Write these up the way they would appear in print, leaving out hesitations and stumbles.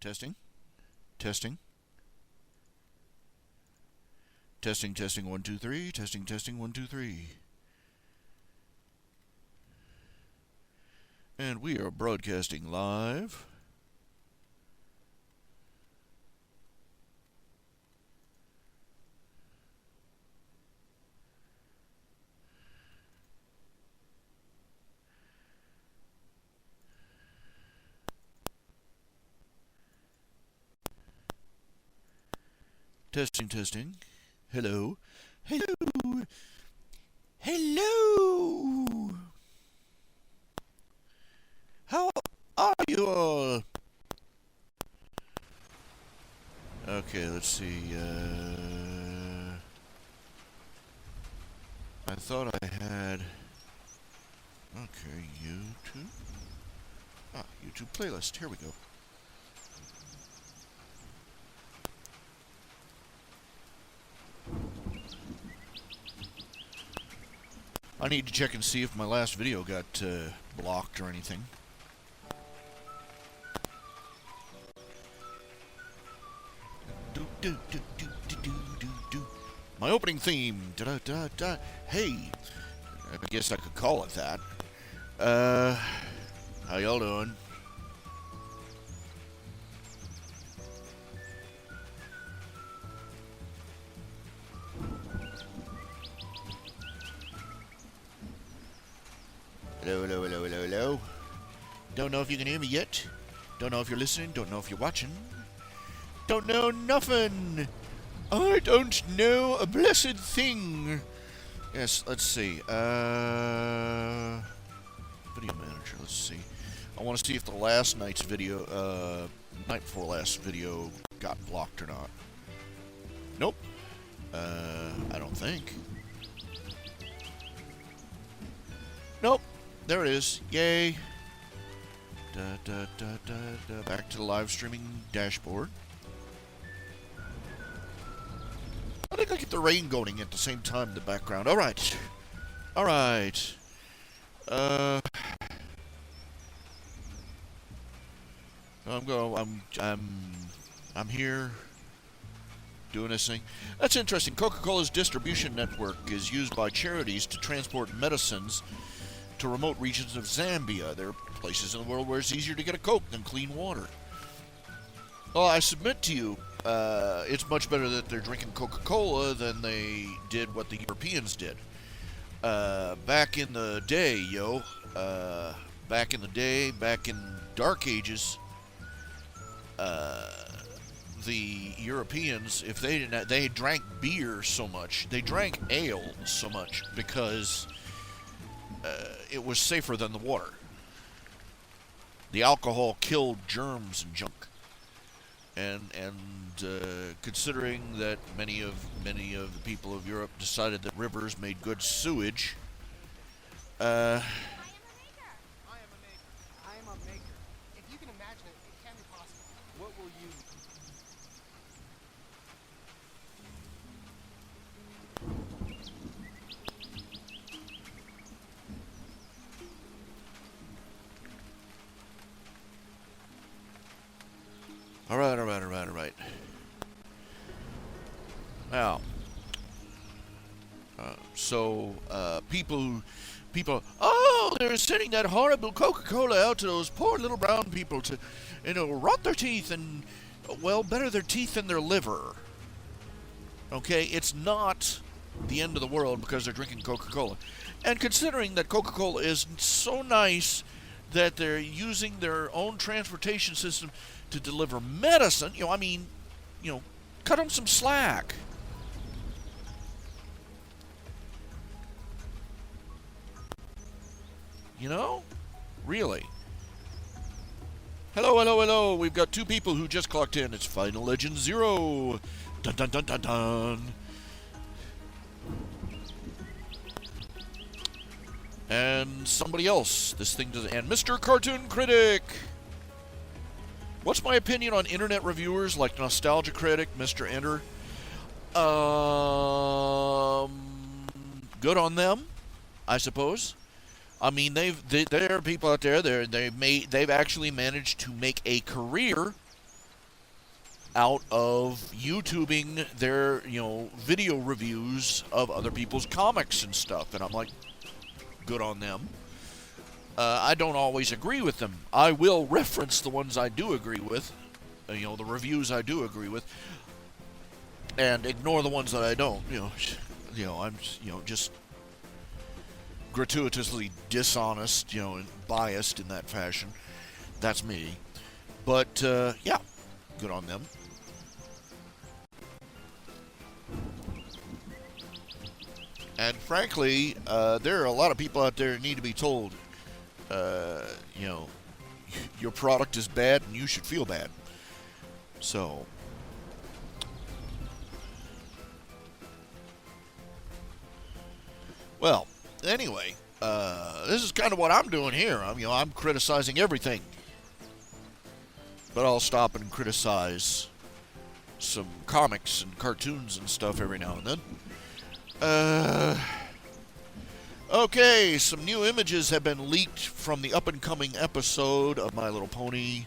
Testing. Testing. Testing, testing, 1, 2, 3. Testing, testing, 1, 2, 3. And we are broadcasting live. Testing, testing. Hello. Hello. Hello. How are you all? Okay, let's see. I thought I had... Okay, YouTube. YouTube playlist. Here we go. I need to check and see if my last video got blocked or anything. My opening theme. Hey, I guess I could call it that. How y'all doing? Hello, hello, hello, hello, hello. Don't know if you can hear me yet. Don't know if you're listening. Don't know if you're watching. Don't know nothing. I don't know a blessed thing. Yes, let's see. Video manager, let's see. I want to see if the last night's video, night before last video got blocked or not. Nope. I don't think. Nope. There it is. Yay. Back to the live streaming dashboard. I think I get the rain going at the same time in the background. All right. All right. I'm here doing this thing. That's interesting. Coca-Cola's distribution network is used by charities to transport medicines to remote regions of Zambia. There are places in the world where it's easier to get a Coke than clean water. Well, I submit to you, it's much better that they're drinking Coca-Cola than they did what the Europeans did. Back in the day, back in Dark Ages, the Europeans, if they didn't, they drank beer so much, they drank ale so much because it was safer than the water. The alcohol killed germs and junk. And considering that many of the people of Europe decided that rivers made good sewage, I am a maker. If you can imagine it, it can be possible. What will you... All right. Now, people, oh, they're sending that horrible Coca-Cola out to those poor little brown people to, rot their teeth and, well, better their teeth than their liver. Okay, it's not the end of the world because they're drinking Coca-Cola. And considering that Coca-Cola is so nice that they're using their own transportation system to deliver medicine, cut them some slack. Really. Hello. We've got two people who just clocked in. It's Final Legend 0. Dun dun dun dun dun. And somebody else. This thing doesn't. And Mr. Cartoon Critic. What's my opinion on internet reviewers like Nostalgia Critic, Mr. Enter? Good on them, I suppose. I mean, there are people out there. They've actually managed to make a career out of YouTubing their, video reviews of other people's comics and stuff. And I'm like, good on them. I don't always agree with them. I will reference the ones I do agree with, the reviews I do agree with, and ignore the ones that I don't. I'm just gratuitously dishonest, and biased in that fashion. That's me. But yeah, good on them. And frankly, there are a lot of people out there who need to be told, your product is bad and you should feel bad. So, well, anyway, this is kind of what I'm doing here. I'm criticizing everything. But I'll stop and criticize some comics and cartoons and stuff every now and then. Okay, some new images have been leaked from the up-and-coming episode of My Little Pony.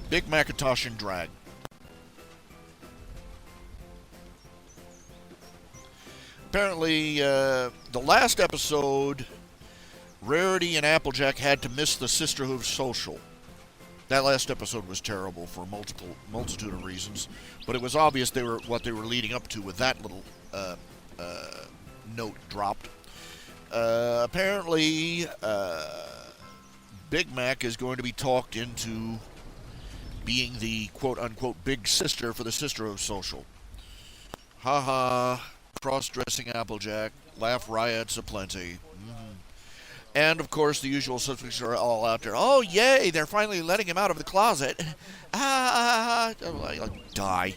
Big Macintosh in drag. Apparently, the last episode, Rarity and Applejack had to miss the Sisterhood Social. That last episode was terrible for a multitude of reasons, but it was obvious what they were leading up to with that little note dropped. Apparently, Big Mac is going to be talked into being the quote-unquote big sister for the Sisterhood Social. Ha-ha, cross-dressing Applejack, laugh riots aplenty. And, of course, the usual suspects are all out there. Oh, yay, they're finally letting him out of the closet. Like, die.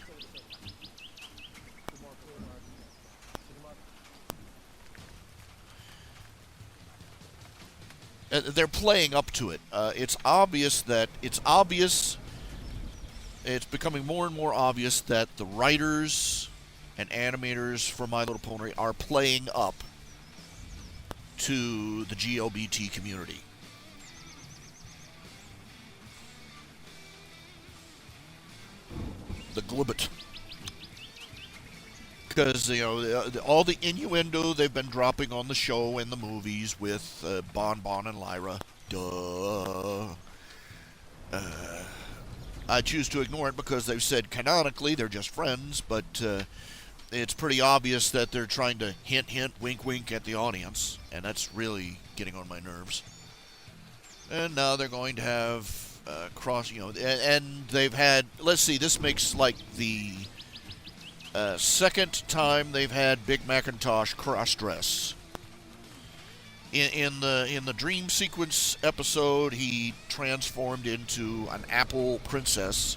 They're playing up to it. It's becoming more and more obvious that the writers and animators for My Little Pony are playing up to the GLBT community. The glibet. Because, all the innuendo they've been dropping on the show and the movies with Bon Bon and Lyra. Duh. I choose to ignore it because they've said canonically they're just friends, but it's pretty obvious that they're trying to hint, wink, wink at the audience, and that's really getting on my nerves. And now they're going to have and they've had, let's see, this makes like the second time they've had Big Macintosh cross-dress. In the dream sequence episode, he transformed into an apple princess.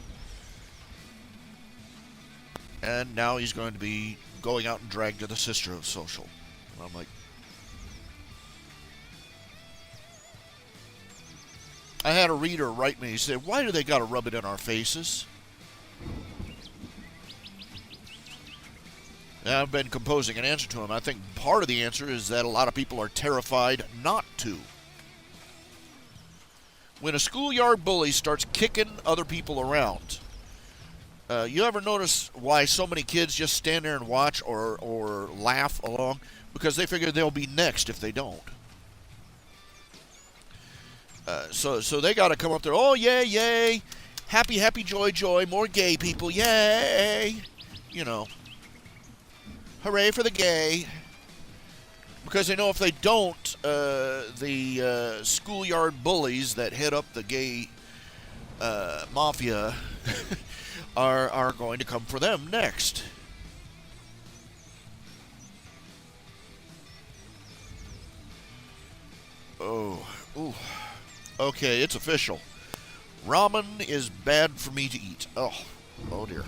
And now he's going to be going out and drag to the Sisterhood Social. And I'm like, I had a reader write me, he said, why do they got to rub it in our faces? And I've been composing an answer to him. I think part of the answer is that a lot of people are terrified not to. When a schoolyard bully starts kicking other people around, you ever notice why so many kids just stand there and watch or laugh along? Because they figure they'll be next if they don't. So they got to come up there, oh, yay, yay, happy, happy, joy, joy, more gay people, yay, hooray for the gay. Because they know if they don't, the schoolyard bullies that head up the gay mafia are going to come for them next. Oh, ooh. Okay, it's official. Ramen is bad for me to eat. Oh dear.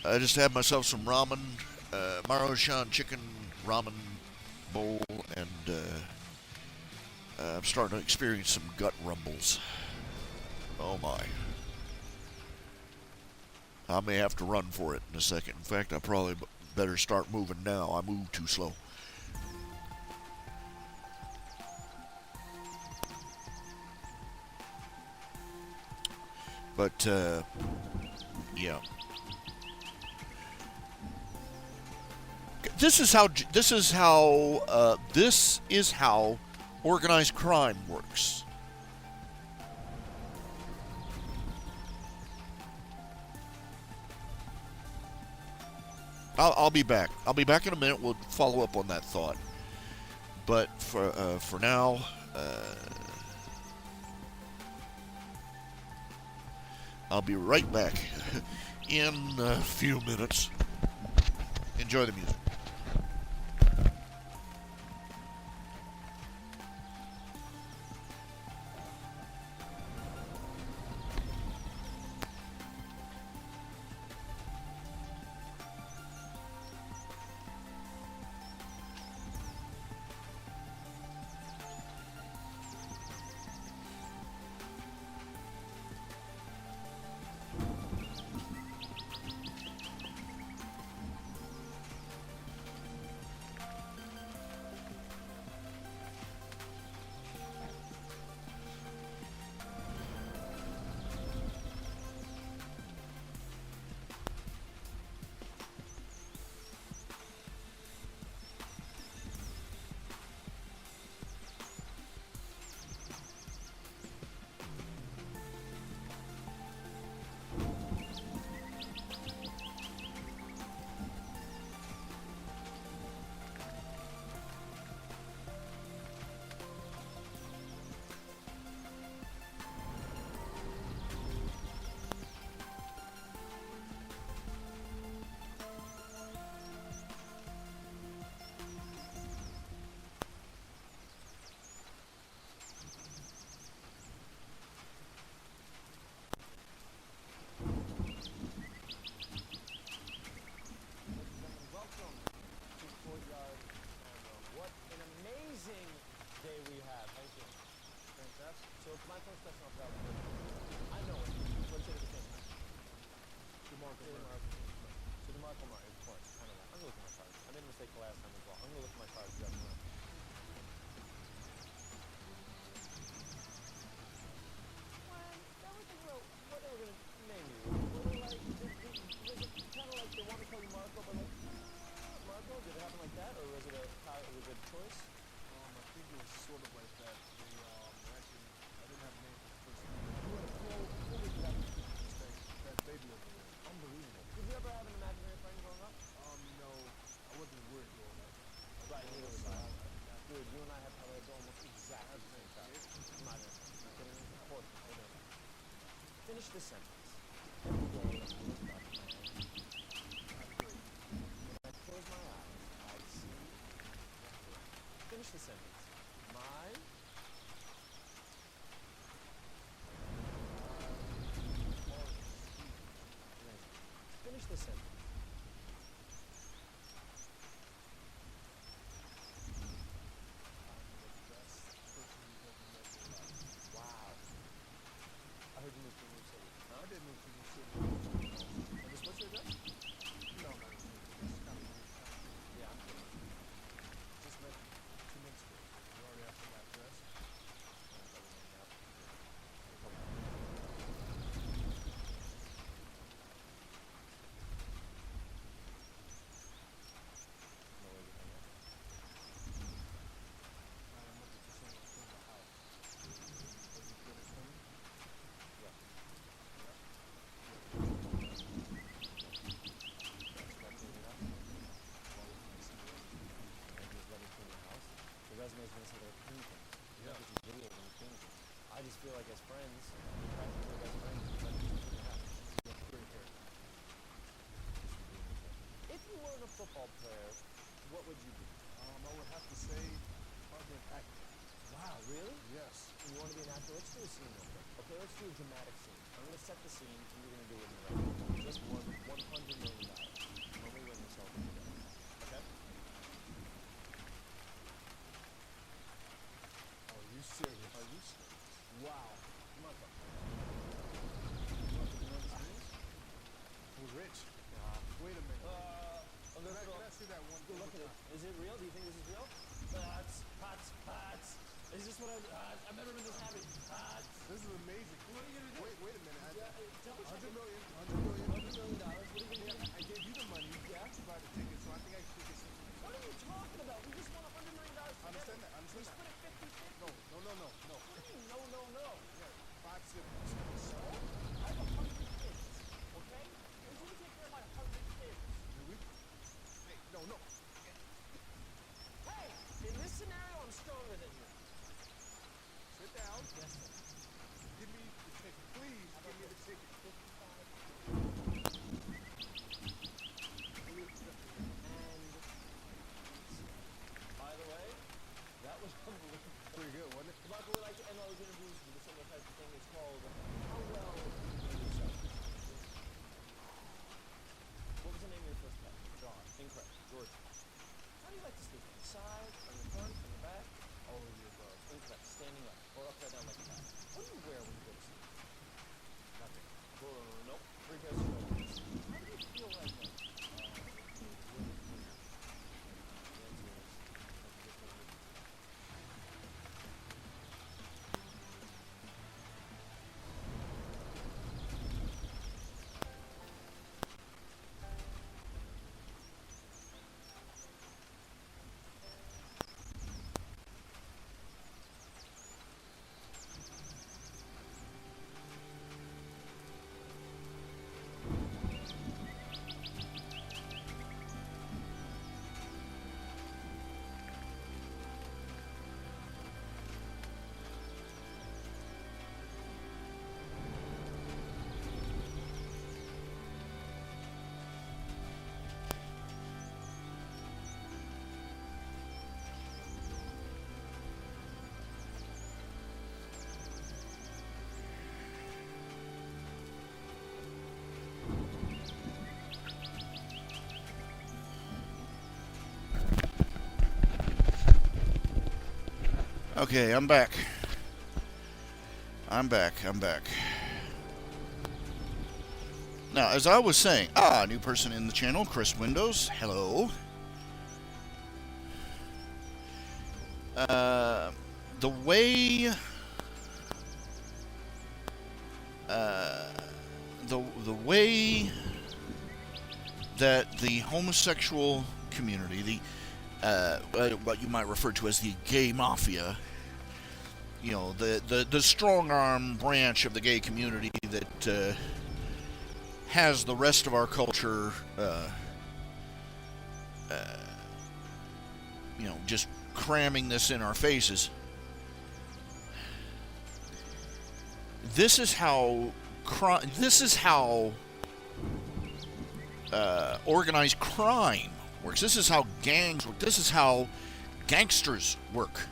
I just had myself some ramen, Maruchan chicken ramen bowl, and I'm starting to experience some gut rumbles. Oh my. I may have to run for it in a second. In fact, I probably better start moving now. I move too slow. But yeah, this is how organized crime works. I'll be back. I'll be back in a minute. We'll follow up on that thought. But for now, I'll be right back in a few minutes. Enjoy the music. So it's my first question off that one. I know it. Let's say it at the same time. DeMarco Murray. So DeMarco Murray, of course. I don't know. I'm going to look at my cards. I made a mistake the last time as well. I'm going to look at my cards. You guys know. That was like, well, what they were going to name you. Were they like, was it kind of like they want to call you Marco, but like, Marco? Did it happen like that? Or was it a choice? I think it was sort of like that. They actually, I didn't have a name for the first time. You had a full week without that baby over there. Unbelievable. Did you ever have an imaginary friend growing up? No, I wasn't weird growing up. Right, neither was I. Dude, you and I have probably almost exactly the same childhood. I'm not kidding you. Of course not. Hold on. Finish this sentence. Every day I wake up and when I close my eyes, I see. Finish the sentence. Finish the sentence. Wow. I heard you moved to a new city. I did move to New City. And this, what's your address? No, not New City. It's kind of weird. Yeah, I'm kidding. Just met 2 minutes ago. You already asked for my address? Resume's gonna say they're painting. You don't get these videos when you're painting. I just feel like as friends, we're practically best friends. We'd like to just clean the house. You have great hair. If you weren't a football player, what would you be? I would have to say probably an actor. Wow, really? Yes. You want to be an actor? Let's do a scene real quick. Okay, let's do a dramatic scene. I'm gonna set the scene, and you're gonna do it in the right way. Just won $100 million. When we win, we celebrate together. Okay? Are you serious? Are you serious? Wow. Come on, bro. We're rich. Wait a minute. I'm gonna Can I see that one? Go look at it. Is it real? Do you think this is real? Pats. Is this what I've never been this happy. This is amazing. What are you gonna do? Wait a minute. Tell me $100 something. million. $100 million. What are you gonna do? I gave you the money. Yeah? To buy the ticket, so I think I should get something. What are you talking about? We just won $100 million together. I understand that. We split it 50-50. No. What do you mean, no? Yeah, 5 siblings. So? I have 100 kids. Okay? Who's gonna take care of my 100 kids? Do we? Hey, no. Hey! In this scenario, I'm stronger than you. Sit down. Yes, sir. Give me the ticket. Please give me the ticket. And by the way, that was unbelievable. Pretty good, wasn't it? Michael, we like to end all these interviews with a similar type of thing. It's called How Well Do You Know Yourself? What was the name of your first pet? John. Incorrect. George. How do you like to sleep? On the side, on the front, on the back? All of the above. Incorrect. Standing up or upside down like a cat. What do you wear when you go to sleep? Nothing. Nope. 3 pairs of shoulders. How do you feel right now? Okay, I'm back. Now, as I was saying, new person in the channel, Chris Windows. Hello. The way that the homosexual community, what you might refer to as the gay mafia, you know, the strong arm branch of the gay community that has the rest of our culture, just cramming this in our faces. This is how organized crime works. This is how gangs work. This is how gangsters work.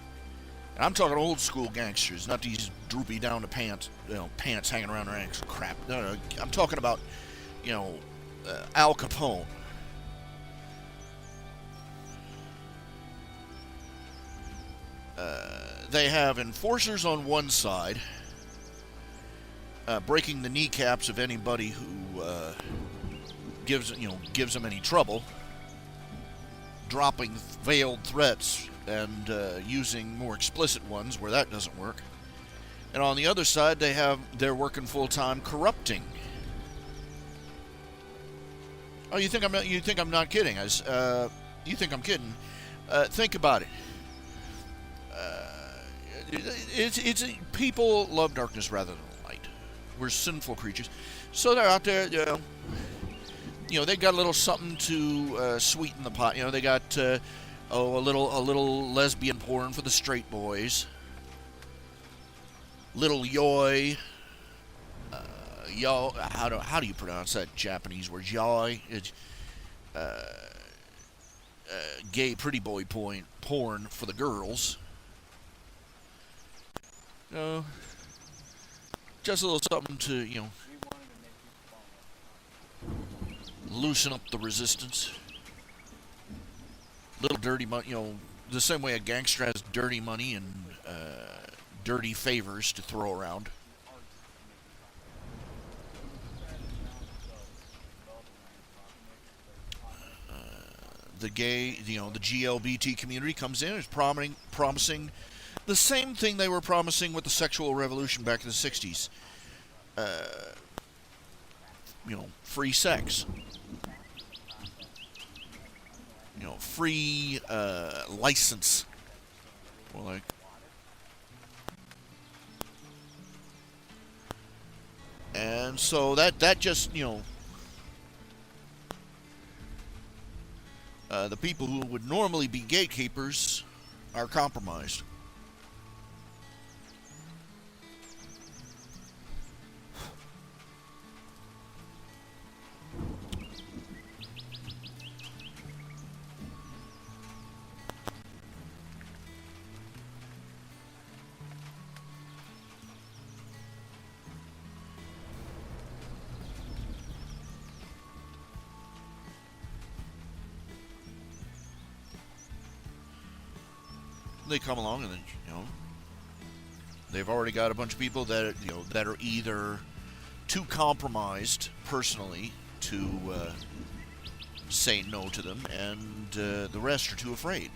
And I'm talking old school gangsters, not these droopy down the pants, pants hanging around their ankles crap. No, I'm talking about, Al Capone. They have enforcers on one side, breaking the kneecaps of anybody who gives them any trouble, dropping veiled threats and using more explicit ones where that doesn't work. And on the other side, they're working full time corrupting. Oh, you think I'm not kidding? You think I'm kidding? Think about it. It's people love darkness rather than light. We're sinful creatures, so they're out there. They got a little something to sweeten the pot. They got a little lesbian porn for the straight boys. Little yoi. How do you pronounce that Japanese word? Yoi. It's gay pretty boy porn for the girls. Just a little something to loosen up the resistance. Little dirty money, the same way a gangster has dirty money and dirty favors to throw around. The GLBT community comes in and is promising The same thing they were promising with the sexual revolution back in the 60s. Free sex. Free license. Well, like, and so that just, the people who would normally be gatekeepers are compromised. They come along and then, they've already got a bunch of people that, that are either too compromised personally to say no to them, and the rest are too afraid.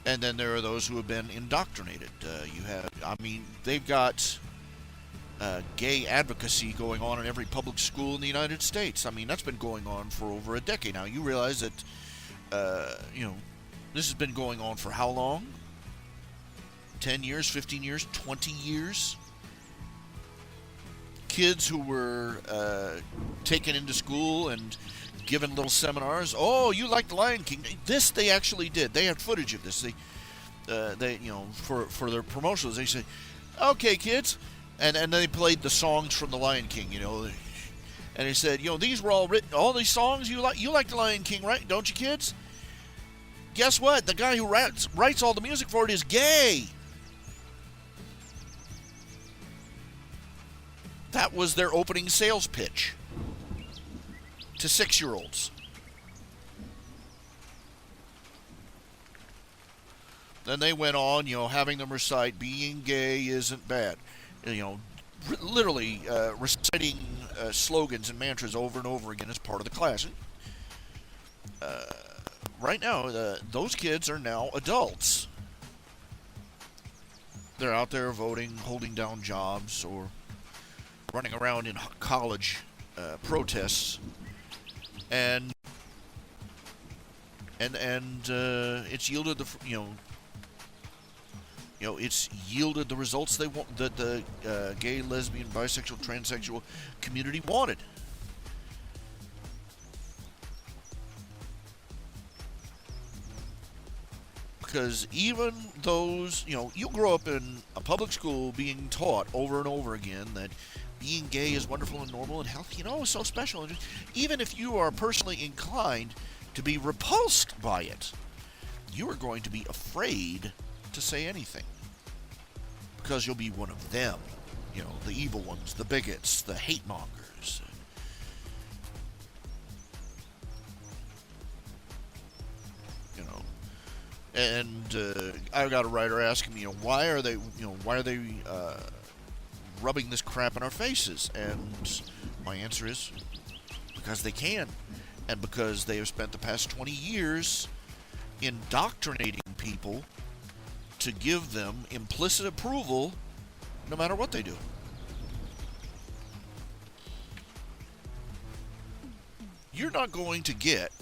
And then there are those who have been indoctrinated. They've got gay advocacy going on in every public school in the United States. I mean, that's been going on for over a decade now. You realize that, this has been going on for how long? 10 years, 15 years, 20 years? Kids who were taken into school and given little seminars. Oh, you like the Lion King? This they actually did. They had footage of this. They for their promotions, they said, "Okay, kids," and they played the songs from the Lion King. And they said, these were all written. All these songs you like the Lion King, right? Don't you, kids? Guess what? The guy who writes all the music for it is gay. That was their opening sales pitch to 6-year-olds. Then they went on, having them recite, being gay isn't bad. Literally reciting slogans and mantras over and over again as part of the class. Right now, those kids are now adults. They're out there voting, holding down jobs, or running around in college protests, and it's yielded it's yielded the results they want, that the gay, lesbian, bisexual, transsexual community wanted. Because even those, you grow up in a public school being taught over and over again that being gay is wonderful and normal and healthy, it's so special. And even if you are personally inclined to be repulsed by it, you are going to be afraid to say anything. Because you'll be one of them, the evil ones, the bigots, the hate mongers. And I got a writer asking me, why are they rubbing this crap in our faces? And my answer is, because they can, and because they have spent the past 20 years indoctrinating people to give them implicit approval, no matter what they do. You're not going to get.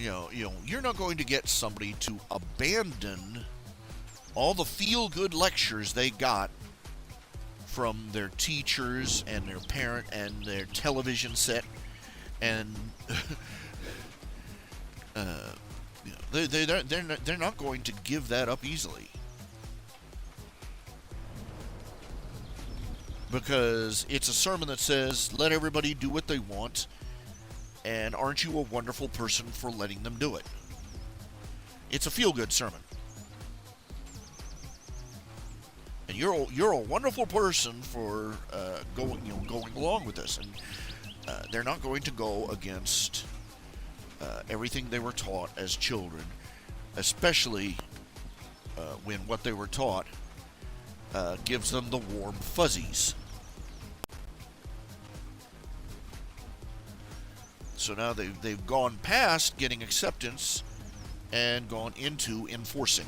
You're not going to get somebody to abandon all the feel-good lectures they got from their teachers and their parent and their television set, and they're not going to give that up easily, because it's a sermon that says, "Let everybody do what they want. And aren't you a wonderful person for letting them do it?" It's a feel-good sermon. And you're a wonderful person for going along with this. And they're not going to go against everything they were taught as children, especially when what they were taught gives them the warm fuzzies. So now they've gone past getting acceptance and gone into enforcing.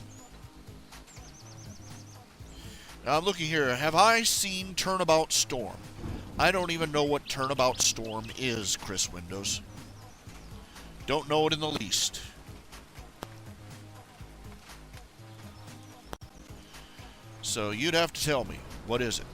Now I'm looking here. Have I seen Turnabout Storm? I don't even know what Turnabout Storm is, Chris Windows. Don't know it in the least. So you'd have to tell me. What is it?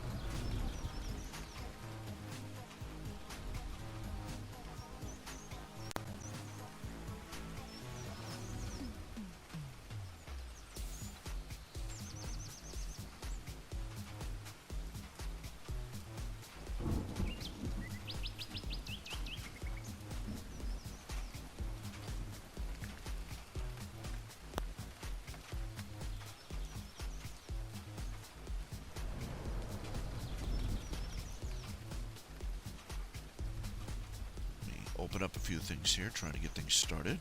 Open up a few things here, trying to get things started.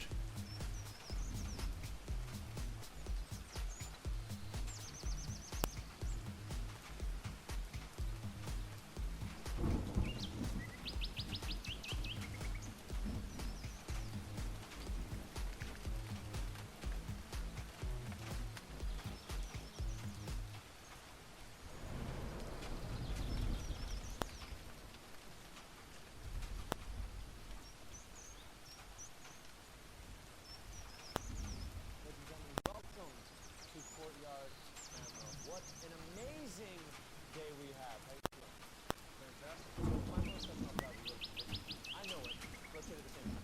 What an amazing day we have. How you feeling? Fantastic. My most stuff's not about religion. I know it. Let's hit it at the same time.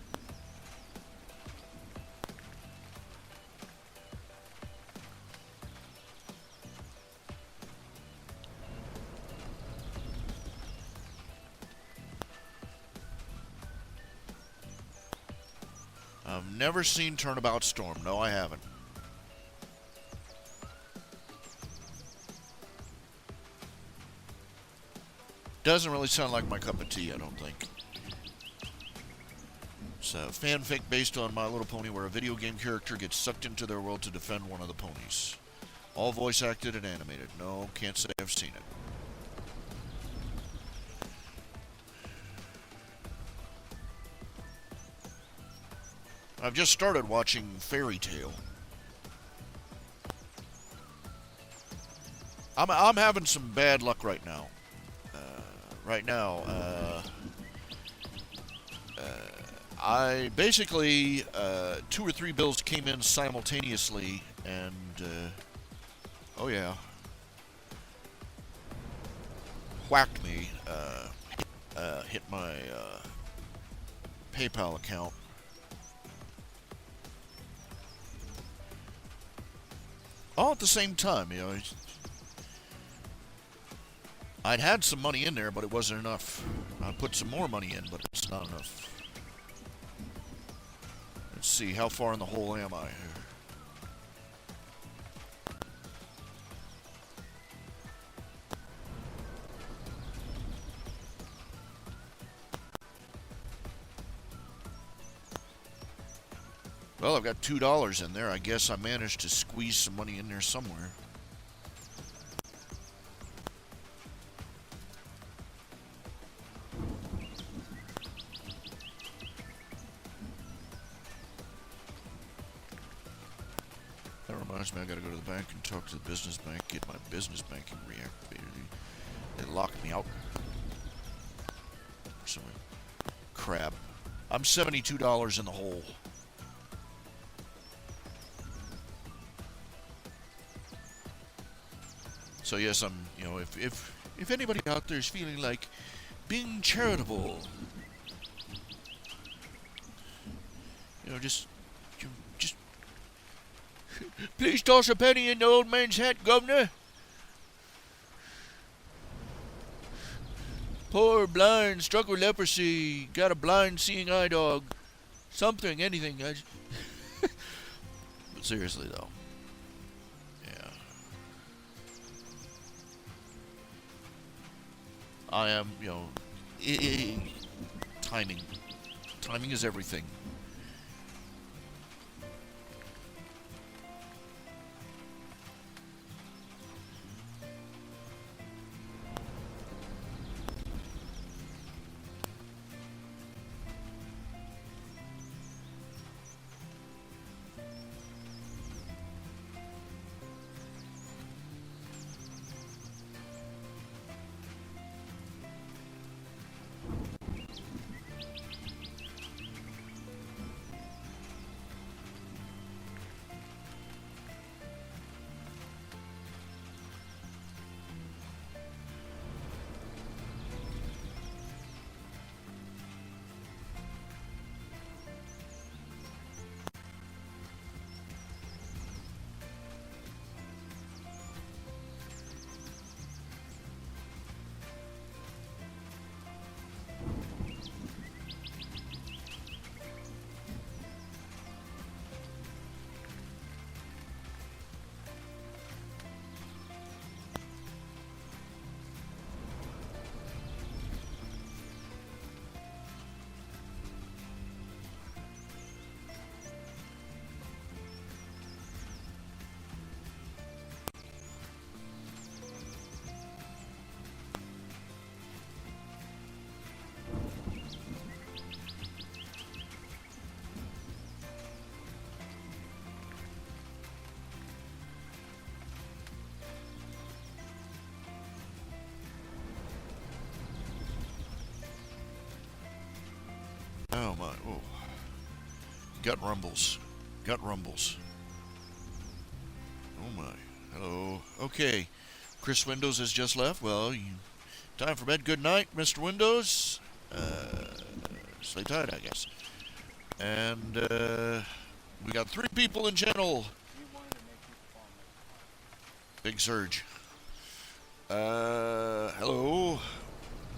I've never seen Turnabout Storm. No, I haven't. Doesn't really sound like my cup of tea, I don't think. It's a fanfic based on My Little Pony where a video game character gets sucked into their world to defend one of the ponies. All voice acted and animated. No, can't say I've seen it. I've just started watching Fairy Tail. I'm having some bad luck right now. I basically 2 or 3 bills came in simultaneously, and oh yeah, whacked me. Hit my PayPal account. All at the same time, you know. I'd had some money in there, but it wasn't enough. I put some more money in, but it's not enough. Let's see, how far in the hole am I? Well, I've got $2 in there. I guess I managed to squeeze some money in there somewhere. That reminds me, I gotta go to the bank and talk to the business bank, get my business banking reactivated. They locked me out. Some crap. I'm $72 in the hole. So yes, I'm, you know, if anybody out there is feeling like being charitable, you know, just please toss a penny in the old man's hat, Governor. Poor, blind, struck with leprosy, got a blind seeing eye dog. Something, anything. But seriously, though. Yeah. I am, you know, timing. Timing is everything. Oh my. Oh. Gut rumbles. Gut rumbles. Oh my. Hello. Okay. Chris Windows has just left. Well, time for bed. Good night, Mr. Windows. Stay tight, I guess. And we got 3 people in channel. Big surge. Hello.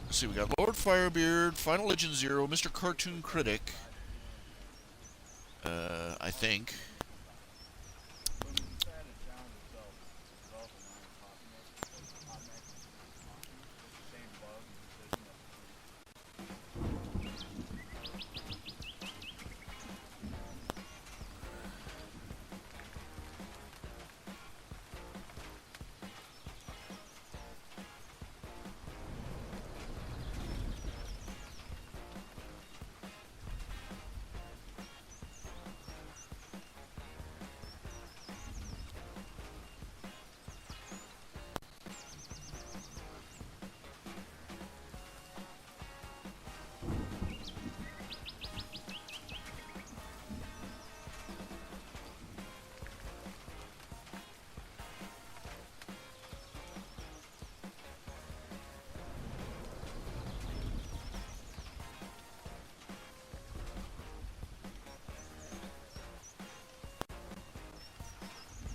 Let's see, we got Lord Firebeard, Final Legend Zero, Mr. Cartoon Critic. I think.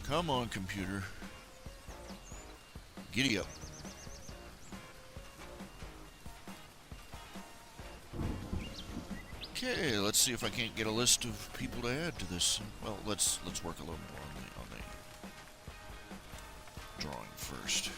Come on, computer. Giddy up. Okay, let's see if I can't get a list of people to add to this. Well, let's work a little more on the drawing first.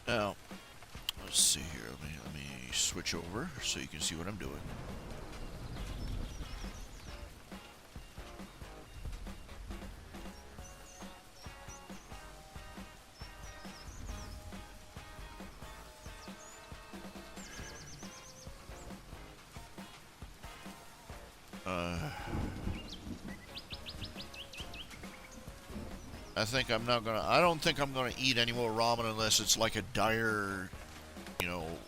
Now, let's see here. Let me switch over so you can see what I'm doing. I don't think I'm gonna eat any more ramen unless it's like a dire,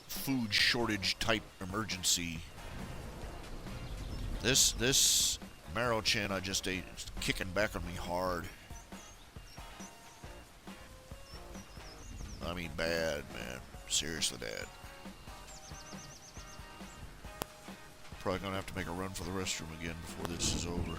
food shortage type emergency. This marrow chin I just ate is kicking back on me hard. I mean bad, man. Seriously bad. Probably gonna have to make a run for the restroom again before this is over.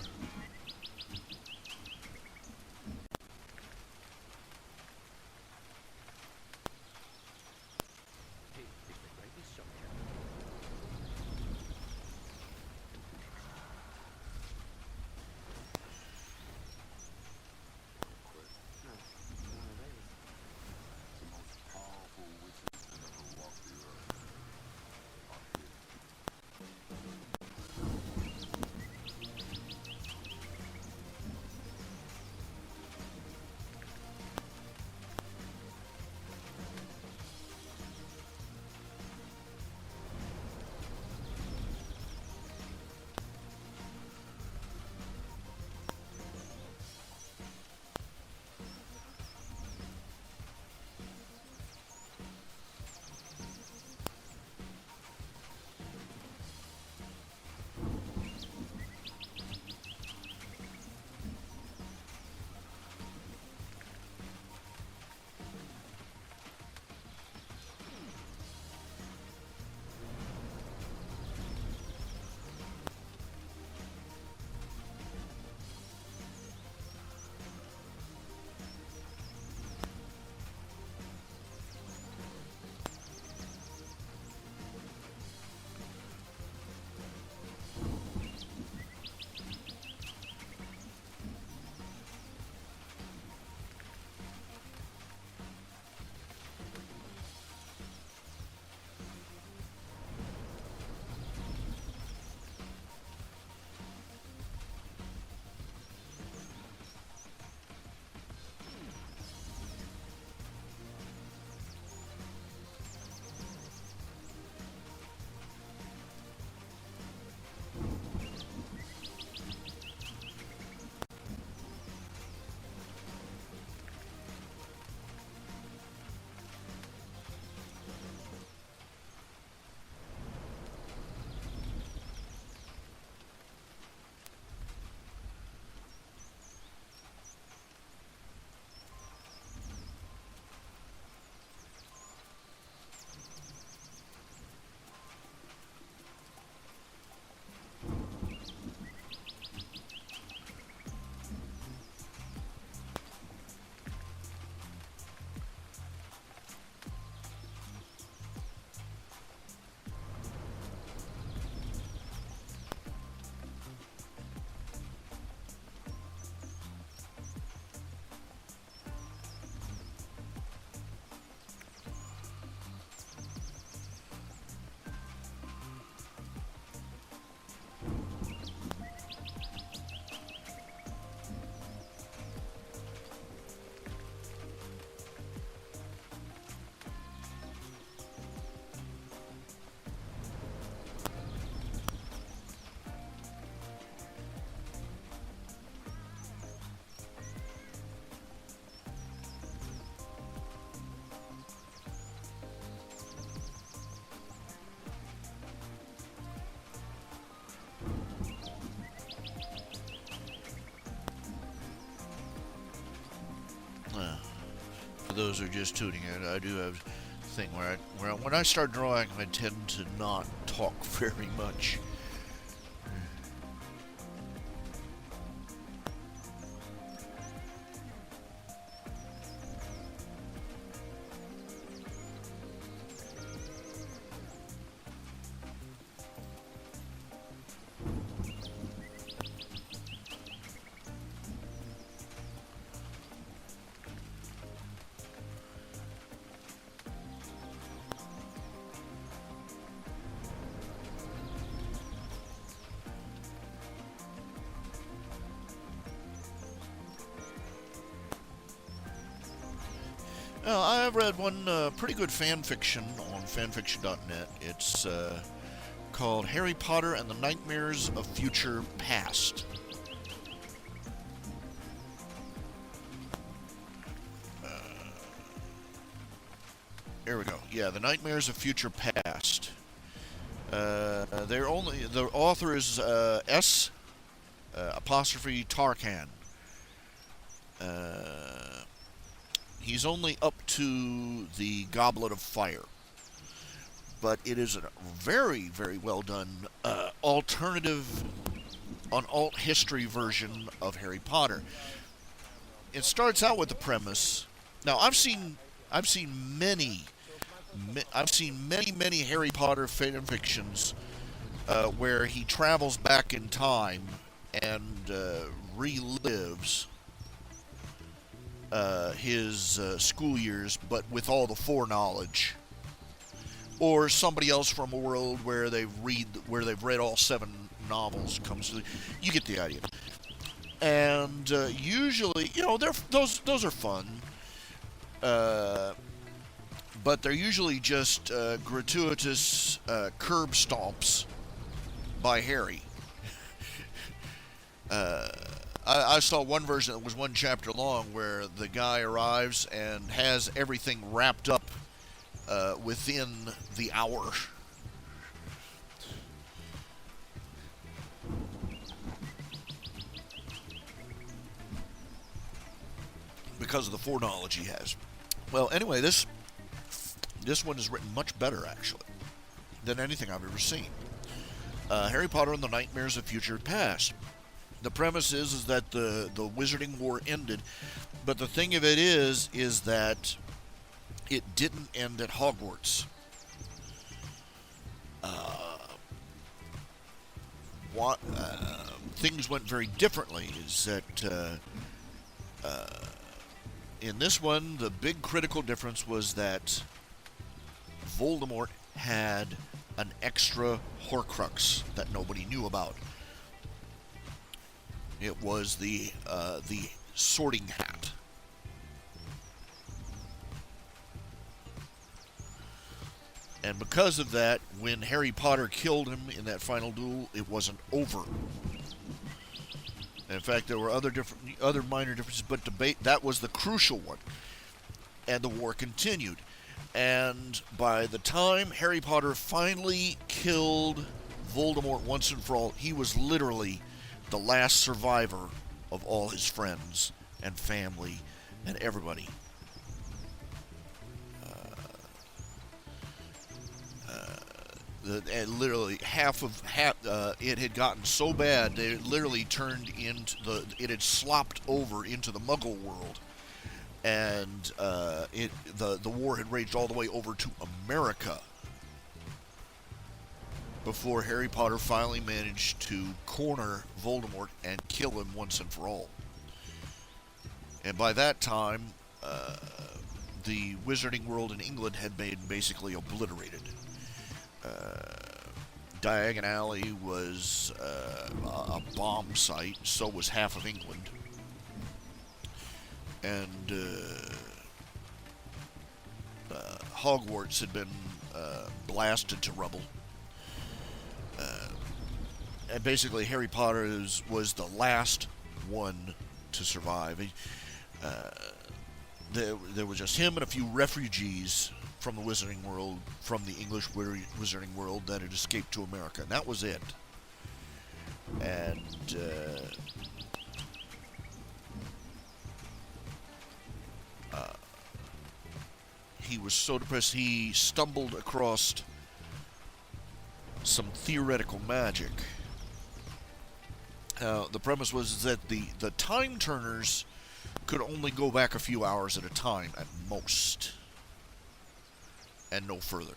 those are just tuning in. I do have a thing where when I start drawing, I tend to not talk very much. I've read one pretty good fan fiction on fanfiction.net. It's called Harry Potter and the Nightmares of Future Past. There we go. Yeah, the Nightmares of Future Past. The author is S apostrophe Tarkan. He's only up to the Goblet of Fire, but it is a very, very well done alternative, an alt history version of Harry Potter. It starts out with the premise. Now I've seen many Harry Potter fan fictions where he travels back in time and relives his school years, but with all the foreknowledge, or somebody else from a world where they've read all 7 novels comes to. You get the idea. And usually, those are fun, but they're usually just gratuitous curb stomps by Harry. I saw one version that was 1 chapter long where the guy arrives and has everything wrapped up within the hour. Because of the foreknowledge he has. Well, anyway, this one is written much better, actually, than anything I've ever seen. Harry Potter and the Nightmares of Future Past. The premise is that the Wizarding War ended, but the thing of it is that it didn't end at Hogwarts. Things went very differently. Is that in this one, the big critical difference was that Voldemort had an extra Horcrux that nobody knew about. It was the Sorting Hat. And because of that, when Harry Potter killed him in that final duel, it wasn't over. In fact, there were other minor differences, but that was the crucial one. And the war continued. And by the time Harry Potter finally killed Voldemort once and for all, he was literally the last survivor of all his friends and family and everybody. And literally it had gotten so bad that it literally turned into it had slopped over into the Muggle world, and the war had raged all the way over to America before Harry Potter finally managed to corner Voldemort and kill him once and for all. And by that time, the Wizarding world in England had been basically obliterated. Diagon Alley was a bomb site, so was half of England. And Hogwarts had been blasted to rubble. And basically Harry Potter was the last one to survive. There was just him and a few refugees from the Wizarding world, from the English Wizarding world, that had escaped to America. And that was it. And he was so depressed he stumbled across some theoretical magic. The premise was that the time turners could only go back a few hours at a time at most, and no further.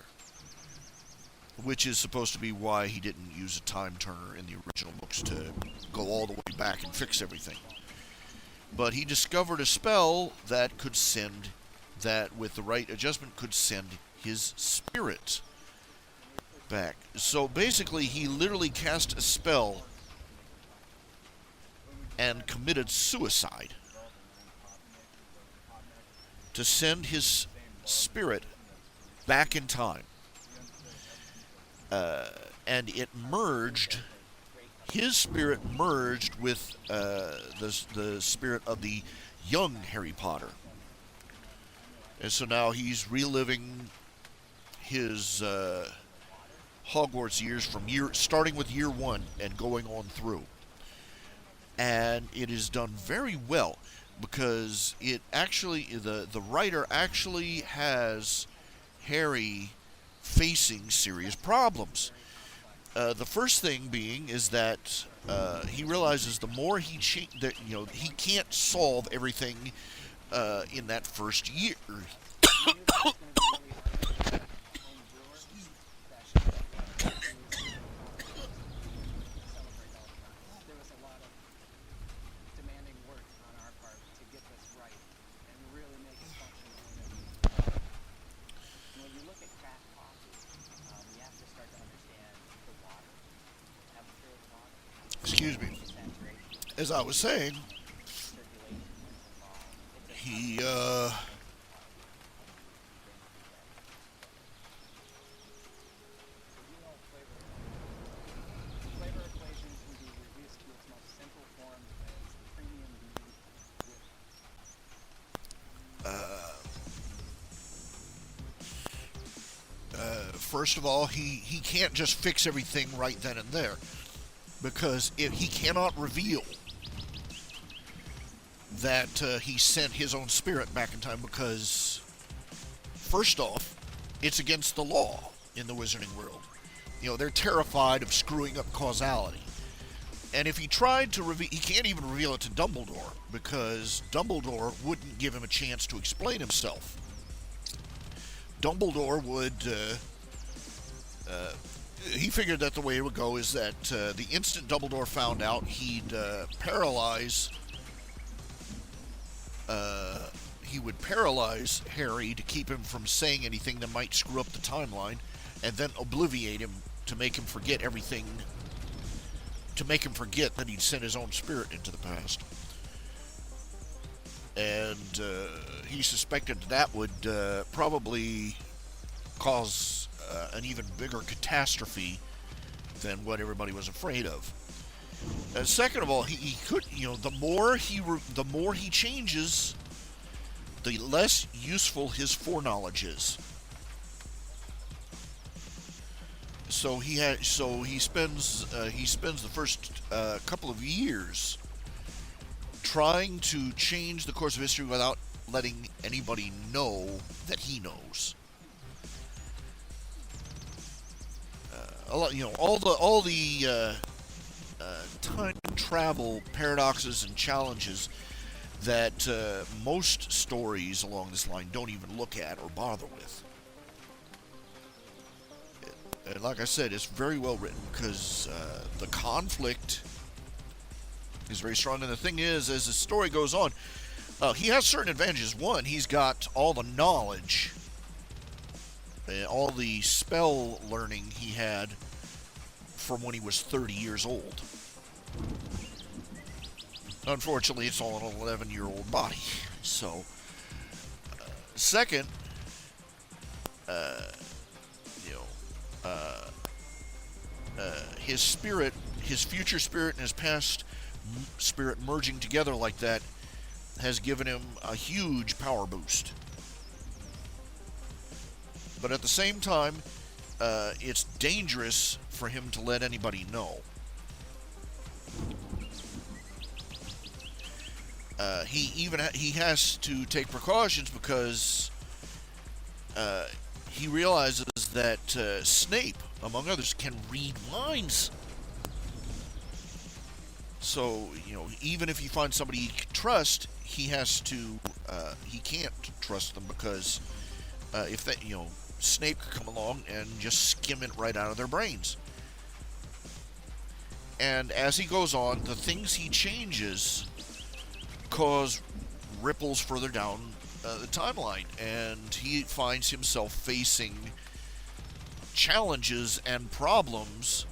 Which is supposed to be why he didn't use a time turner in the original books to go all the way back and fix everything. But he discovered a spell that could send, that with the right adjustment could send his spirit back. So basically he literally cast a spell and committed suicide to send his spirit back in time. And it merged, his spirit merged with the spirit of the young Harry Potter. And so now he's reliving his Hogwarts years from starting with year 1 and going on through. And it is done very well, because it actually, the writer actually has Harry facing serious problems. The first thing being is that he realizes the more he he can't solve everything in that first year. Excuse me. As I was saying, he first of all, he can't just fix everything right then and there, because he cannot reveal that he sent his own spirit back in time, because first off, it's against the law in the wizarding world. They're terrified of screwing up causality. And if he tried to reveal, he can't even reveal it to Dumbledore, because Dumbledore wouldn't give him a chance to explain himself. Dumbledore would he figured that the way it would go is that the instant Dumbledore found out, he'd paralyze Harry to keep him from saying anything that might screw up the timeline, and then obliviate him to make him forget everything, to make him forget that he'd sent his own spirit into the past. And he suspected that would probably cause an even bigger catastrophe than what everybody was afraid of. And second of all, he could, the more he changes, the less useful his foreknowledge is. So he spends the first couple of years trying to change the course of history without letting anybody know that he knows. All the time travel paradoxes and challenges that most stories along this line don't even look at or bother with. And like I said, it's very well written, because the conflict is very strong. And the thing is, as the story goes on, he has certain advantages. One, he's got all the knowledge, all the spell learning he had from when he was 30 years old. Unfortunately, it's all in an 11-year-old body. So, second, his spirit, his future spirit and his past spirit merging together like that has given him a huge power boost. But at the same time, it's dangerous for him to let anybody know. He has to take precautions, because uh, he realizes that Snape, among others, can read minds. So, even if he finds somebody he can trust, he can't trust them because if that, Snape could come along and just skim it right out of their brains. And as he goes on, the things he changes cause ripples further down the timeline, and he finds himself facing challenges and problems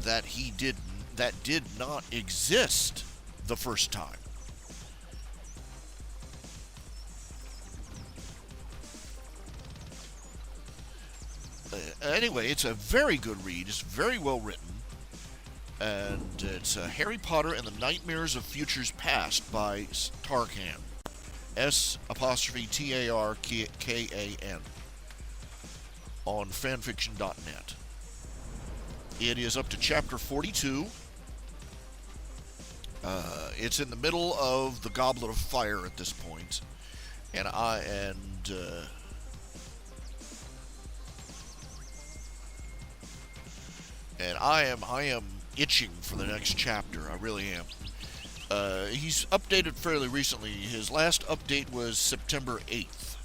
that did not exist the first time. Anyway, it's a very good read. It's very well written. And it's Harry Potter and the Nightmares of Futures Past by Tarkan. S''Tarkan on fanfiction.net. It is up to chapter 42. It's in the middle of the Goblet of Fire at this point, and I am itching for the next chapter. I really am. He's updated fairly recently. His last update was September 8th.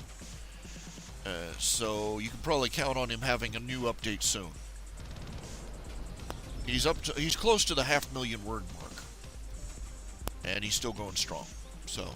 So you can probably count on him having a new update soon. He's close to the 500,000 word mark. And he's still going strong. So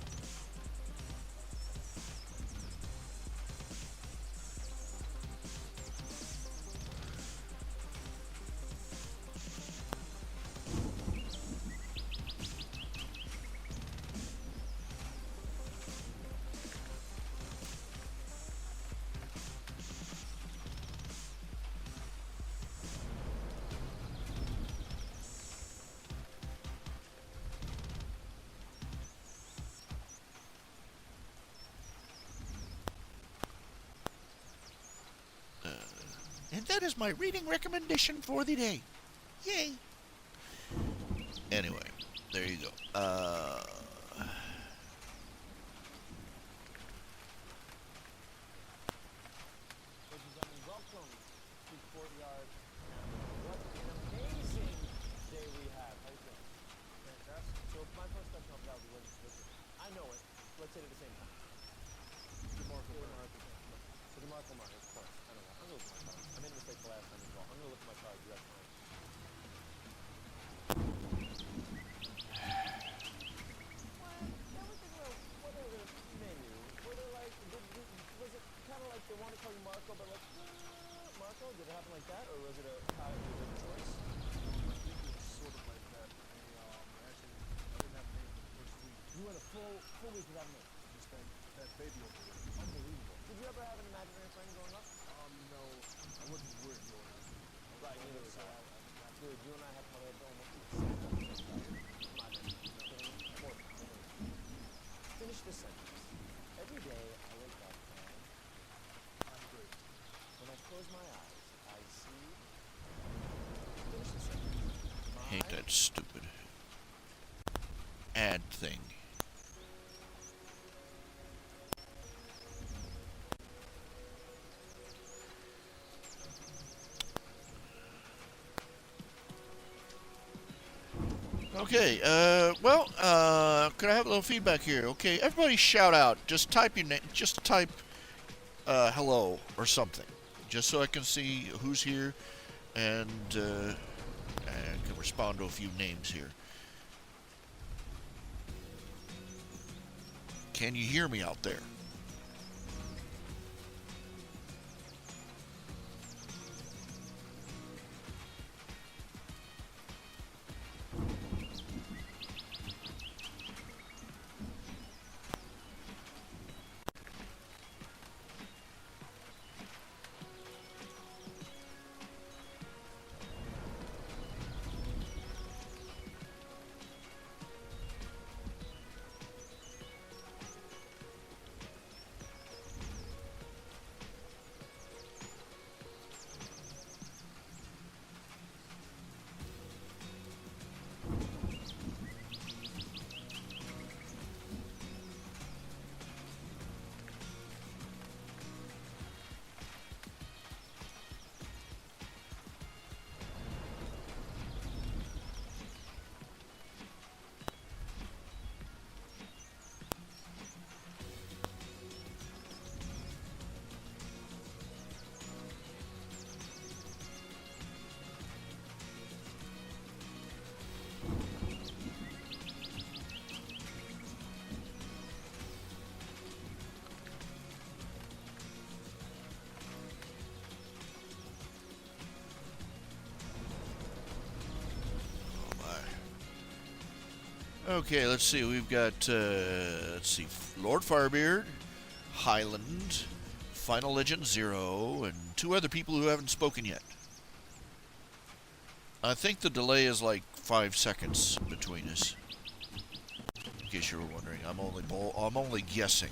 and that is my reading recommendation for the day. Yay! Anyway, there you go. Ladies and gentlemen, welcome to Courtyard. What an amazing day we have. How you feeling? Fantastic. So my first question off the bat was, I know it. Let's say it at the same time. DeMarco Murray. So DeMarco Murray, of course. I don't know. I'm going to look at my cards. I made a mistake the last time as well. I'm going to look at my cards. You have time. They want to call you Marco, but like, Marco? Did it happen like that, or was it a choice? I think it was sort of like that. Actually, I didn't have a name for the first week. You went a full week without a name. Just that baby over there. Unbelievable. Did you ever have an imaginary friend growing up? No, I wasn't weird growing up. Right, neither was I. Dude, you and I have probably almost the same Finish this sentence. Every day I wake up and I'm great. when I close my eyes, I see. Finish the sentence. Hate that stupid ad thing. Okay, could I have a little feedback here? Okay, everybody shout out. Just type your name, just type hello or something. Just so I can see who's here and can respond to a few names here. Can you hear me out there? Okay, let's see. We've got, Lord Firebeard, Highland, Final Legend Zero, and 2 other people who haven't spoken yet. I think the delay is like 5 seconds between us. In case you were wondering, I'm only guessing.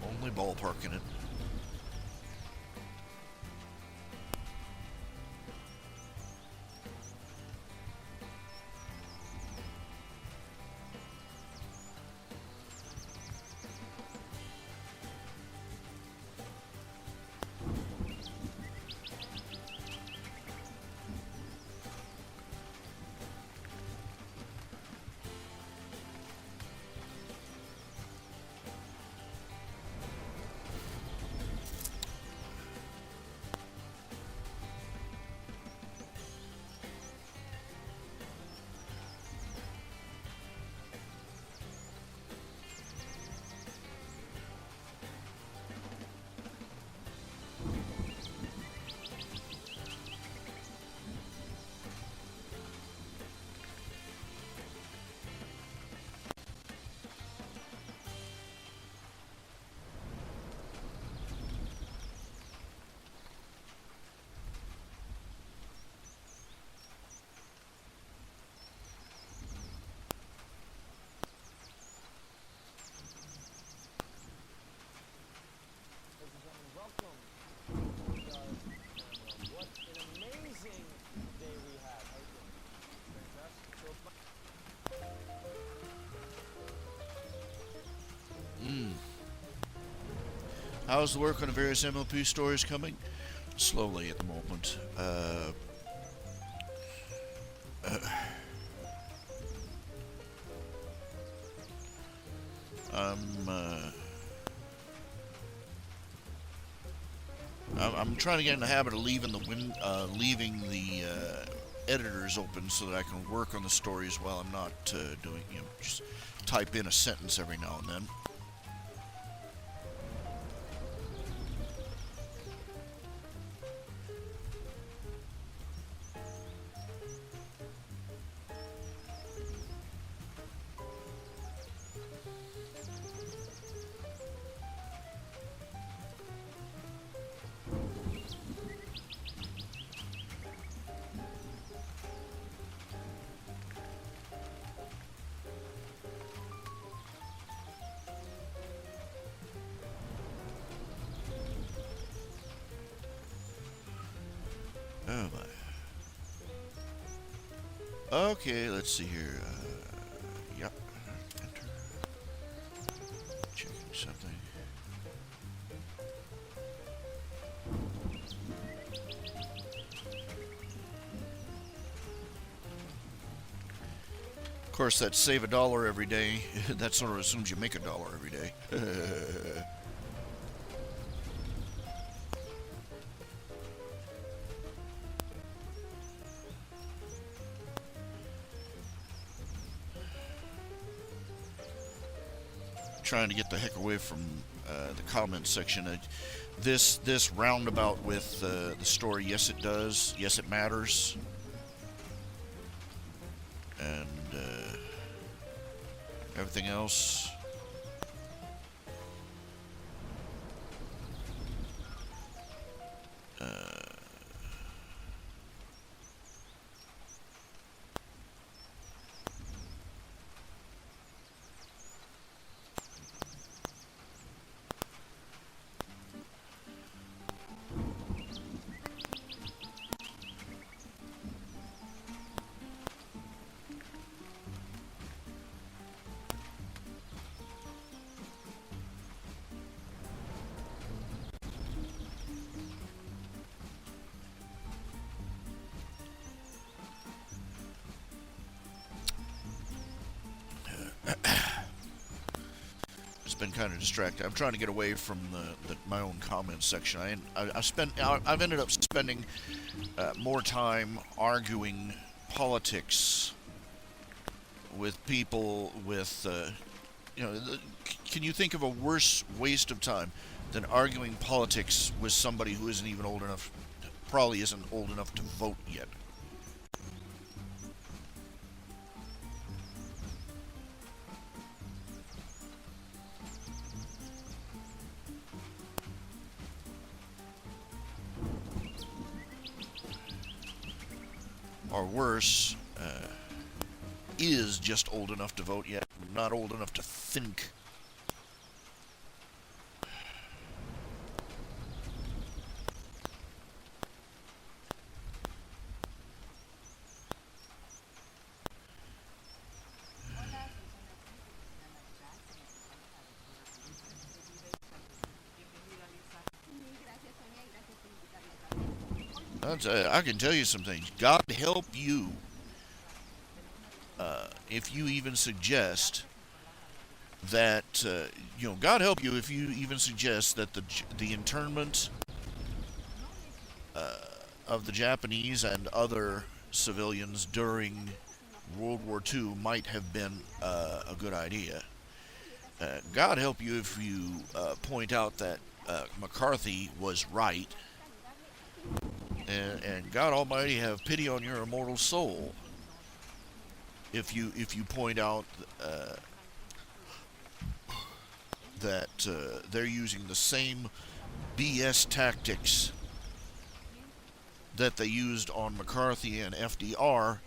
Only ballparking it. Ladies and gentlemen, welcome to our camera. What an amazing day we had. How you doing? Fantastic. So it's How's the work on the various MLP stories coming? Slowly at the moment. I'm trying to get in the habit of leaving the editors open so that I can work on the stories while I'm not doing, just type in a sentence every now and then. Oh my. Okay, let's see here. Yep. Enter. Checking something. Of course, that save $1 every day. That sort of assumes you make $1 every day. Trying to get the heck away from the comment section. This roundabout with the story, yes it does, yes it matters, and everything else. Been kind of distracted. I'm trying to get away from my own comments section. I've ended up spending more time arguing politics with people with can you think of a worse waste of time than arguing politics with somebody who isn't even old enough probably isn't old enough to vote yet. Or worse, is just old enough to vote yet, not old enough to think. I can tell you some things. God help you if you even suggest that, God help you if you even suggest that the internment of the Japanese and other civilians during World War II might have been a good idea. God help you if you point out that McCarthy was right, and God Almighty have pity on your immortal soul if you point out that they're using the same BS tactics that they used on McCarthy and FDR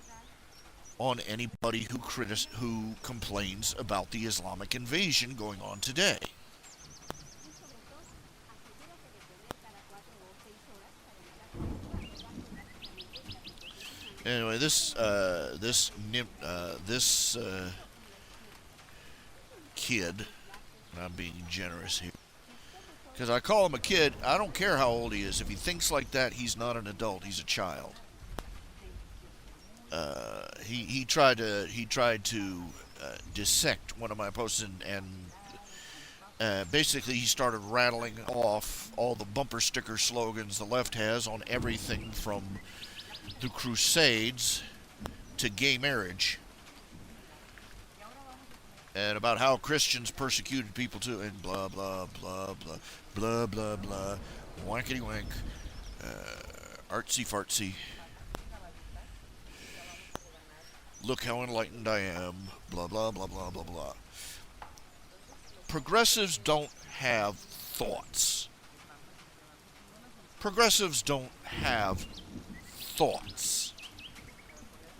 on anybody who complains about the Islamic invasion going on today. Anyway, this kid, and I'm being generous here, because I call him a kid. I don't care how old he is. If he thinks like that, he's not an adult. He's a child. He tried to dissect one of my posts, and basically he started rattling off all the bumper sticker slogans the left has on everything from the Crusades to gay marriage, and about how Christians persecuted people too, and blah blah blah blah blah blah blah, wankety wank, artsy fartsy. Look how enlightened I am, blah blah blah blah blah blah. Progressives don't have thoughts. Progressives don't have thoughts.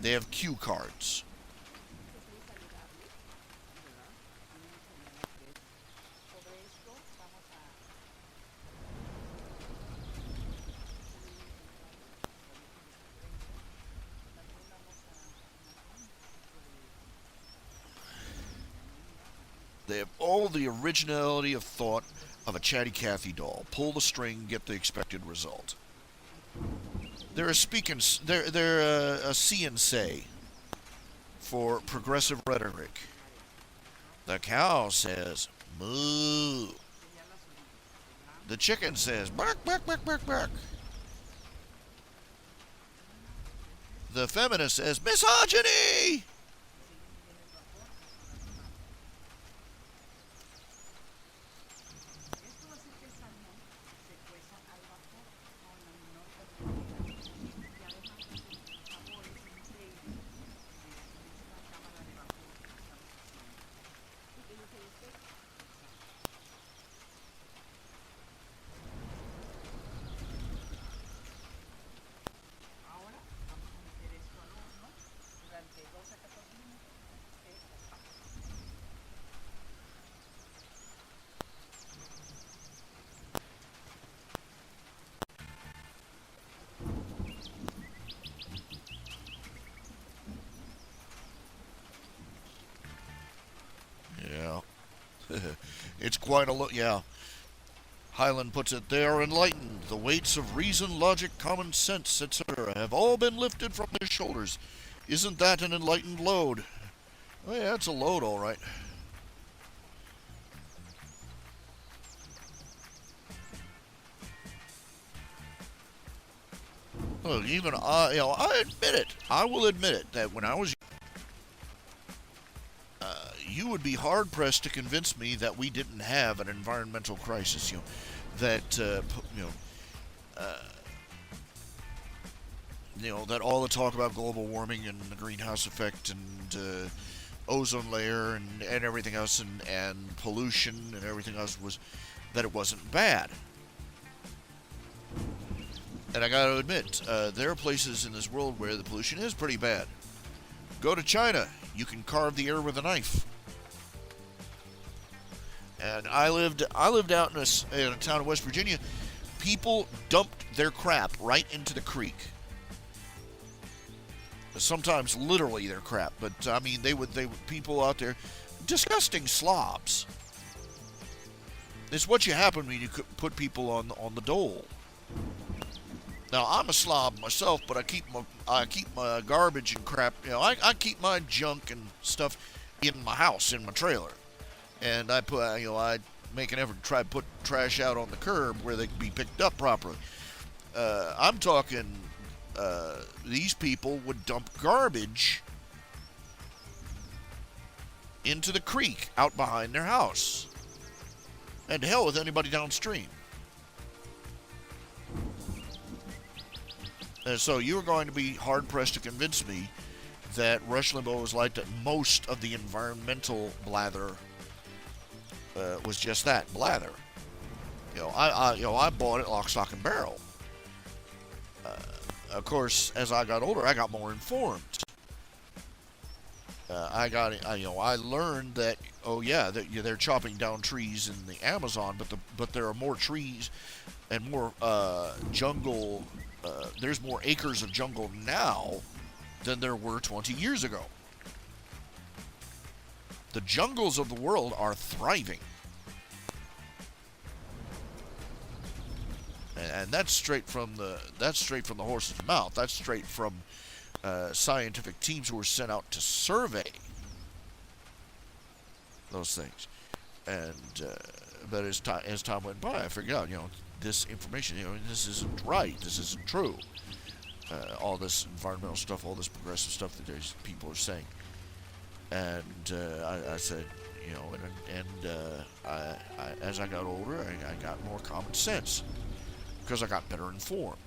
They have cue cards. They have all the originality of thought of a chatty Cathy doll. Pull the string, get the expected result. They're a see and say for progressive rhetoric. The cow says moo. The chicken says bark, bark, bark, bark, bark. The feminist says misogyny. Yeah. It's quite a look, yeah. Highland puts it, they are enlightened. The weights of reason, logic, common sense, etc. have all been lifted from their shoulders. Isn't that an enlightened load? Oh yeah, it's a load, all right. Look, even I admit it. I will admit it that when I was, you would be hard pressed to convince me that we didn't have an environmental crisis. That that all the talk about global warming and the greenhouse effect and ozone layer and everything else and pollution and everything else was that it wasn't bad. And I got to admit, there are places in this world where the pollution is pretty bad. Go to China, you can carve the air with a knife. And I lived out in a town in West Virginia. People dumped their crap right into the creek. Sometimes literally their crap, but I mean they would people out there, disgusting slobs. It's what you happen when you put people on the dole. Now I'm a slob myself, but I keep my garbage and crap. I keep my junk and stuff in my house, in my trailer, and I make an effort to try to put trash out on the curb where they can be picked up properly. I'm talking. These people would dump garbage into the creek out behind their house, and to hell with anybody downstream. And so you are going to be hard-pressed to convince me that Rush Limbaugh was like that most of the environmental blather was just that, blather. I bought it lock, stock, and barrel. Of course, as I got older, I got more informed. I learned that they're chopping down trees in the Amazon, but there are more trees and more jungle. There's more acres of jungle now than there were 20 years ago. The jungles of the world are thriving. And that's straight from the horse's mouth. That's straight from scientific teams who were sent out to survey those things. And but as time went by, I figured out, this information, this isn't right. This isn't true. All this environmental stuff, all this progressive stuff that these people are saying. And I said, as I got older, I got more common sense because I got better informed.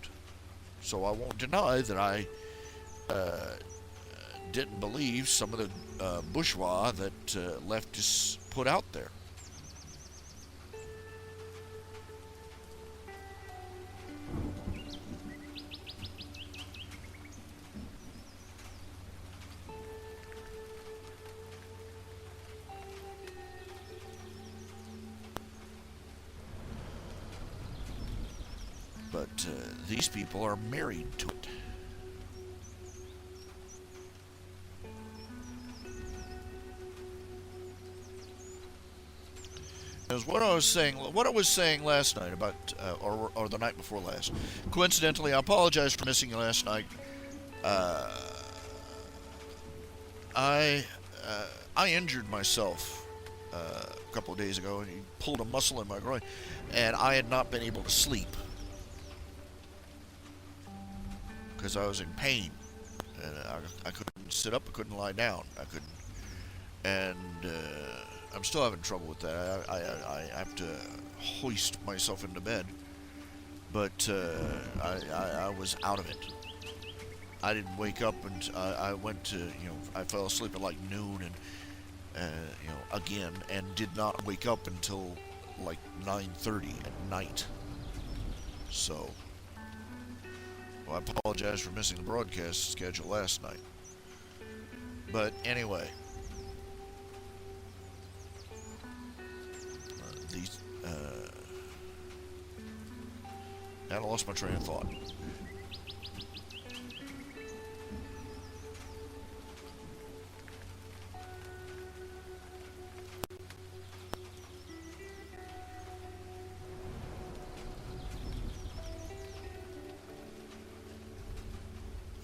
So I won't deny that I didn't believe some of the bourgeois that leftists put out there. But these people are married to it. As what I was saying last night about, or the night before last. Coincidentally, I apologize for missing you last night. I injured myself a couple of days ago, and he pulled a muscle in my groin, and I had not been able to sleep because I was in pain, and I couldn't sit up, I couldn't lie down, I couldn't, and I'm still having trouble with that. I have to hoist myself into bed, but I was out of it. I didn't wake up, and I went to, I fell asleep at like noon, and again, and did not wake up until like 9:30 at night. So, I apologize for missing the broadcast schedule last night. But anyway, and I lost my train of thought.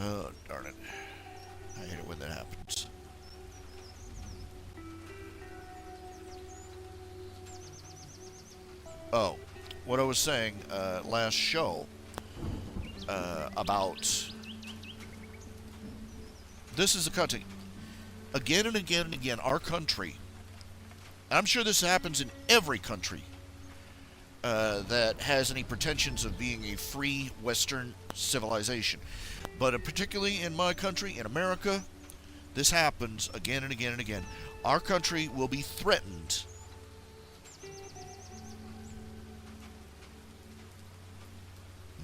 Oh, darn it. I hate it when that happens. Oh, what I was saying last show about this is a country. Again and again and again, our country, and I'm sure this happens in every country, that has any pretensions of being a free Western civilization. But particularly in my country, in America, this happens again and again and again. Our country will be threatened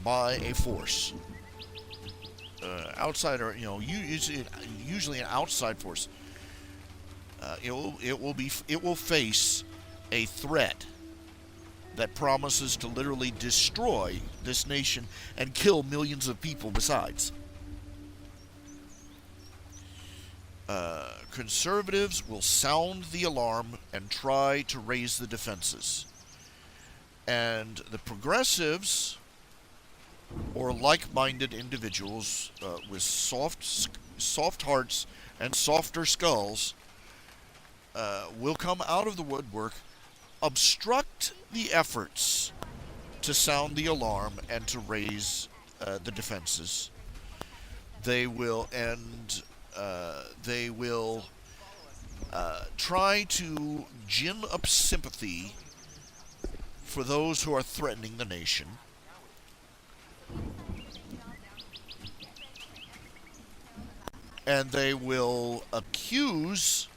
by a force. Outside, or usually an outside force. It will face a threat that promises to literally destroy this nation and kill millions of people besides. Conservatives will sound the alarm and try to raise the defenses. And the progressives, or like-minded individuals with soft hearts and softer skulls, will come out of the woodwork, obstruct the efforts to sound the alarm and to raise the defenses. They will try to gin up sympathy for those who are threatening the nation. And they will accuse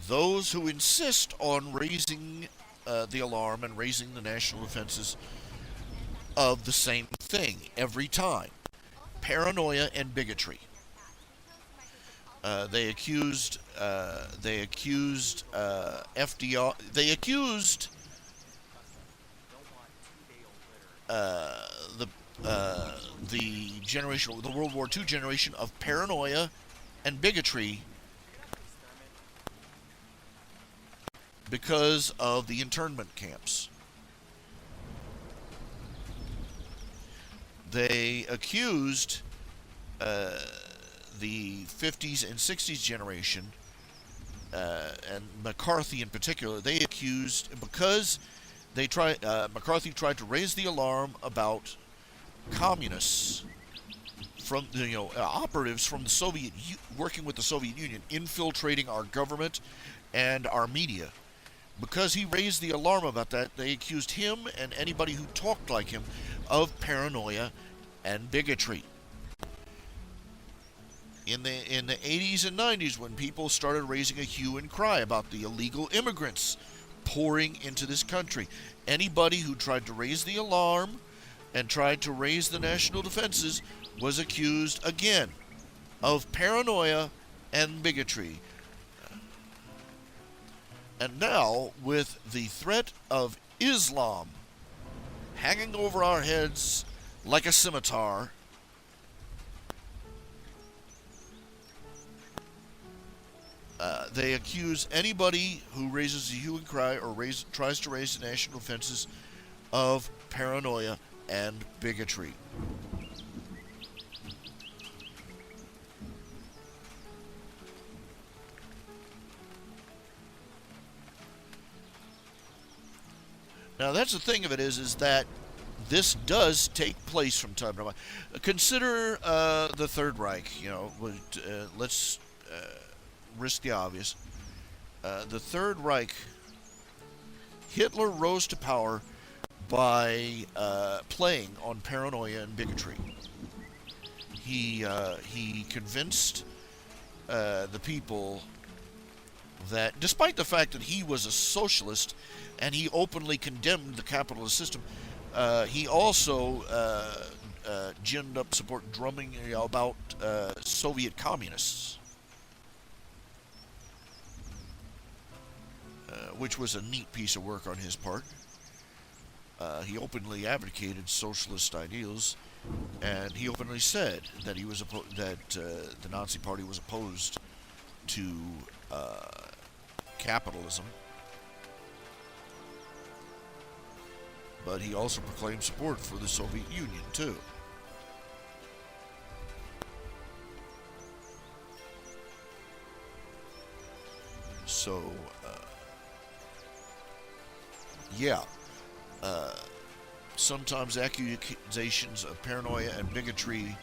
those who insist on raising the alarm and raising the national defenses of the same thing every time: paranoia and bigotry. They accused FDR. They accused the World War II generation of paranoia and bigotry because of the internment camps. They accused the 50s and 60s generation, and McCarthy in particular. They accused, because McCarthy tried to raise the alarm about communists from operatives from the working with the Soviet Union infiltrating our government and our media. Because he raised the alarm about that, they accused him and anybody who talked like him of paranoia and bigotry. In the 80s and 90s, when people started raising a hue and cry about the illegal immigrants pouring into this country, anybody who tried to raise the alarm and tried to raise the national defenses was accused again of paranoia and bigotry. And now, with the threat of Islam hanging over our heads like a scimitar, they accuse anybody who raises a hue and cry or tries to raise the national defenses of paranoia and bigotry. Now, that's the thing of it is that this does take place from time to time. Consider the Third Reich. Let's risk the obvious. The Third Reich, Hitler rose to power by playing on paranoia and bigotry. He convinced the people that, despite the fact that he was a socialist and he openly condemned the capitalist system, he also ginned up support, drumming about Soviet communists, which was a neat piece of work on his part. He openly advocated socialist ideals, and he openly said that the Nazi Party was opposed to capitalism. But he also proclaimed support for the Soviet Union, too. So, sometimes accusations of paranoia and bigotry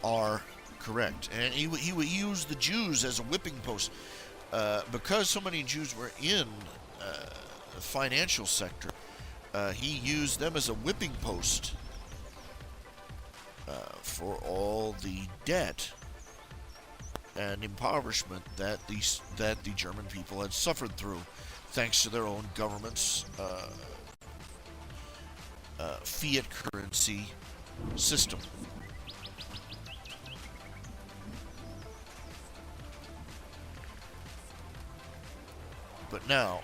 are correct. And he used the Jews as a whipping post. Because so many Jews were in financial sector. He used them as a whipping post for all the debt and impoverishment that the German people had suffered through, thanks to their own government's fiat currency system. But now,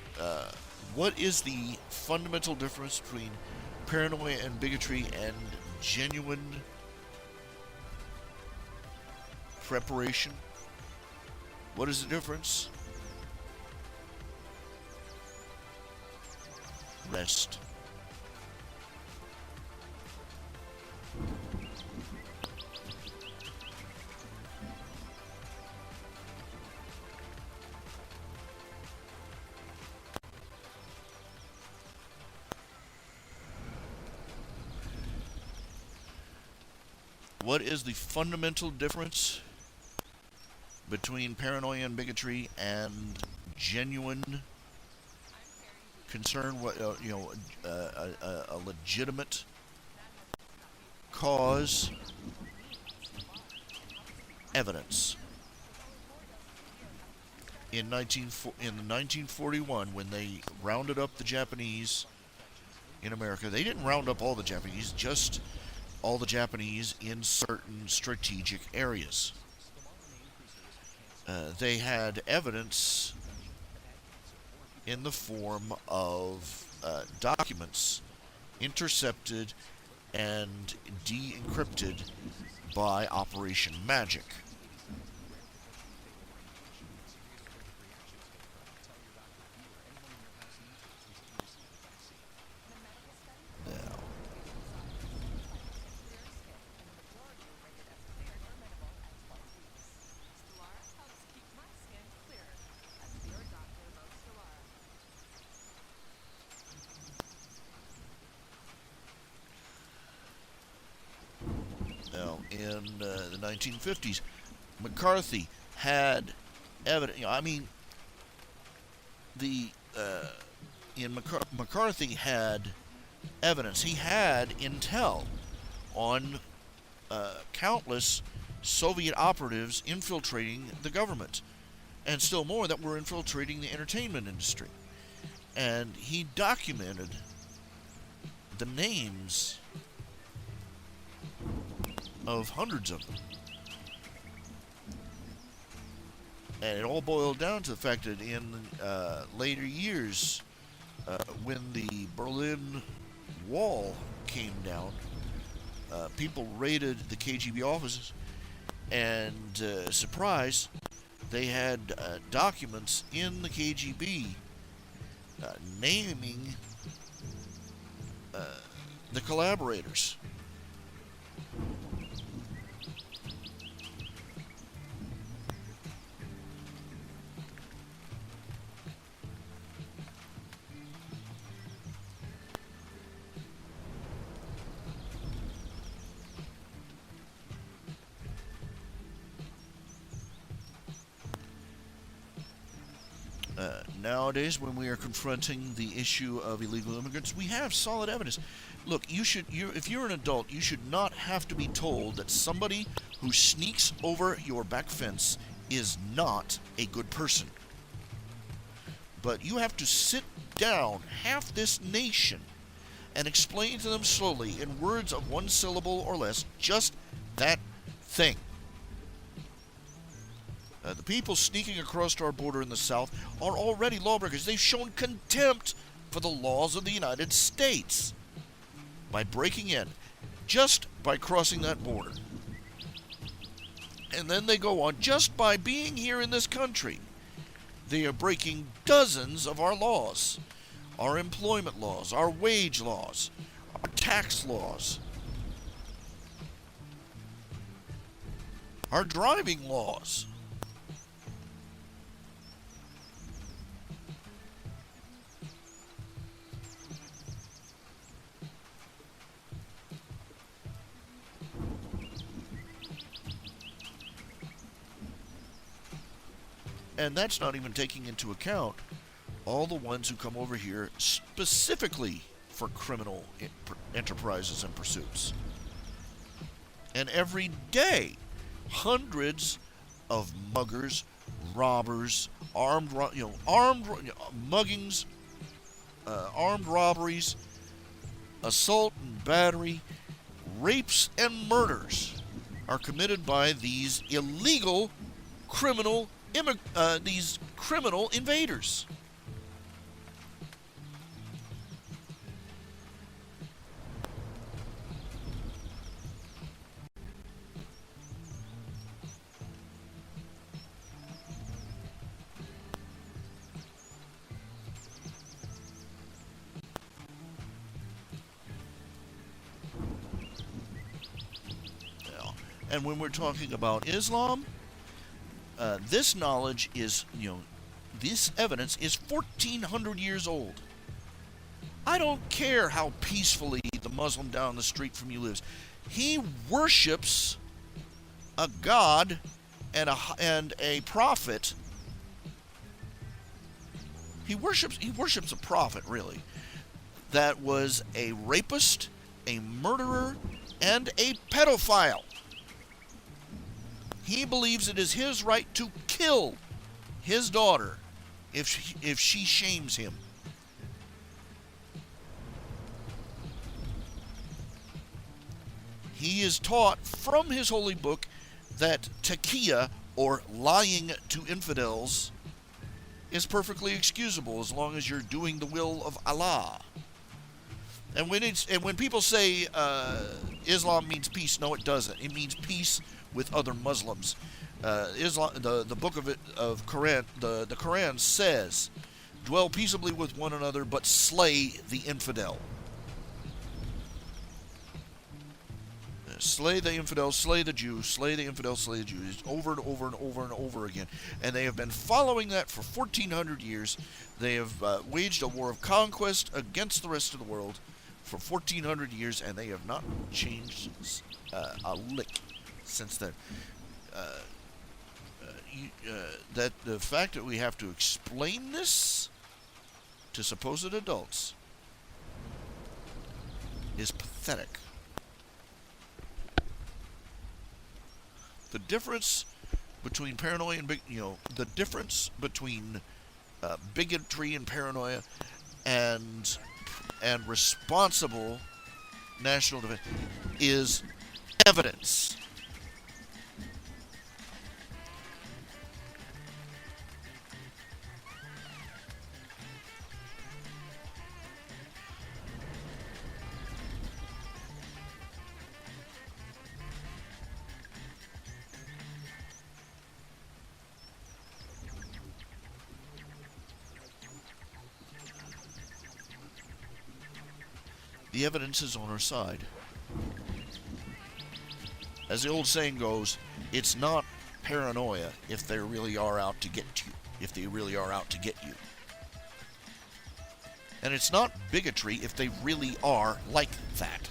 what is the fundamental difference between paranoia and bigotry and genuine preparation? What is the difference? Rest. What is the fundamental difference between paranoia and bigotry and genuine concern? What a legitimate cause, evidence. In 1941, when they rounded up the Japanese in America, they didn't round up all the Japanese, just all the Japanese in certain strategic areas. They had evidence in the form of documents intercepted and de-encrypted by Operation Magic. In the 1950s, McCarthy had evidence. McCarthy had evidence. He had intel on countless Soviet operatives infiltrating the government, and still more that were infiltrating the entertainment industry. And he documented the names of hundreds of them. And it all boiled down to the fact that in later years, when the Berlin Wall came down, people raided the KGB offices, and surprise, they had documents in the KGB naming the collaborators. Nowadays, when we are confronting the issue of illegal immigrants, we have solid evidence. Look, if you're an adult, you should not have to be told that somebody who sneaks over your back fence is not a good person. But you have to sit down half this nation and explain to them slowly, in words of one syllable or less, just that thing. The people sneaking across our border in the South are already lawbreakers. They've shown contempt for the laws of the United States by breaking in, just by crossing that border. And then they go on, just by being here in this country, they are breaking dozens of our laws, our employment laws, our wage laws, our tax laws, our driving laws. And that's not even taking into account all the ones who come over here specifically for criminal enterprises and pursuits. And every day, hundreds of muggers, robbers, muggings, armed robberies, assault and battery, rapes and murders are committed by these illegal criminal invaders. And when we're talking about Islam, this knowledge is, this evidence is 1,400 years old. I don't care how peacefully the Muslim down the street from you lives. He worships a god and a prophet. He worships a prophet, really, that was a rapist, a murderer, and a pedophile. He believes it is his right to kill his daughter if she shames him. He is taught from his holy book that taqiyya, or lying to infidels, is perfectly excusable as long as you're doing the will of Allah. And when people say Islam means peace, no, it doesn't. It means peace with other Muslims. Islam, the book of Quran, the Quran says, "Dwell peaceably with one another, but slay the infidel." Slay the infidel, slay the Jew, slay the infidel, slay the Jew. It's over and over and over and over again. And they have been following that for 1,400 years. They have waged a war of conquest against the rest of the world for 1,400 years, and they have not changed a lick since then. That the fact that we have to explain this to supposed adults is pathetic. The difference between paranoia and the difference between bigotry and paranoia and responsible national defense is evidence. The evidence is on our side. As the old saying goes, it's not paranoia if they really are out to get you. If they really are out to get you. And it's not bigotry if they really are like that.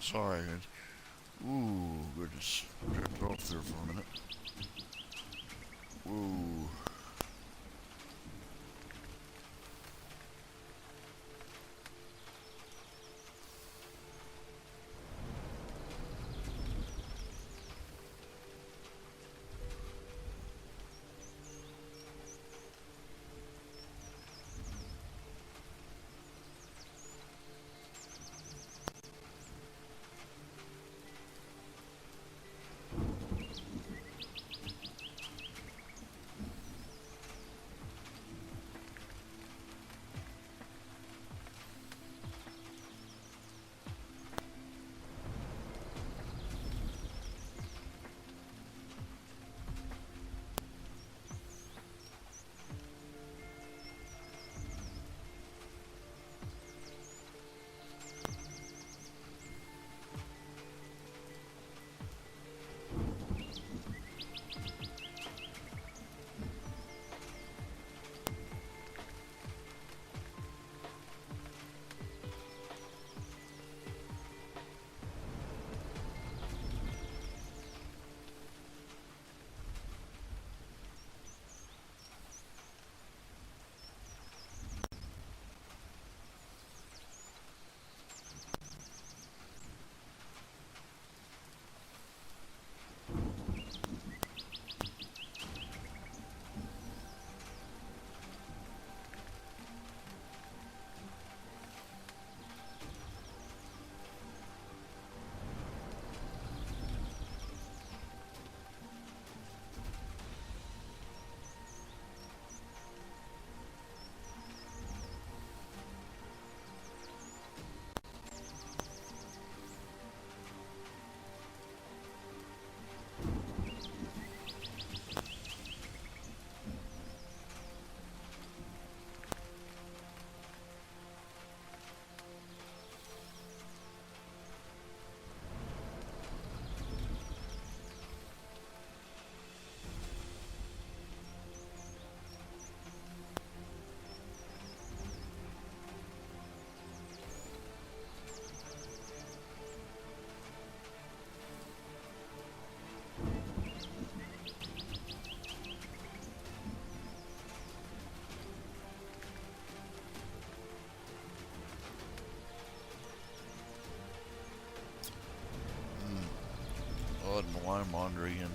Sorry. Ooh, goodness. Turned it off there for a minute. Ooh. Oh, why I'm wandering in.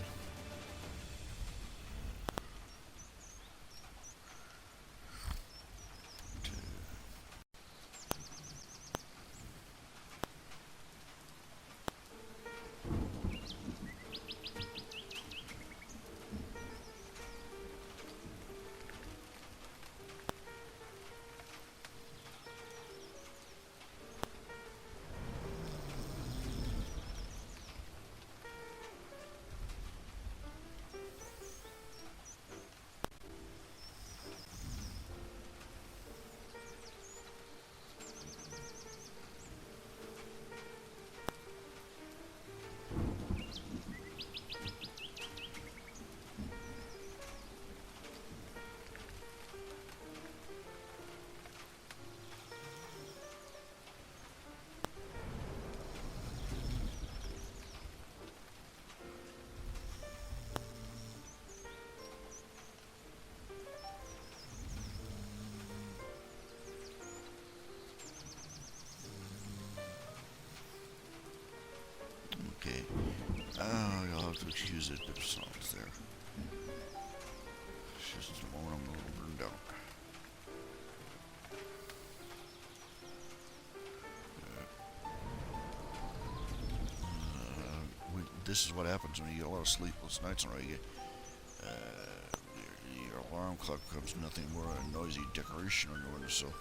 Okay. You'll have to excuse it, bit of sounds there. It's just a moment I'm a little burned out. This is what happens when you get a lot of sleepless nights in a row. Your alarm clock becomes nothing more than a noisy decoration on your windowsill.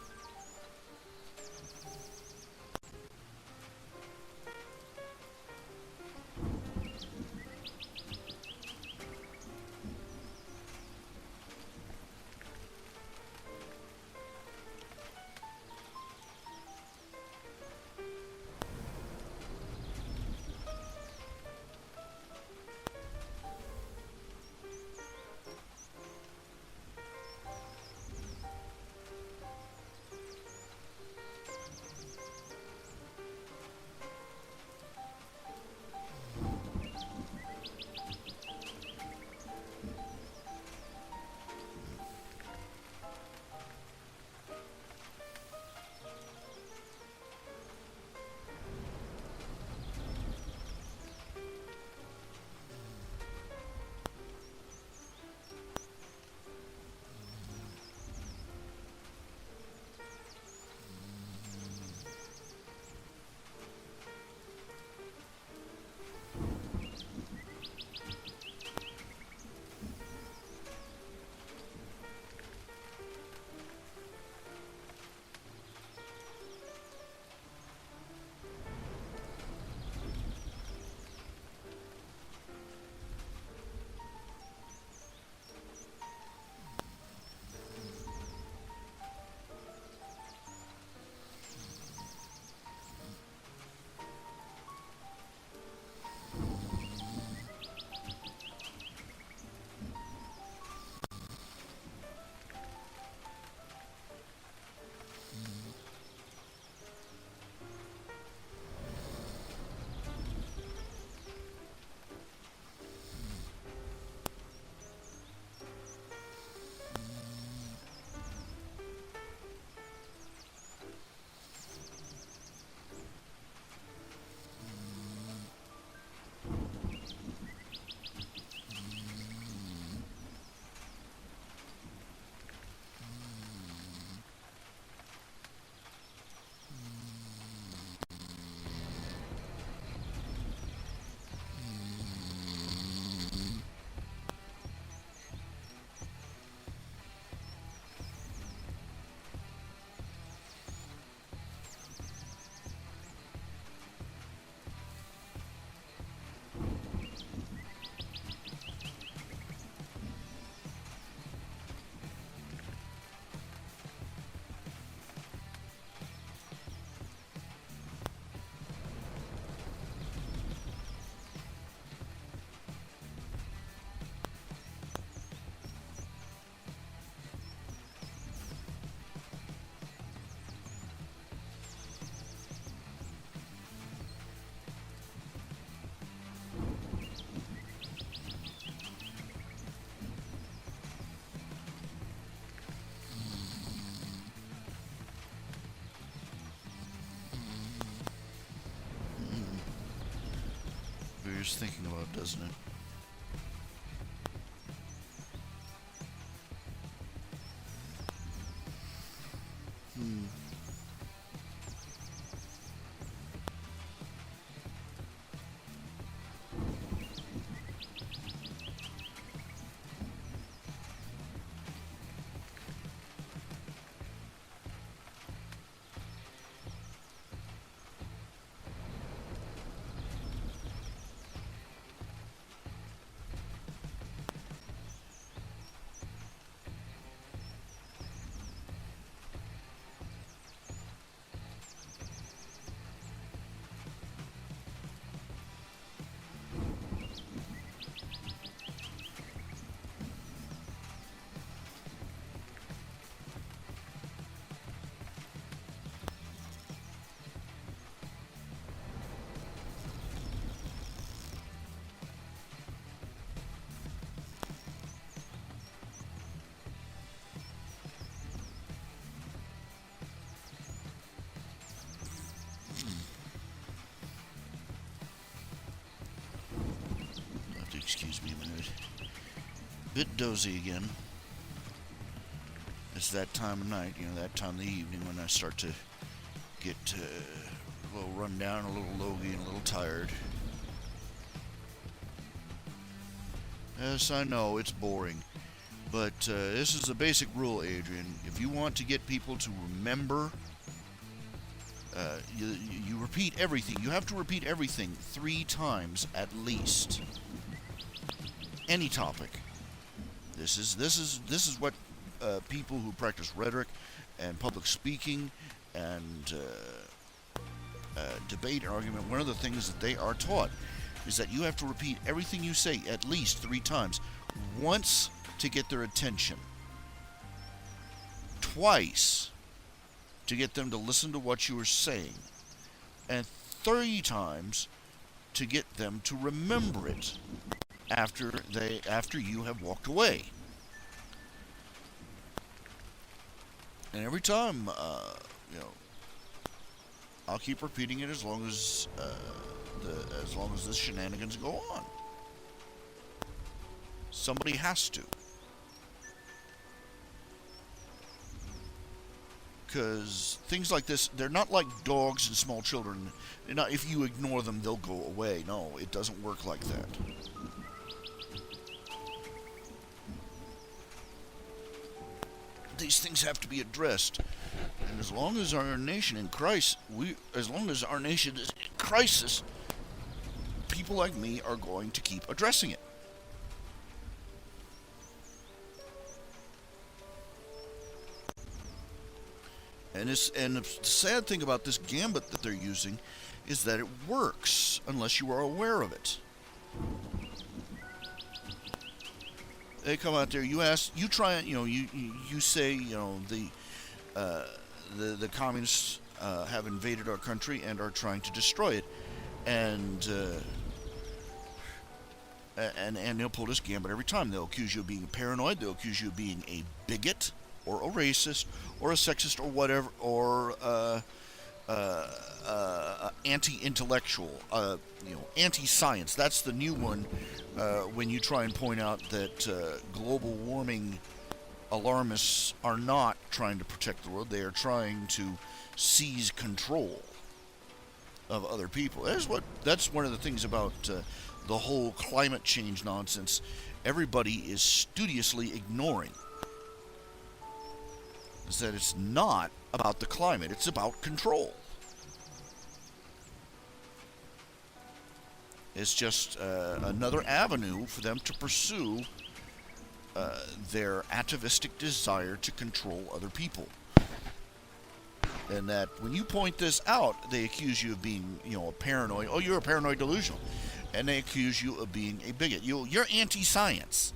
bears thinking about, doesn't it? You'll have to excuse me a minute. Bit dozy again. It's that time of night, that time of the evening when I start to get a little run down, a little logy, and a little tired. Yes, I know, it's boring. But this is the basic rule, Adrian. If you want to get people to remember, you repeat everything. You have to repeat everything 3 times at least. Any topic. This is what people who practice rhetoric and public speaking and debate and argument, one of the things that they are taught is that you have to repeat everything you say at least 3 times. Once to get their attention. Twice to get them to listen to what you are saying. And 3 times to get them to remember it after you have walked away. And every time, I'll keep repeating it as long as the shenanigans go on. Somebody has to. Because things like this, they're not like dogs and small children. They're not, if you ignore them, they'll go away. No, it doesn't work like that. These things have to be addressed. And as long as our nation in crisis, people like me are going to keep addressing it. And the sad thing about this gambit that they're using is that it works unless you are aware of it. They come out there, you try it, you say, the communists have invaded our country and are trying to destroy it, and they'll pull this gambit every time. They'll accuse you of being paranoid. They'll accuse you of being a bigot, or a racist, or a sexist, or whatever, or anti-intellectual, anti-science. That's the new one when you try and point out that global warming alarmists are not trying to protect the world. They are trying to seize control of other people. That's one of the things about the whole climate change nonsense. Everybody is studiously ignoring is that it's not about the climate, it's about control. It's just another avenue for them to pursue their atavistic desire to control other people. And that when you point this out, they accuse you of being, a paranoid. Oh, you're a paranoid delusional. And they accuse you of being a bigot. You're anti-science.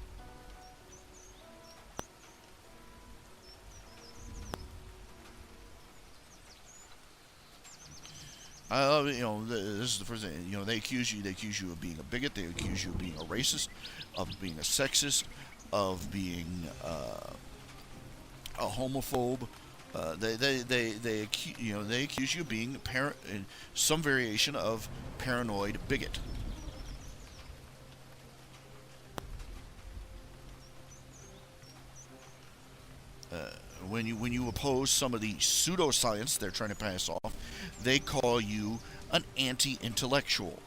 This is the first thing. They accuse you of being a bigot. They accuse you of being a racist, of being a sexist, of being a homophobe. They accuse you of being some variation of paranoid bigot. when you oppose some of the pseudoscience they're trying to pass off, they call you an anti-intellectual.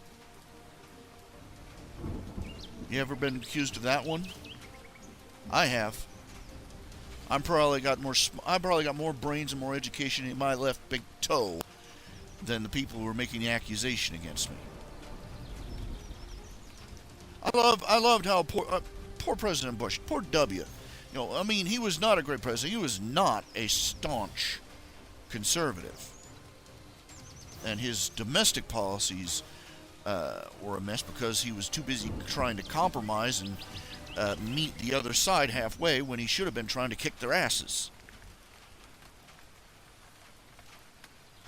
You ever been accused of that one? I have. I probably got more brains and more education in my left big toe than the people who were making the accusation against me. I loved how poor President Bush, poor W. I mean, he was not a great president. He was not a staunch conservative, and his domestic policies were a mess because he was too busy trying to compromise and meet the other side halfway when he should have been trying to kick their asses.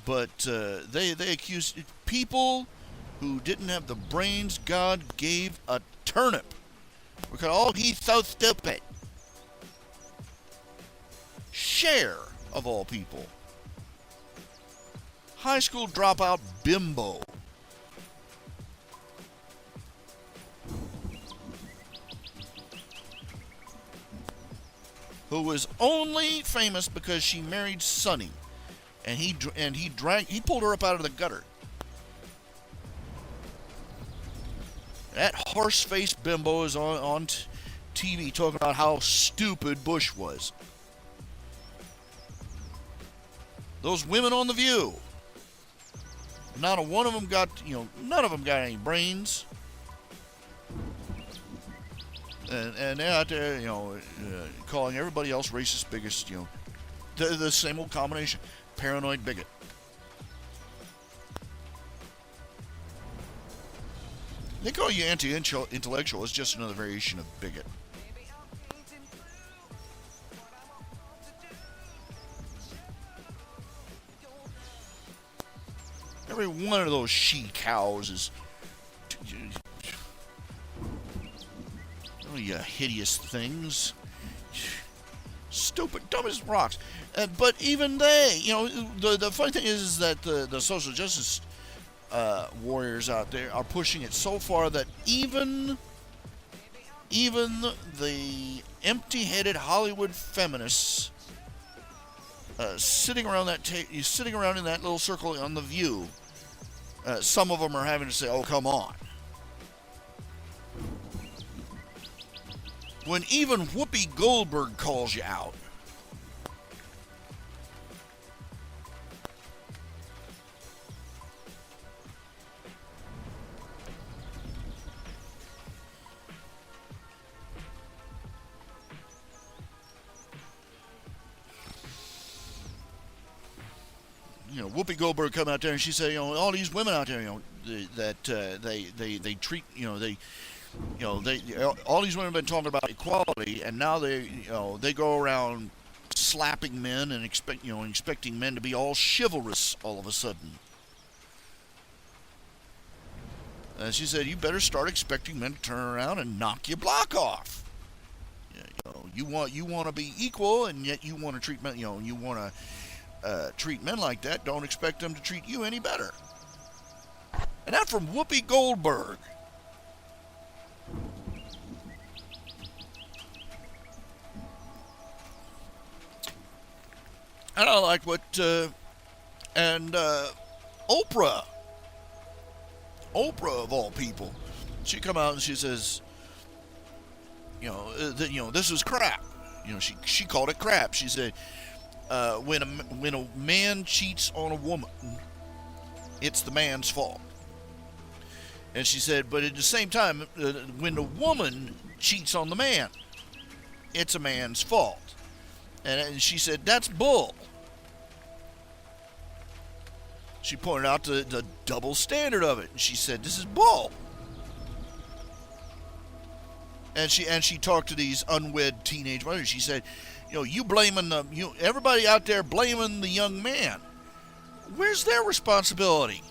But they accused people who didn't have the brains God gave a turnip because, oh, he's so stupid. Cher, of all people. High school dropout bimbo. Who was only famous because she married Sonny, and he pulled her up out of the gutter. That horse-faced bimbo is on TV talking about how stupid Bush was. Those women on The View, not a one of them got, none of them got any brains. And they're out there, calling everybody else racist, biggest, the same old combination, paranoid bigot. They call you anti-intellectual. It's just another variation of bigot. Every one of those she-cows is... Oh, you hideous things. Stupid, dumb as rocks. But even they, the funny thing is that the social justice warriors out there are pushing it so far that even the empty-headed Hollywood feminists sitting around in that little circle on The View, some of them are having to say, "Oh, come on." When even Whoopi Goldberg calls you out. Whoopi Goldberg come out there and she said, all these women out there, that they treat, all these women have been talking about equality, and now they go around slapping men and expecting men to be all chivalrous all of a sudden. And she said, you better start expecting men to turn around and knock your block off. You want to be equal, and yet you want to treat men, you want to treat men like that. Don't expect them to treat you any better. And that from Whoopi Goldberg. And I like what, Oprah of all people, she come out and she says, this is crap. She called it crap. She said, when a man cheats on a woman, it's the man's fault. And she said, but at the same time, when the woman cheats on the man, it's a man's fault. And she said, that's bull. She pointed out the double standard of it. And she said, this is bull. And she talked to these unwed teenage mothers. She said, everybody out there blaming the young man. Where's their responsibility?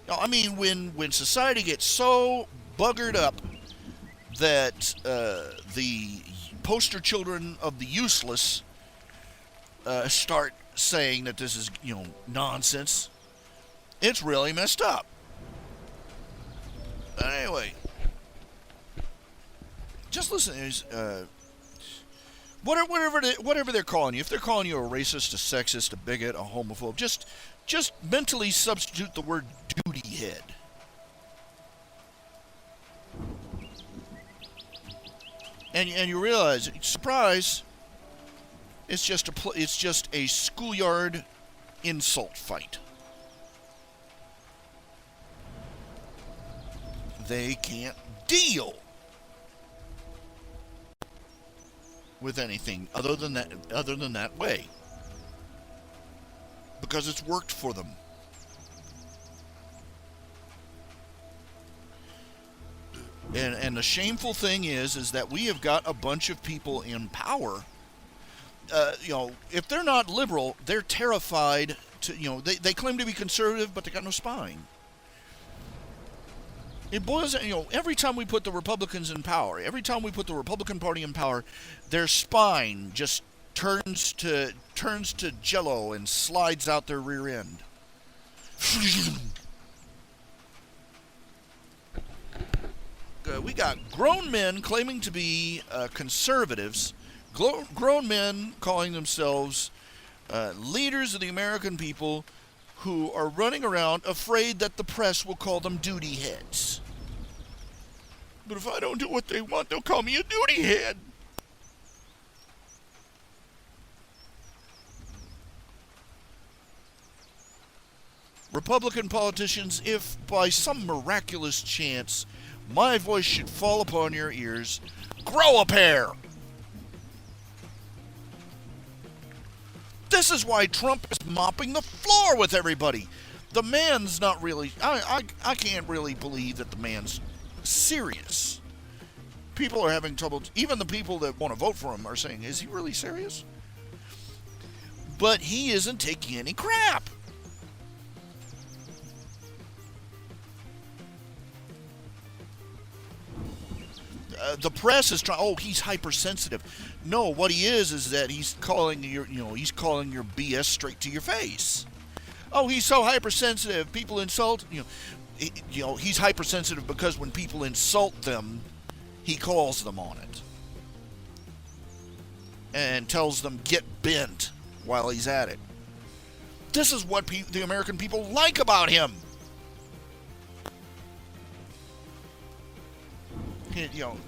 I mean, when society gets so buggered up that the poster children of the useless start saying that this is, nonsense, it's really messed up. But anyway, just listen. whatever they're calling you. If they're calling you a racist, a sexist, a bigot, a homophobe, just mentally substitute the word duty head. And you realize, surprise, it's just a schoolyard insult fight. They can't deal with anything other than that way, because it's worked for them. And the shameful thing is that we have got a bunch of people in power. If they're not liberal, they're terrified to. They claim to be conservative, but they got no spine. It boils, every time we put the Republicans in power, every time we put the Republican Party in power, their spine just turns to jello and slides out their rear end. We got grown men claiming to be conservatives, grown men calling themselves leaders of the American people, who are running around afraid that the press will call them duty heads. But if I don't do what they want, they'll call me a duty head. Republican politicians, if by some miraculous chance my voice should fall upon your ears, grow a pair. This is why Trump is mopping the floor with everybody. The man's not really... I can't really believe that the man's serious. People are having trouble... Even the people that want to vote for him are saying, is he really serious? But he isn't taking any crap. The press is trying. Oh, he's hypersensitive. No, what he is that he's calling your BS straight to your face. Oh, he's so hypersensitive. People insult. He's hypersensitive because when people insult them, he calls them on it and tells them get bent while he's at it. This is what the American people like about him.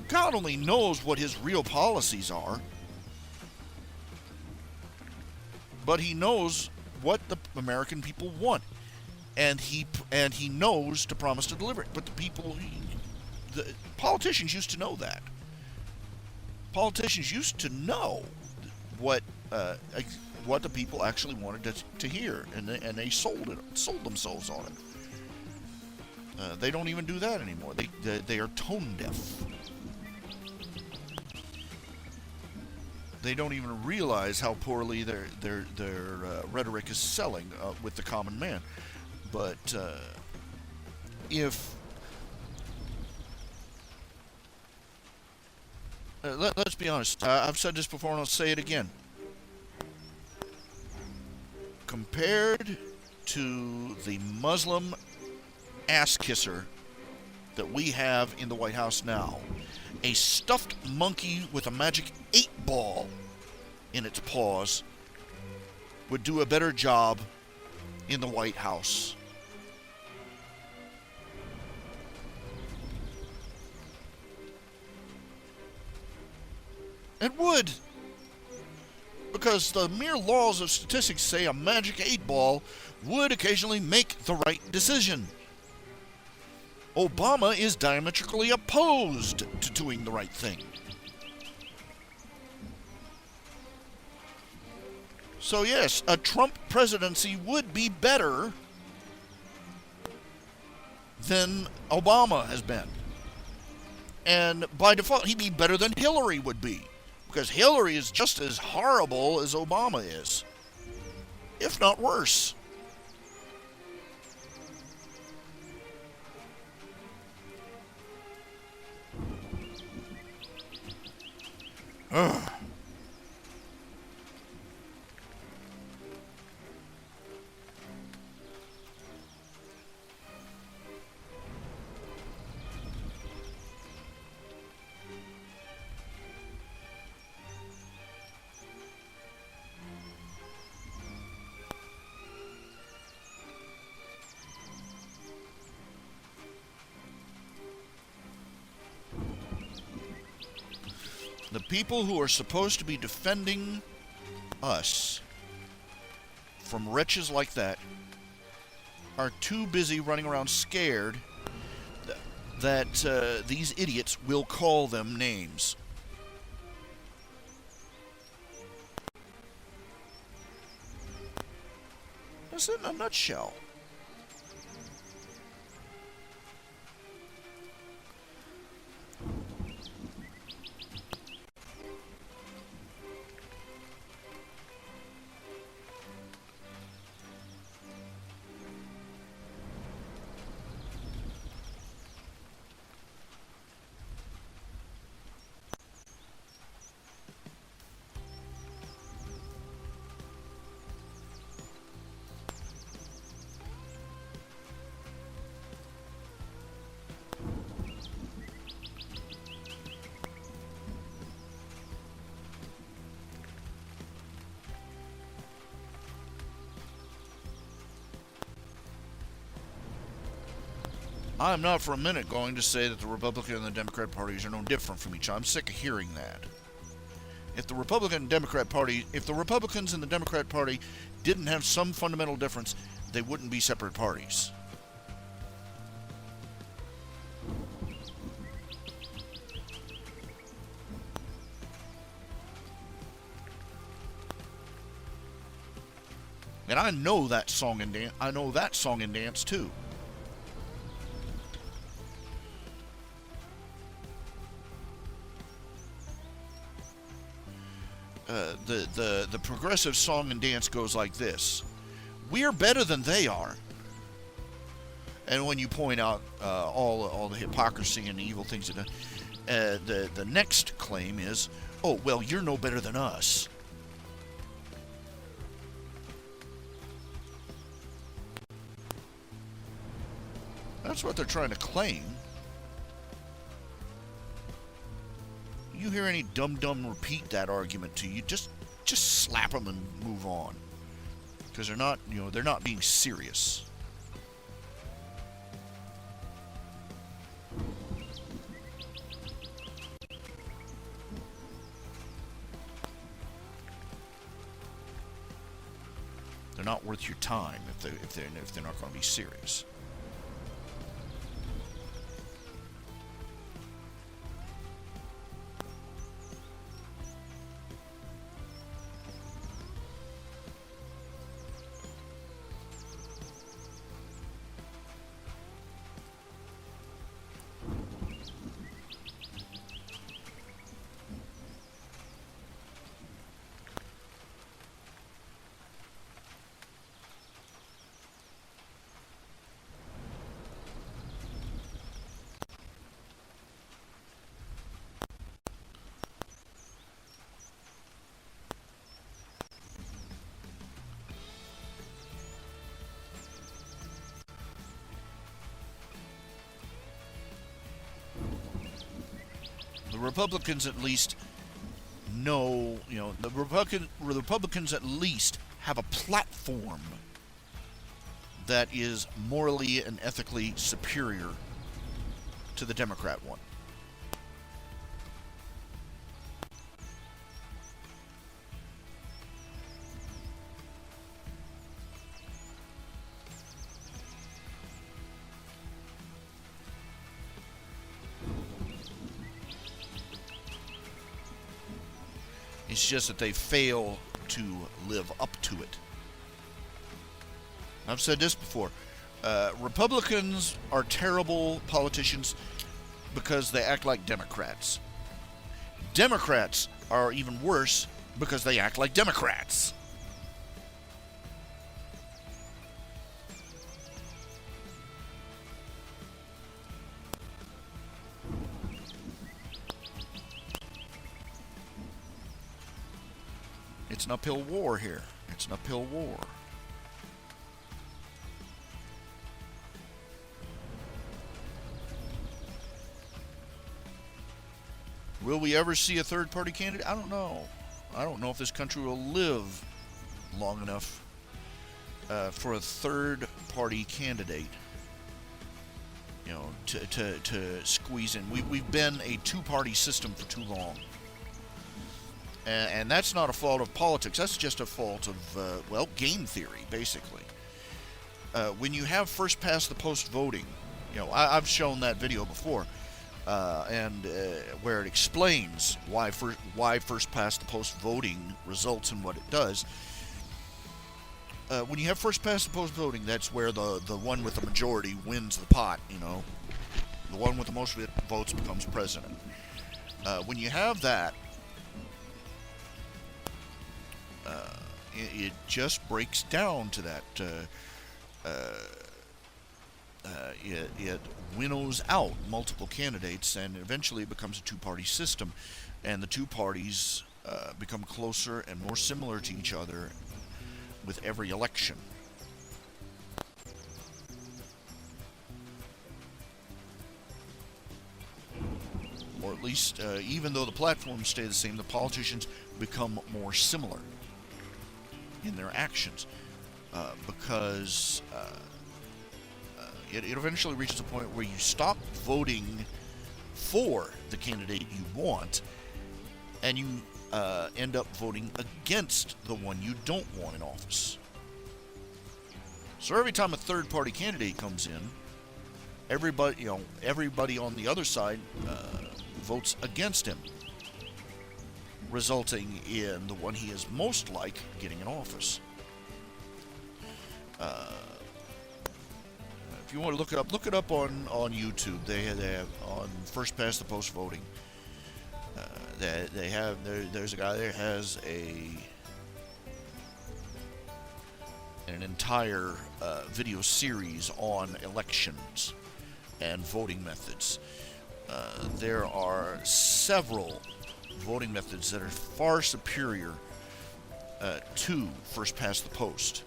God only knows what his real policies are, but he knows what the American people want, and he knows to promise to deliver it. But the politicians used to know that. Politicians used to know what the people actually wanted to hear, and they sold themselves on it. They don't even do that anymore. They are tone deaf. They don't even realize how poorly their rhetoric is selling with the common man. But let's be honest. I've said this before and I'll say it again. Compared to the Muslim ass kisser that we have in the White House now, a stuffed monkey with a magic 8-ball in its paws would do a better job in the White House. It would. Because the mere laws of statistics say a magic 8-ball would occasionally make the right decision. Obama is diametrically opposed to doing the right thing. So yes, a Trump presidency would be better than Obama has been. And by default, he'd be better than Hillary would be. Because Hillary is just as horrible as Obama is, if not worse. Ugh. The people who are supposed to be defending us from wretches like that are too busy running around scared that these idiots will call them names. That's it in a nutshell. I'm not for a minute going to say that the Republican and the Democrat parties are no different from each other. I'm sick of hearing that. If the Republican and Democrat party, if the Republicans and the Democrat party didn't have some fundamental difference, they wouldn't be separate parties. And I know that song and dance. I know that song and dance too. The progressive song and dance goes like this: we're better than they are. And when you point out all the hypocrisy and the evil things that the next claim is, oh well, you're no better than us. That's what they're trying to claim. You hear any dum-dum repeat that argument to you, just slap them and move on, because they're not being serious. They're not worth your time if they're not going to be serious. The Republicans at least know, the Republicans at least have a platform that is morally and ethically superior to the Democrat one. It's just that they fail to live up to it. I've said this before. Republicans are terrible politicians because they act like Democrats. Democrats are even worse because they act like Democrats. It's an uphill war here. It's an uphill war. Will we ever see a third-party candidate? I don't know. I don't know if this country will live long enough for a third-party candidate, to squeeze in. We've been a two-party system for too long. And that's not a fault of politics. That's just a fault of, well, game theory, basically. When you have first past the post voting, I've shown that video before, and where it explains why first past the post voting results in what it does. When you have first past the post voting, that's where the one with the majority wins the pot. The one with the most votes becomes president. When you have that, it just breaks down to that. It winnows out multiple candidates, and eventually it becomes a two-party system, and the two parties become closer and more similar to each other with every election. Or at least, even though the platforms stay the same, the politicians become more similar in their actions, because it eventually reaches a point where you stop voting for the candidate you want, and you end up voting against the one you don't want in office. So every time a third-party candidate comes in, everybody on the other side votes against him, resulting in the one he is most like getting in office. If you want to look it up on YouTube. They have on first past the post voting. There's a guy there has an entire video series on elections and voting methods. There are several voting methods that are far superior to first past the post,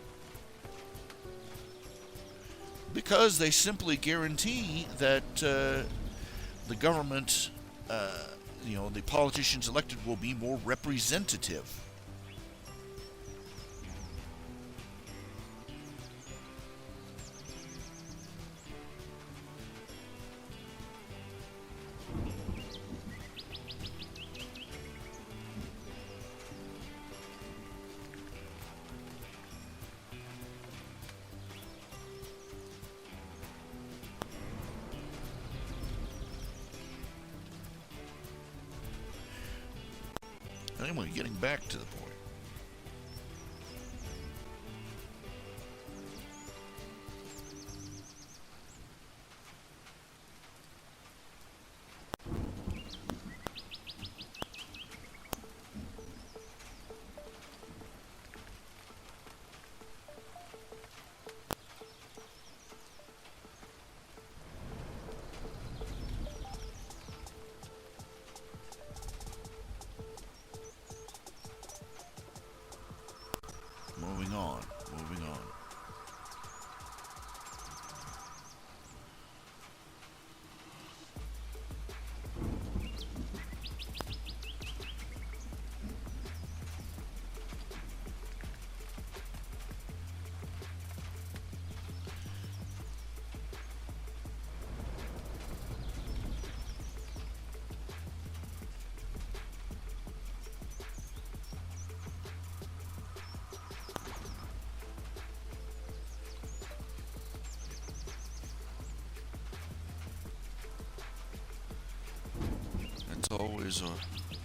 because they simply guarantee that the government, the politicians elected, will be more representative. Anyway, getting back to the point. Moving on.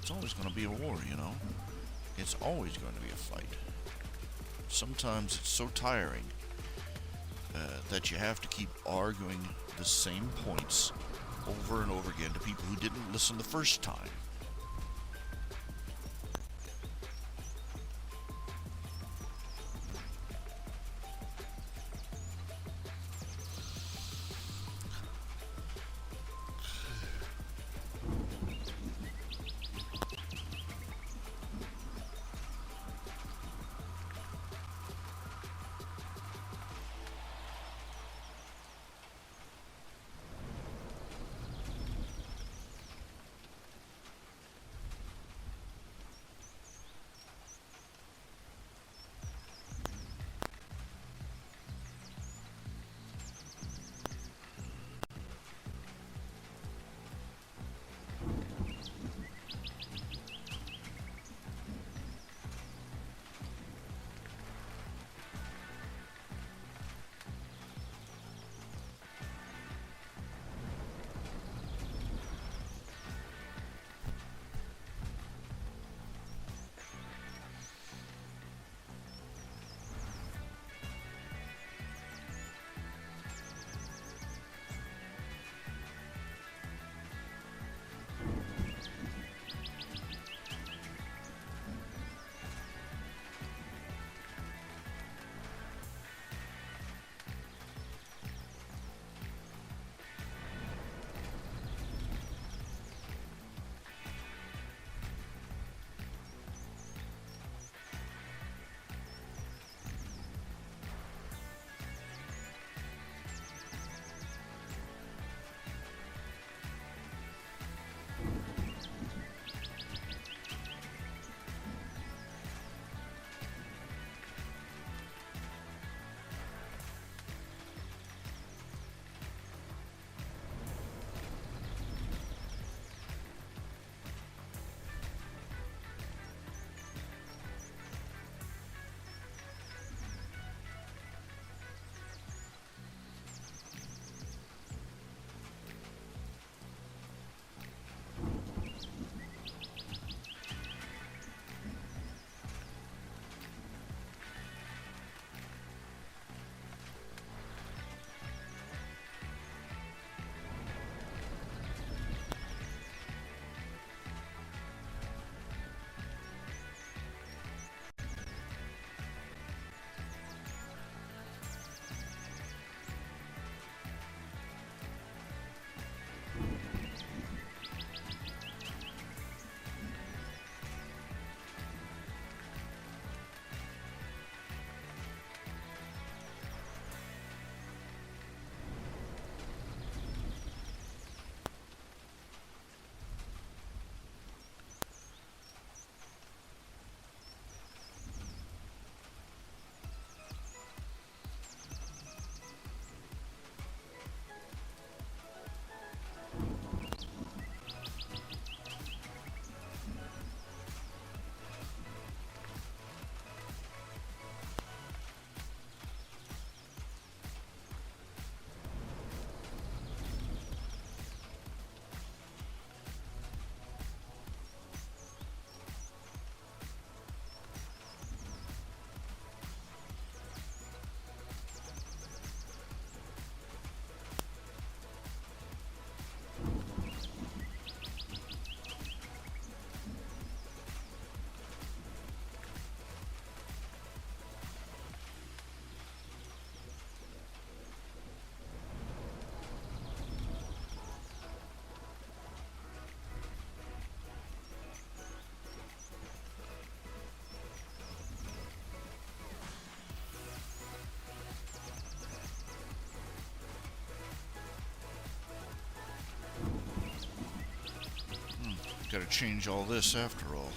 It's always going to be a war, It's always going to be a fight. Sometimes it's so tiring that you have to keep arguing the same points over and over again to people who didn't listen the first time. Gotta change all this after all.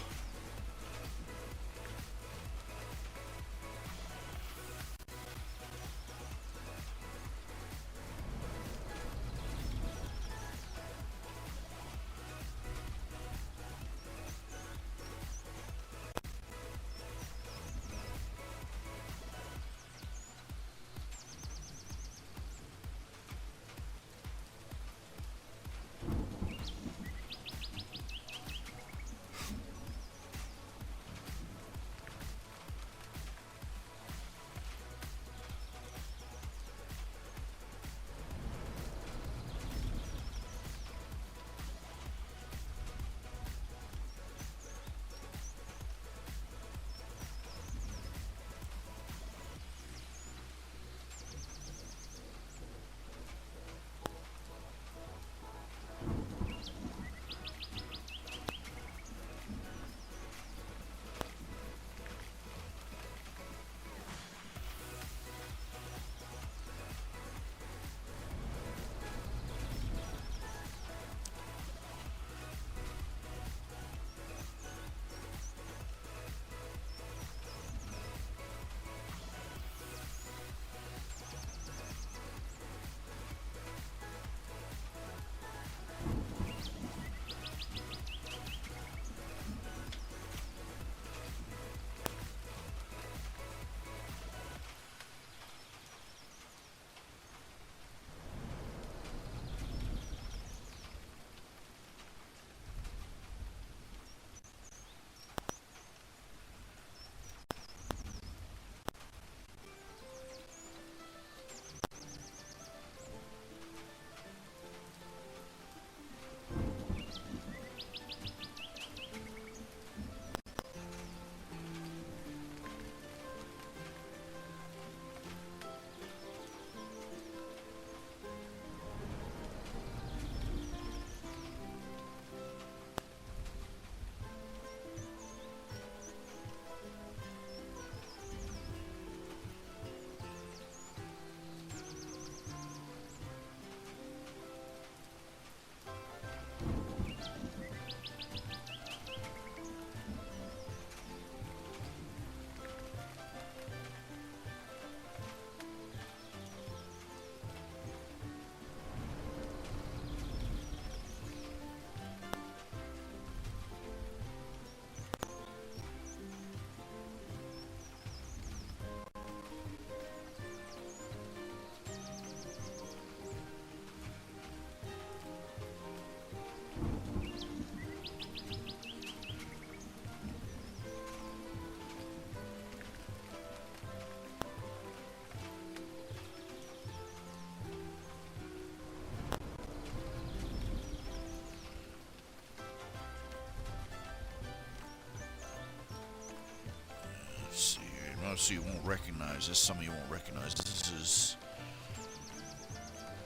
So you won't recognize this. Some of you won't recognize this is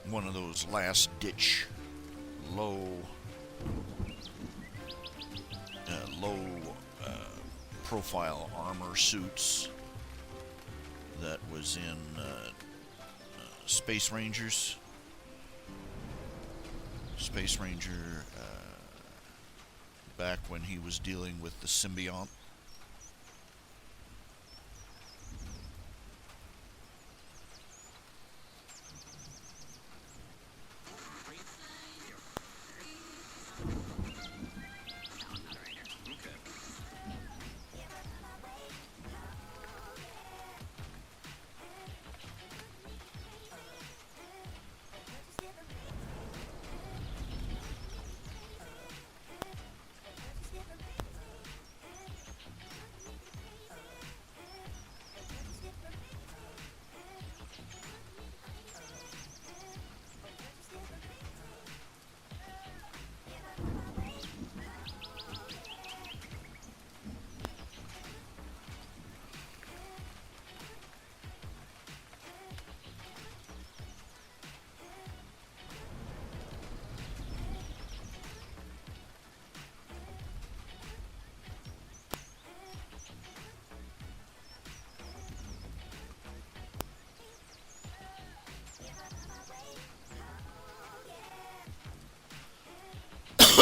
one of those last ditch low profile armor suits that was in Space Rangers. Space Ranger back when he was dealing with the symbiote.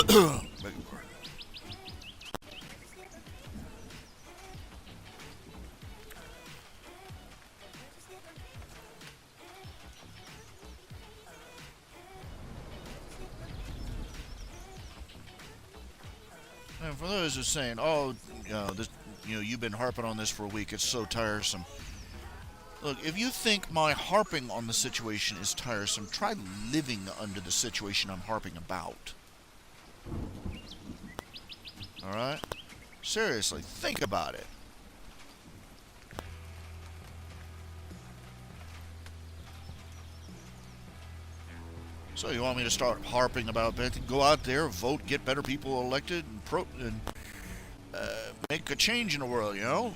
Beg your pardon. And for those who are saying, "Oh, you've been harping on this for a week. It's so tiresome." Look, if you think my harping on the situation is tiresome, try living under the situation I'm harping about. All right? Seriously, think about it. So you want me to start harping about that? Go out there, vote, get better people elected, and make a change in the world, you know?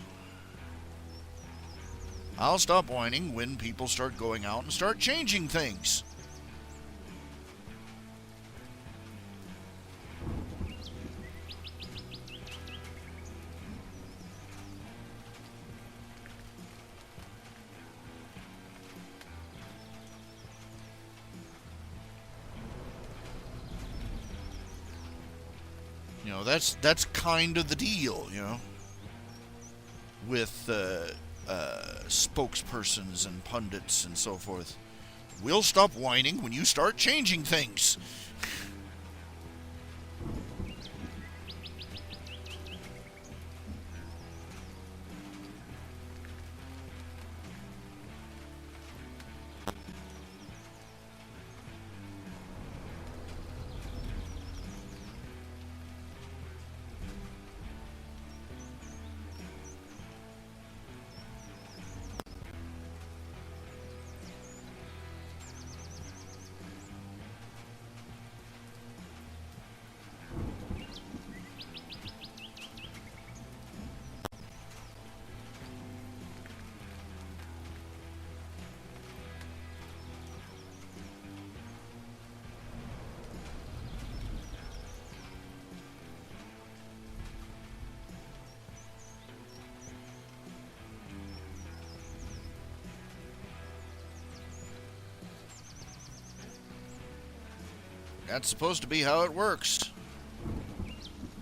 I'll stop whining when people start going out and start changing things. You know, that's kind of the deal, you know, with spokespersons and pundits and so forth. We'll stop whining when you start changing things. That's supposed to be how it works.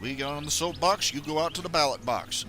We get on the soapbox, you go out to the ballot box.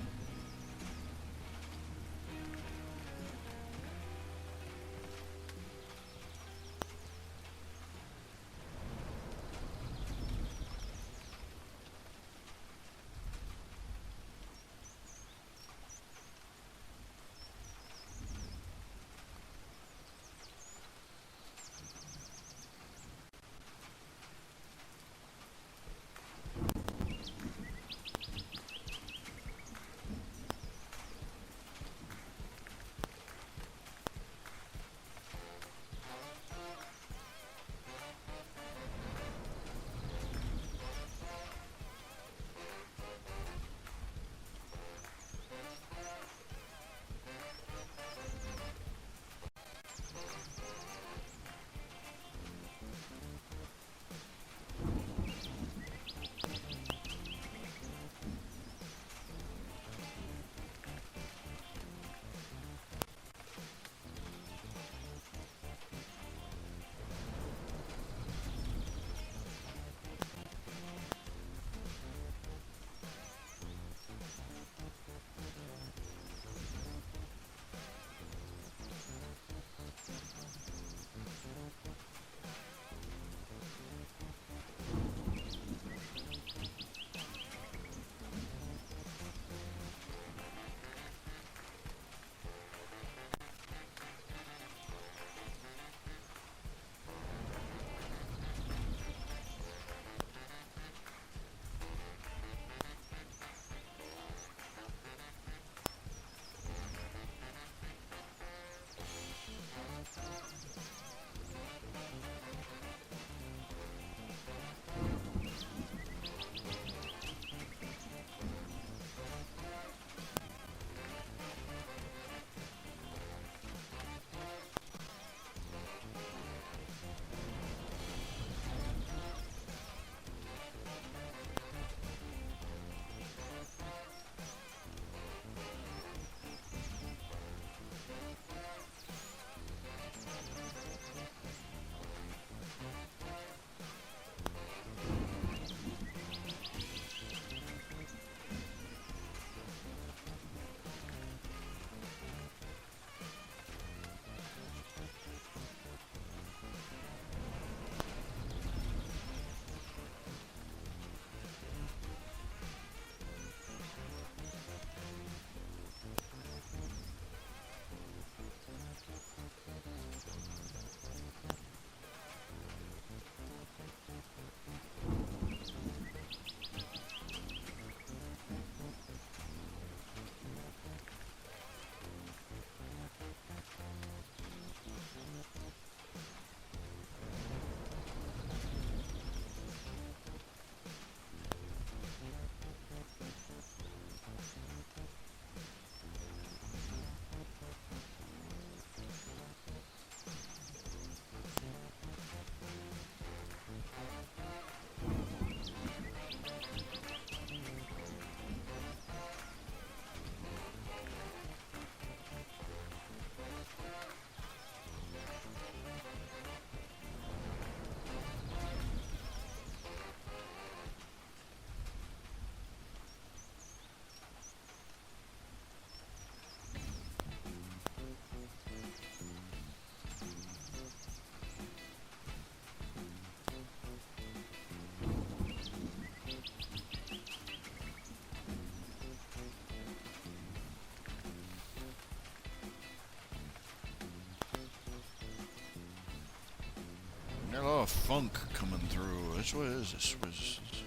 Oh, funk coming through. That's what is this? What is this?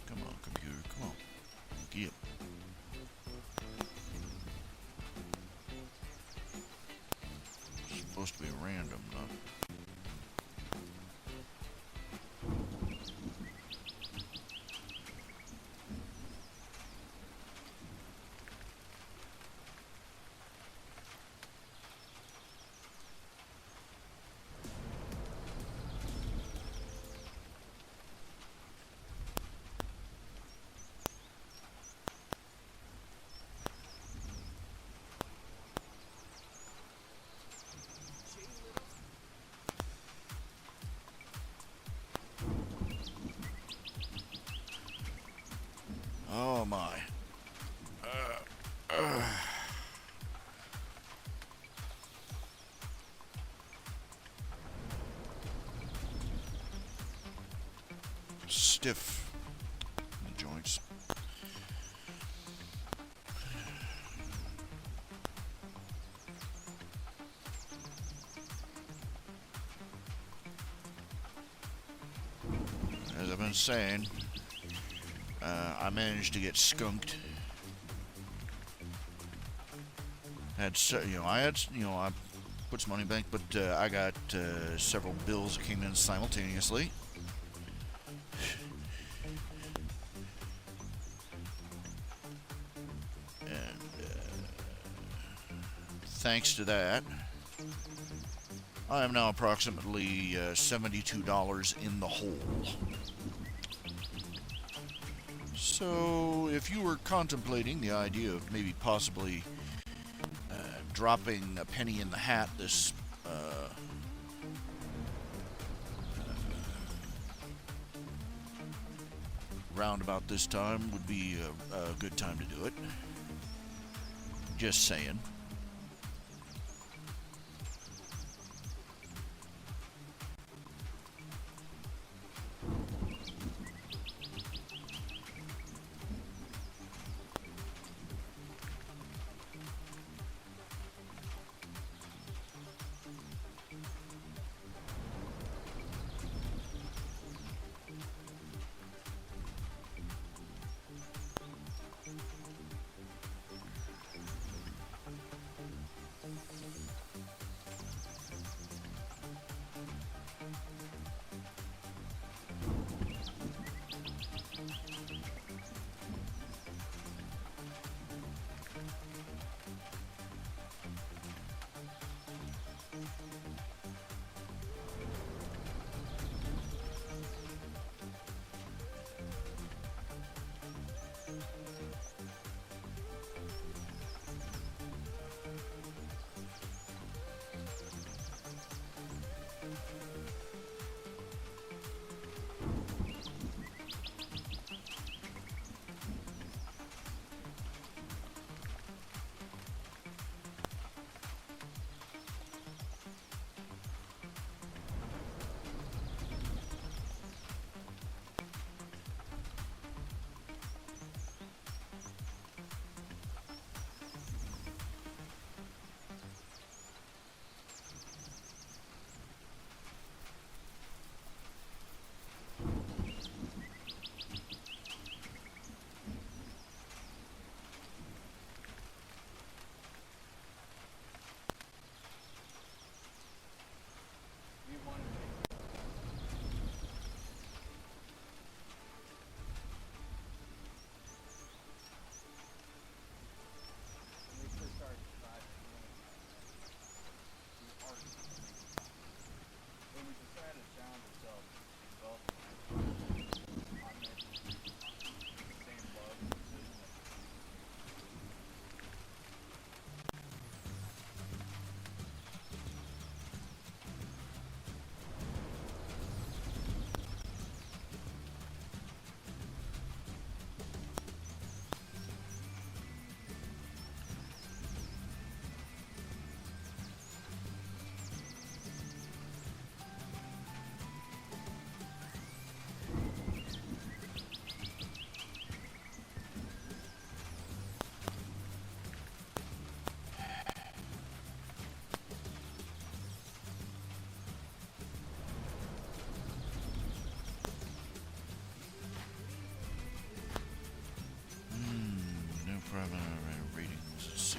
Come on, computer. Come on. Get. It's supposed to be random, not. Oh my. Stiff in the joints. As I've been saying, I managed to get skunked. I put some money in the bank, but I got several bills that came in simultaneously. And thanks to that, I am now approximately $72 in the hole. So, if you were contemplating the idea of maybe possibly dropping a penny in the hat this round about this time, would be a good time to do it. Just saying. Primary ratings. Let's see.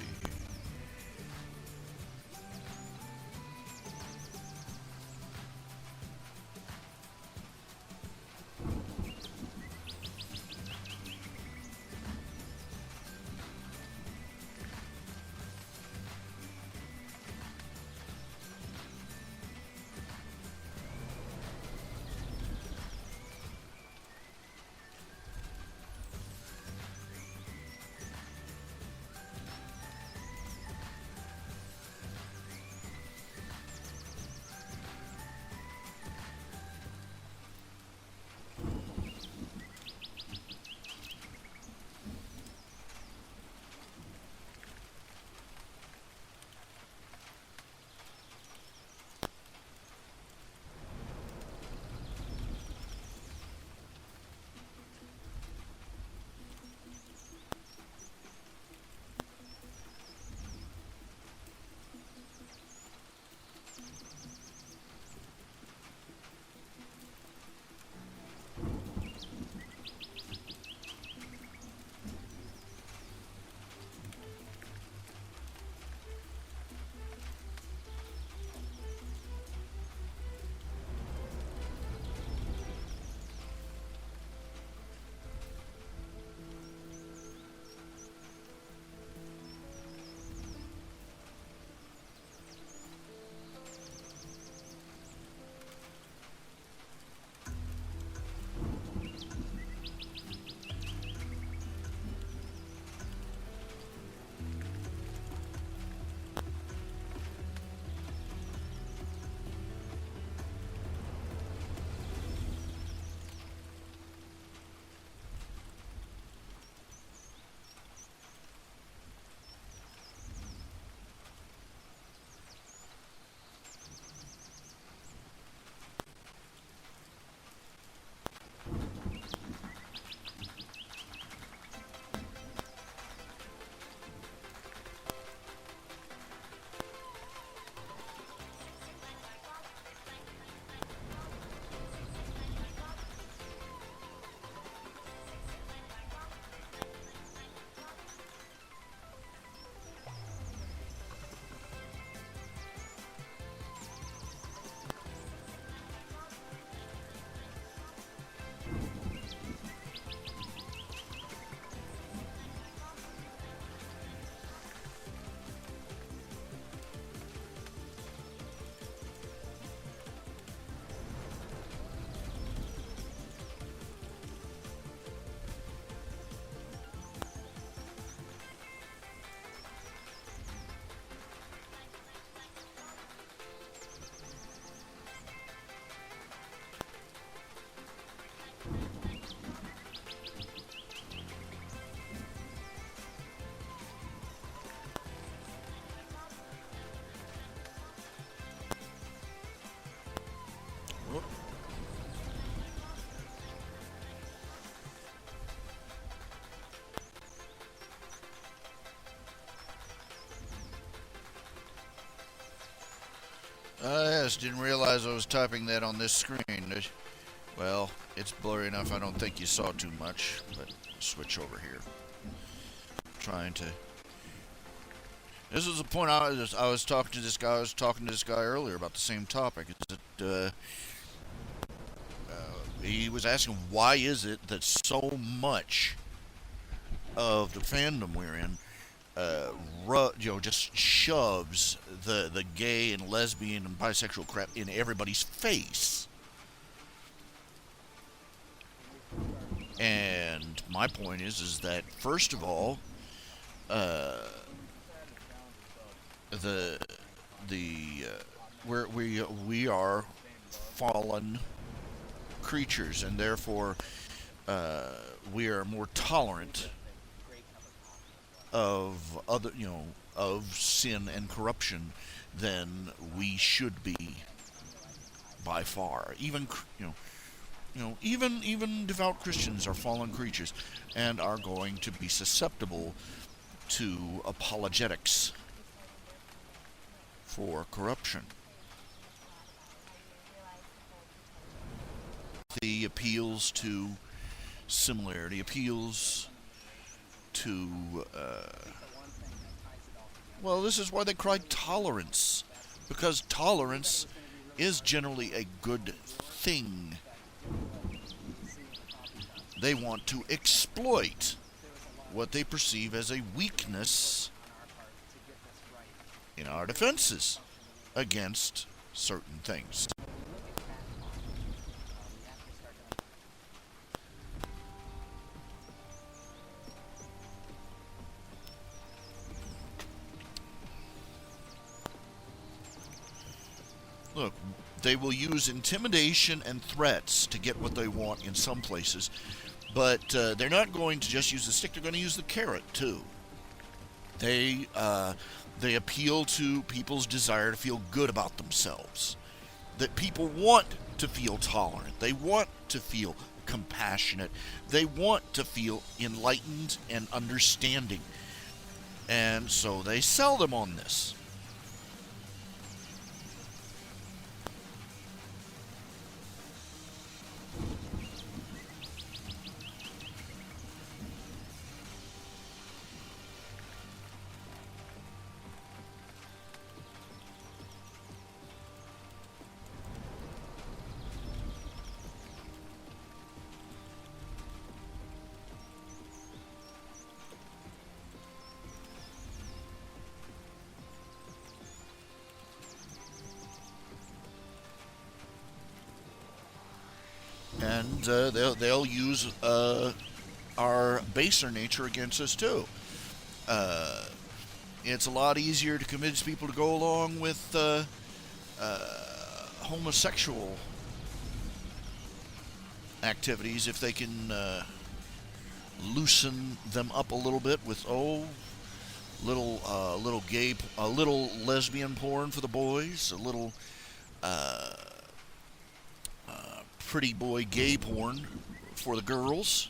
Whoop. Yes, didn't realize I was typing that on this screen. Well, it's blurry enough I don't think you saw too much, but I'll switch over here. Trying to... This is the point I was talking to this guy. I was talking to this guy earlier about the same topic. Is that, he was asking why is it that so much of the fandom we're in just shoves the gay and lesbian and bisexual crap in everybody's face. And my point is that first of all, we are fallen creatures, and therefore we are more tolerant of of sin and corruption than we should be by far. Even devout Christians are fallen creatures and are going to be susceptible to apologetics for corruption. The appeals to similarity, appeals to, well, this is why they cry tolerance, because tolerance is generally a good thing. They want to exploit what they perceive as a weakness in our defenses against certain things. Look, they will use intimidation and threats to get what they want in some places, but they're not going to just use the stick, they're going to use the carrot too. They appeal to people's desire to feel good about themselves. That people want to feel tolerant. They want to feel compassionate. They want to feel enlightened and understanding. And so they sell them on this. And they'll use our baser nature against us too. It's a lot easier to convince people to go along with homosexual activities if they can loosen them up a little bit with little lesbian porn for the boys, a little pretty boy gay porn for the girls.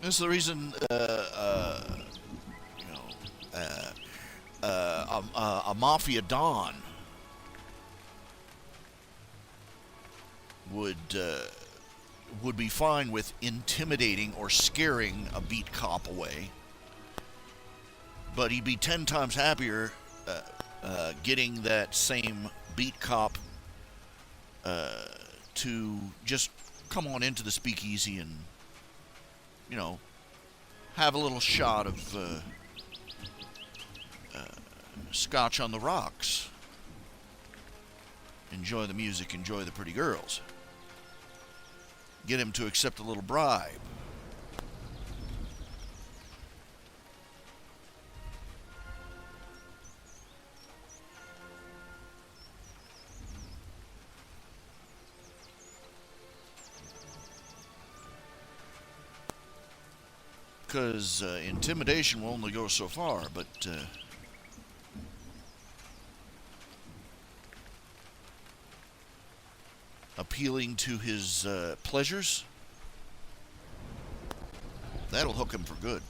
This is the reason, a mafia don would be fine with intimidating or scaring a beat cop away, but he'd be 10 times happier getting that same beat cop to just come on into the speakeasy and, have a little shot of scotch on the rocks. Enjoy the music, enjoy the pretty girls. Get him to accept a little bribe. Because intimidation will only go so far, but appealing to his pleasures, that'll hook him for good.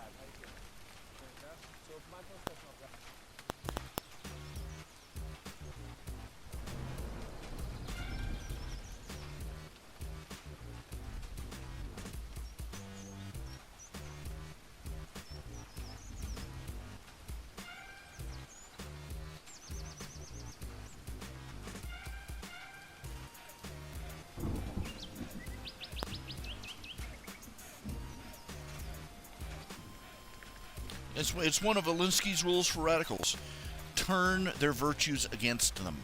Brad. How you doing? Fantastic. So for my first question, I'll grab. It's one of Alinsky's rules for radicals. Turn their virtues against them.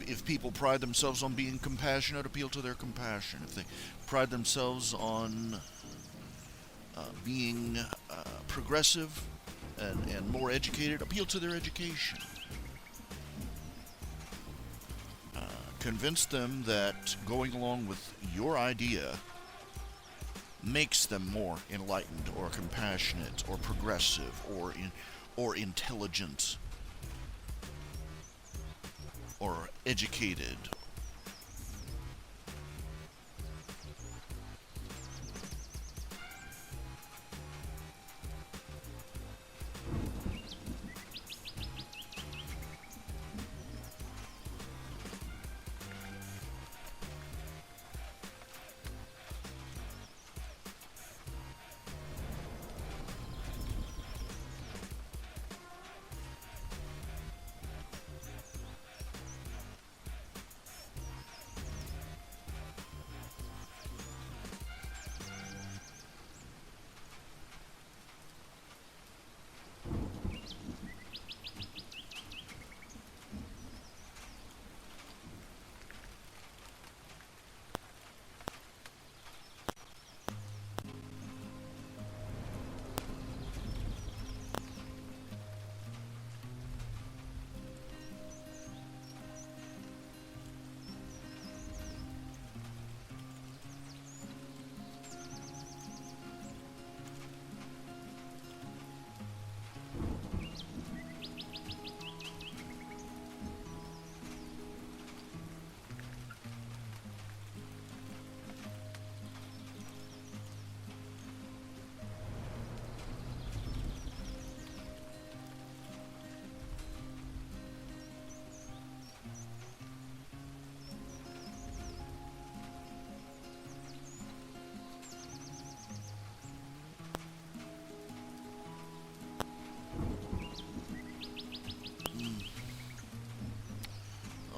If people pride themselves on being compassionate, appeal to their compassion. If they pride themselves on being progressive and more educated, appeal to their education. Convince them that going along with your idea makes them more enlightened or compassionate or progressive or intelligent or educated.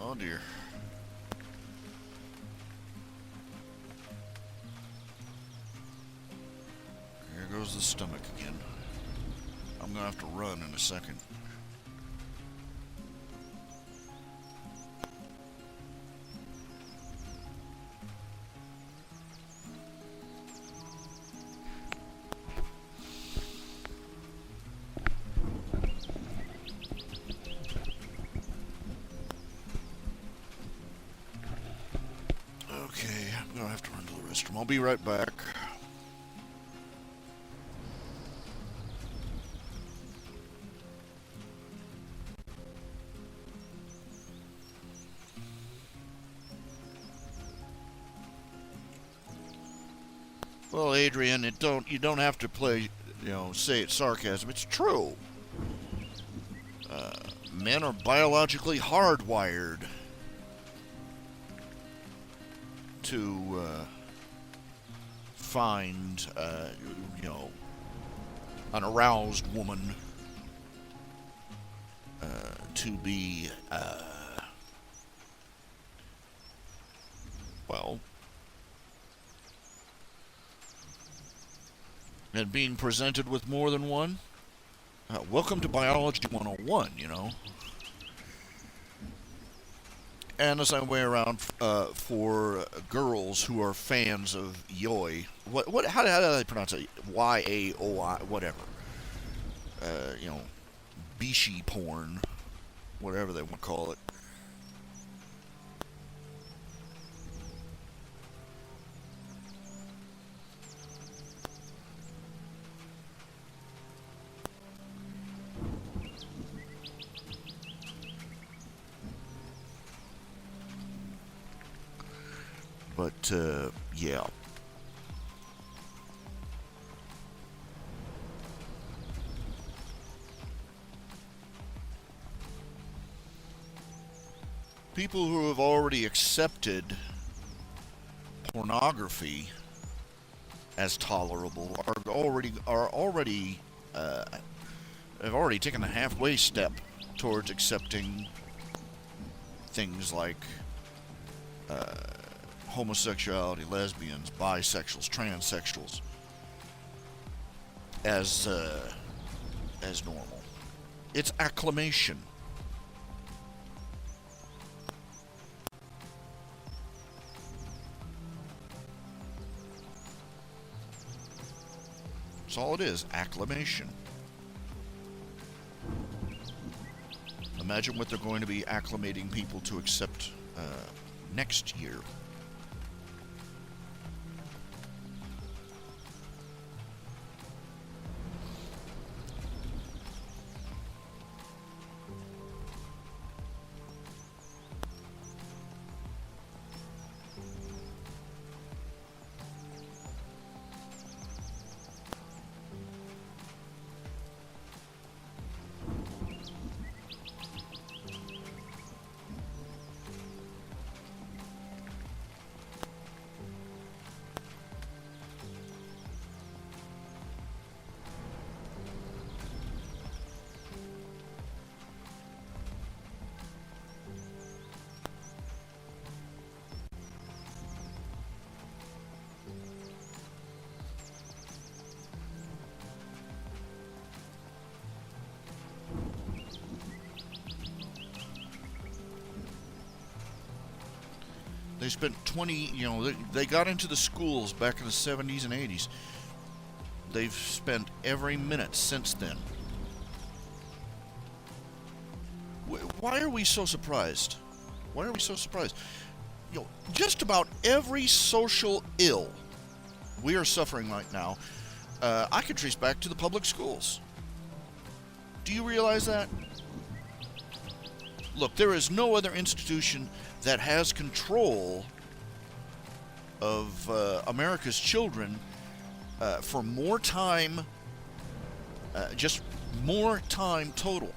Oh dear. Here goes the stomach again. I'm gonna have to run in a second. Okay, I'm gonna have to run to the restroom. I'll be right back. Well, Adrian, you don't have to say it's sarcasm. It's true. Men are biologically hardwired to find, an aroused woman to be, and being presented with more than one. Welcome to Biology 101, And as I way around for girls who are fans of yoi, how do they pronounce it? Y-A-O-I, whatever. Bishi porn, whatever they want to call it. But, yeah. People who have already accepted pornography as tolerable have already taken the halfway step towards accepting things like homosexuality, lesbians, bisexuals, transsexuals as normal. It's acclamation. That's all it is, acclamation. Imagine what they're going to be acclimating people to accept next year. They spent 20, they got into the schools back in the 70s and 80s. They've spent every minute since then. Why are we so surprised? Why are we so surprised? Just about every social ill we are suffering right now, I can trace back to the public schools. Do you realize that? Look, there is no other institution that has control of America's children for more time, just more time total,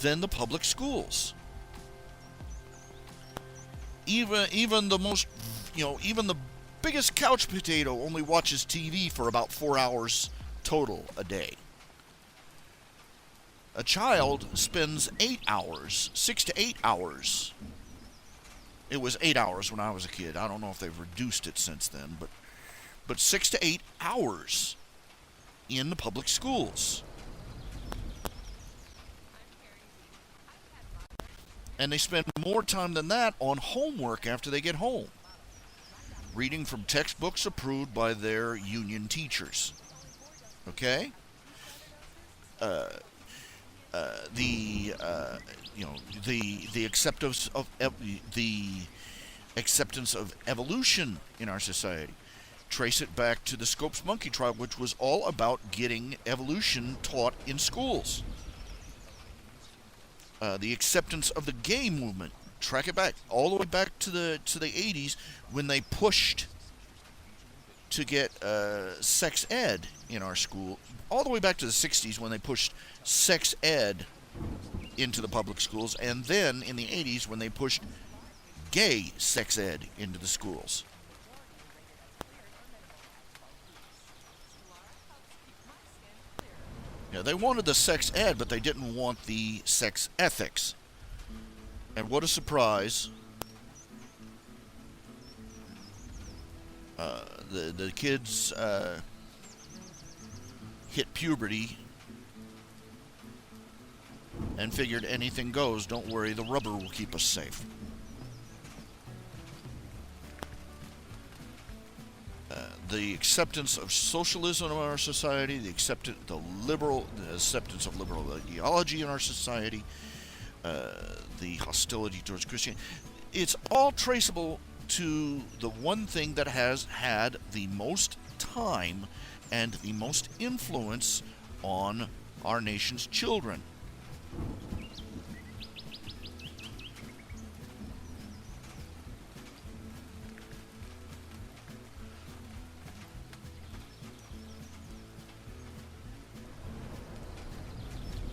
than the public schools. Even the most, even the biggest couch potato only watches TV for about 4 hours total a day. A child spends 8 hours, 6 to 8 hours. It was 8 hours when I was a kid. I don't know if they've reduced it since then, but 6 to 8 hours in the public schools. And they spend more time than that on homework after they get home, reading from textbooks approved by their union teachers. Okay? The acceptance of evolution in our society. Trace it back to the Scopes Monkey Tribe, which was all about getting evolution taught in schools. The acceptance of the gay movement. Track it back all the way back to the 80s when they pushed to get sex ed in our school. All the way back to the 60s when they pushed sex ed into the public schools, and then in the 80s when they pushed gay sex ed into the schools. Yeah, they wanted the sex ed, but they didn't want the sex ethics. And what a surprise. The kids hit puberty and figured anything goes. Don't worry, the rubber will keep us safe. The acceptance of socialism in our society, the acceptance of liberal ideology in our society, the hostility towards Christianity, it's all traceable to the one thing that has had the most time and the most influence on our nation's children.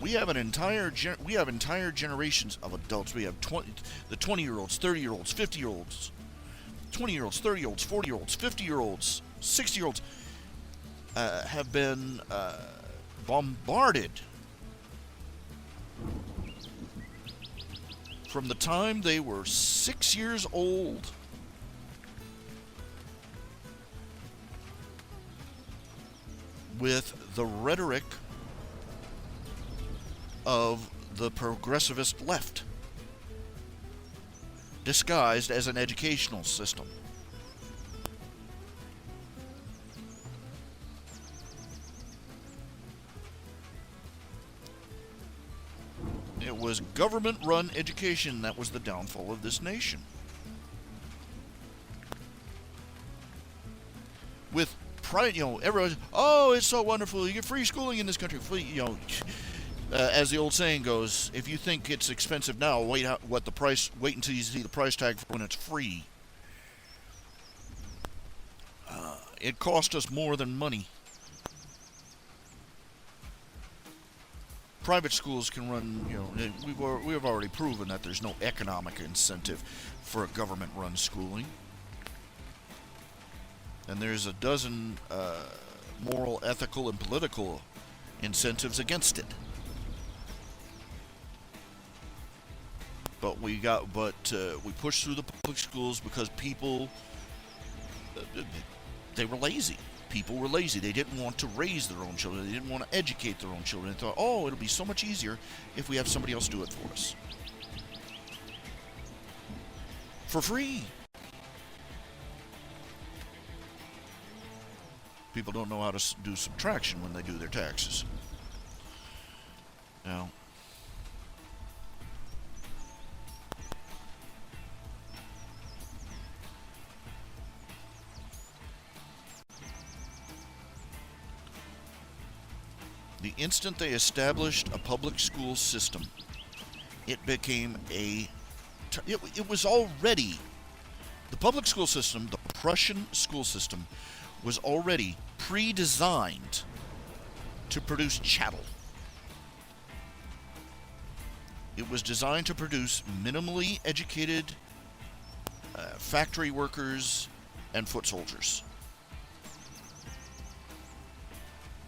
We have entire generations of adults. We have the 20-year-olds, 30-year-olds, 50-year-olds, 20-year-olds, 30-year-olds, 40-year-olds, 50-year-olds, 60-year-olds have been bombarded from the time they were 6 years old with the rhetoric of the progressivist left, disguised as an educational system. It was government-run education that was the downfall of this nation. With pride, everyone, oh, it's so wonderful. You get free schooling in this country. Free, as the old saying goes, if you think it's expensive now, wait until you see the price tag for when it's free. It cost us more than money. Private schools can run, we have already proven that there's no economic incentive for a government-run schooling. And there's a dozen moral, ethical, and political incentives against it. But we pushed through the public schools because people, they were lazy. People were lazy. They didn't want to raise their own children. They didn't want to educate their own children. They thought, oh, it'll be so much easier if we have somebody else do it for us. For free. People don't know how to do subtraction when they do their taxes. Now, the instant they established a public school system, it became it was already, the public school system, the Prussian school system, was already pre-designed to produce chattel. It was designed to produce minimally educated factory workers and foot soldiers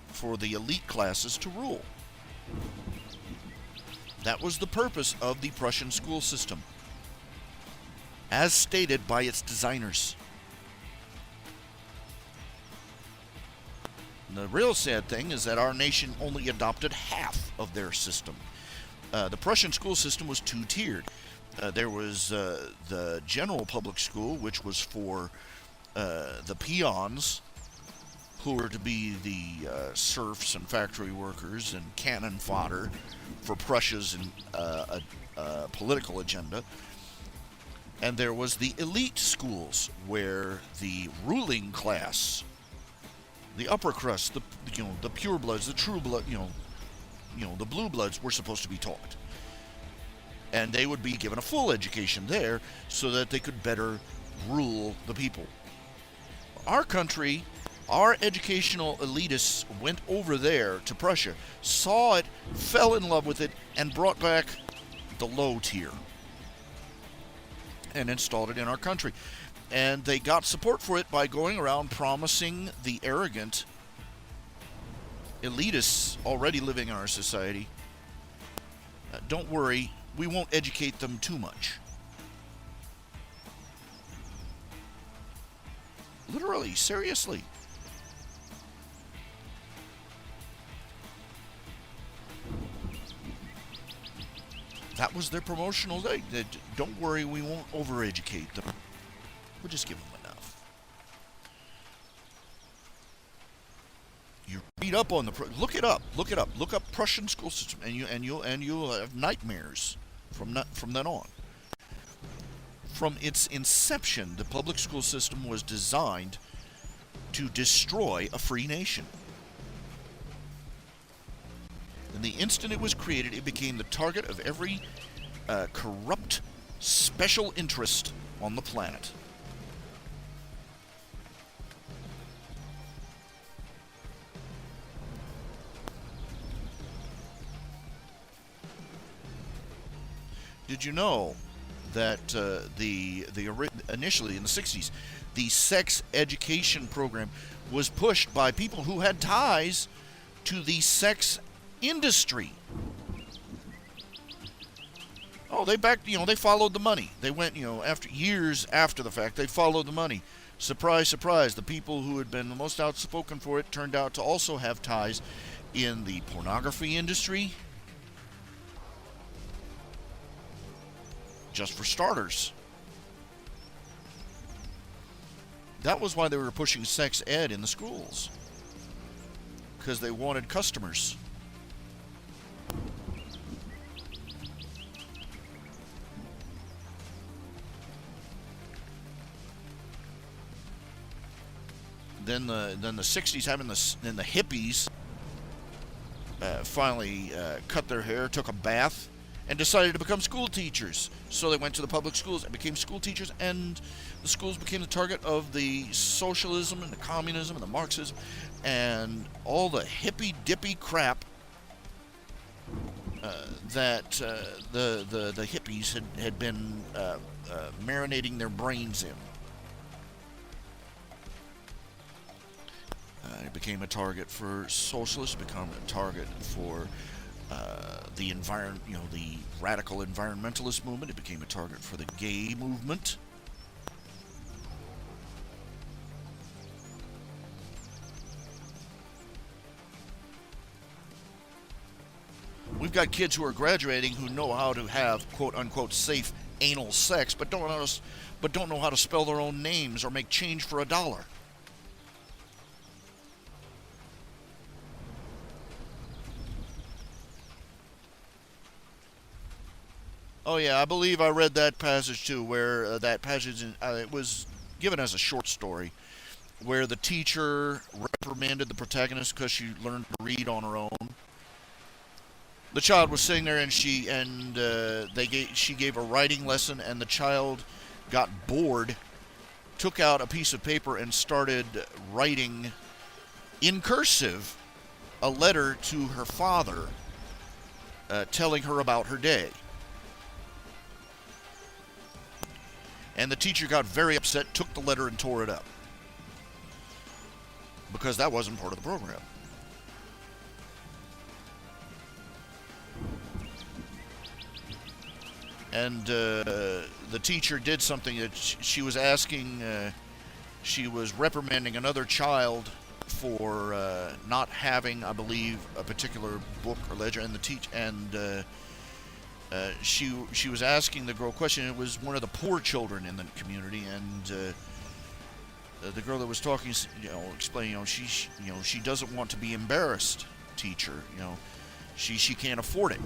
for the elite classes to rule. That was the purpose of the Prussian school system, as stated by its designers. The real sad thing is that our nation only adopted half of their system. The Prussian school system was two-tiered. There was the general public school, which was for the peons, who were to be the serfs and factory workers and cannon fodder for Prussia's political agenda. And there was the elite schools, where the ruling class, the upper crust, the purebloods, the true blood, the blue bloods were supposed to be taught. And they would be given a full education there so that they could better rule the people. Our country, our educational elitists went over there to Prussia, saw it, fell in love with it, and brought back the low tier and installed it in our country. And they got support for it by going around promising the arrogant elitists already living in our society, don't worry, we won't educate them too much. Literally, seriously. That was their promotional day. Don't worry, we won't overeducate them. We'll just give them enough. You read up on look it up. Look up Prussian school system, and you'll have nightmares from then on. From its inception, the public school system was designed to destroy a free nation. And the instant it was created, it became the target of every corrupt special interest on the planet. Did you know that initially in the 60s, the sex education program was pushed by people who had ties to the sex industry? Oh, they followed the money. They went, after years after the fact, they followed the money. Surprise, surprise, the people who had been the most outspoken for it turned out to also have ties in the pornography industry. Just for starters. That was why they were pushing sex ed in the schools. Because they wanted customers. Then the 60s, then the hippies finally cut their hair, took a bath, and decided to become school teachers. So they went to the public schools and became school teachers, and the schools became the target of the socialism and the communism and the Marxism and all the hippy-dippy crap that the hippies had been marinating their brains in. It became a target for socialists, became a target for the the radical environmentalist movement. It became a target for the gay movement. We've got kids who are graduating who know how to have quote unquote safe anal sex, but don't know how to spell their own names or make change for $1. Oh yeah, I believe I read that passage too, where that passage, it was given as a short story, where the teacher reprimanded the protagonist because she learned to read on her own. The child was sitting there, and she gave a writing lesson, and the child got bored, took out a piece of paper, and started writing in cursive a letter to her father, telling her about her day. And the teacher got very upset, took the letter, and tore it up. Because that wasn't part of the program. And the teacher did something that she was asking, she was reprimanding another child for not having, I believe, a particular book or ledger, and she was asking the girl a question. It was one of the poor children in the community, and the girl that was talking, explaining, she doesn't want to be embarrassed, teacher. She can't afford it.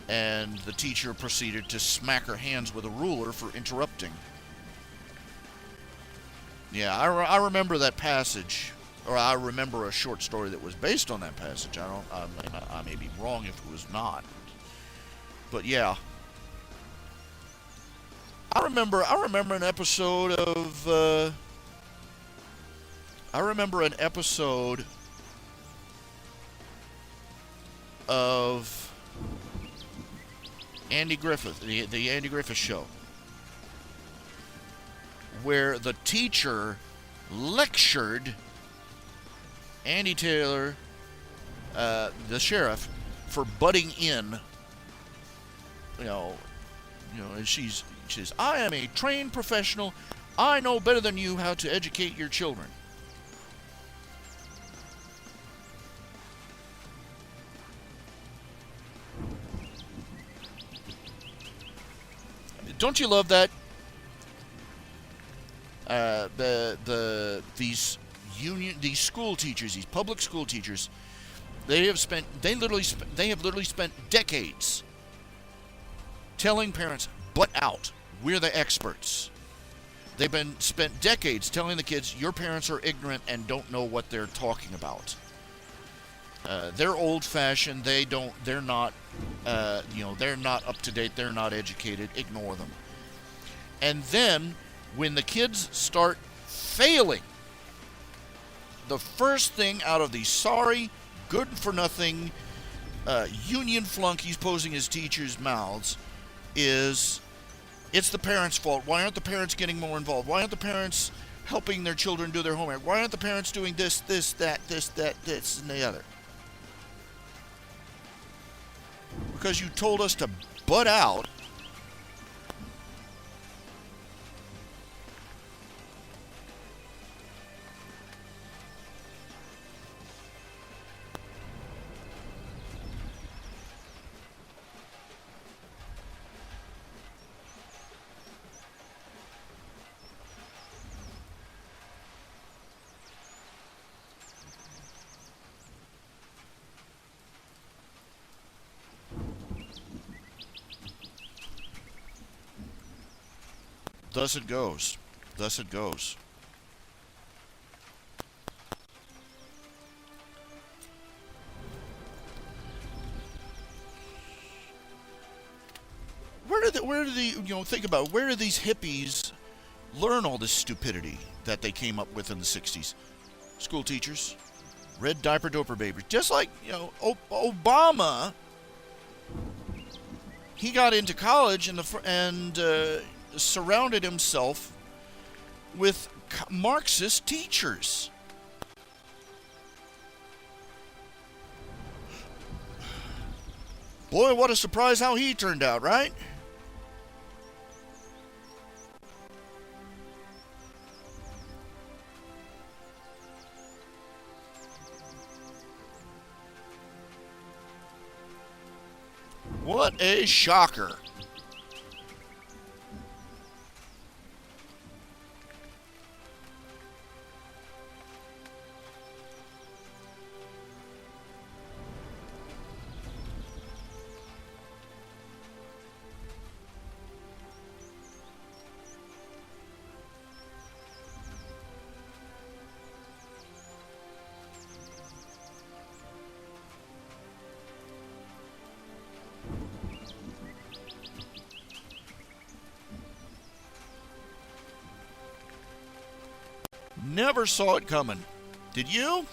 And the teacher proceeded to smack her hands with a ruler for interrupting. Yeah, I remember that passage, or I remember a short story that was based on that passage. I may be wrong if it was not. But yeah, I remember an episode of Andy Griffith, the Andy Griffith Show, where the teacher lectured Andy Taylor, the sheriff, for butting in. And she says, "I am a trained professional. I know better than you how to educate your children." Don't you love that? These school teachers, these public school teachers, they have literally spent decades telling parents, "Butt out. We're the experts." They've spent decades telling the kids, "Your parents are ignorant and don't know what they're talking about. They're old-fashioned. They're not up to date. They're not educated. Ignore them." And then, when the kids start failing, the first thing out of these sorry, good-for-nothing union flunkies posing as teachers' mouths is it's the parents' fault. Why aren't the parents getting more involved? Why aren't the parents helping their children do their homework? Why aren't the parents doing this, that, this, and the other? Because you told us to butt out. Thus it goes. Thus it goes. Where do the think about it, where do these hippies learn all this stupidity that they came up with in the 60s? School teachers, red diaper doper babies. Just like, Obama, he got into college and surrounded himself with Marxist teachers. Boy, what a surprise how he turned out, right? What a shocker. Never saw it coming. Did you?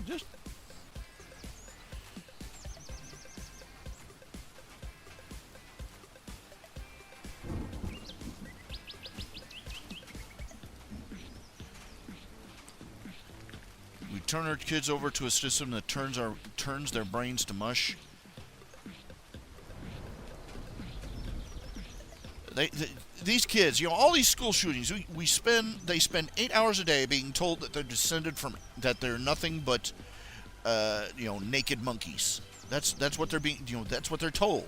Just we turn our kids over to a system that turns their brains to mush. These kids, all these school shootings, they spend 8 hours a day being told that they're nothing but, naked monkeys. That's what they're being, that's what they're told.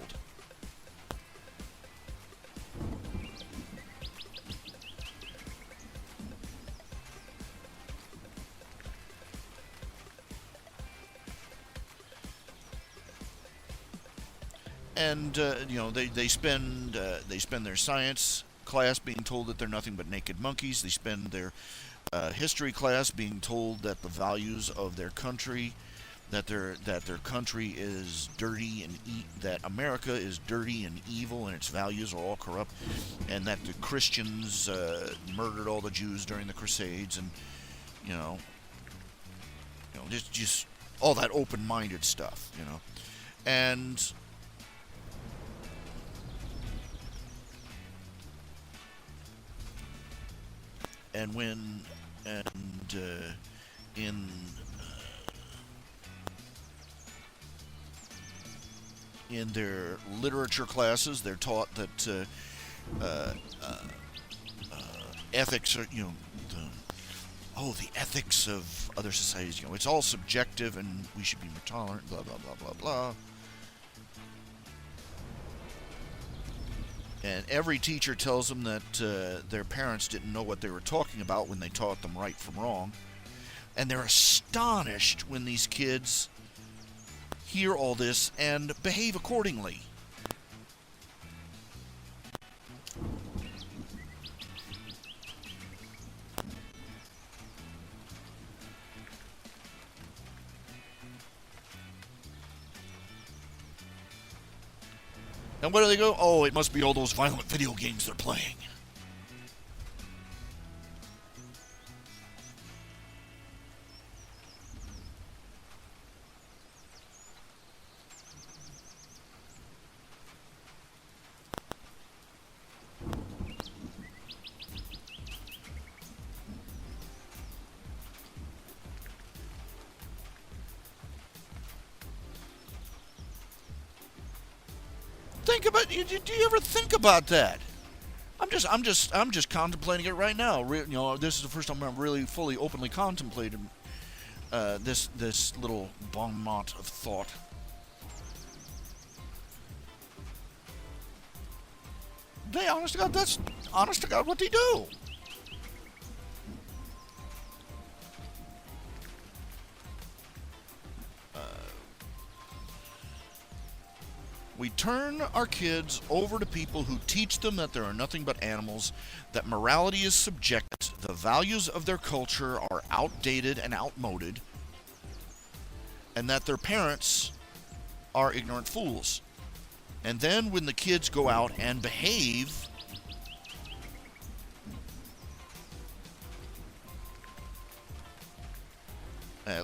And they spend their science class being told that they're nothing but naked monkeys. They spend their history class being told that the values of their country, that their country is dirty and that America is dirty and evil and its values are all corrupt, and that the Christians murdered all the Jews during the Crusades, and just all that open-minded stuff, and when in their literature classes, they're taught that ethics are, the ethics of other societies. It's all subjective, and we should be more tolerant. Blah blah blah blah blah. And every teacher tells them that their parents didn't know what they were talking about when they taught them right from wrong. And they're astonished when these kids hear all this and behave accordingly. And where do they go? Oh, it must be all those violent video games they're playing. Think about, do you ever think about that? I'm just contemplating it right now. This is the first time I'm really fully openly contemplating this little bon mot of thought. That's honest to God what they do. We turn our kids over to people who teach them that there are nothing but animals, that morality is subjective, the values of their culture are outdated and outmoded, and that their parents are ignorant fools. And then when the kids go out and behave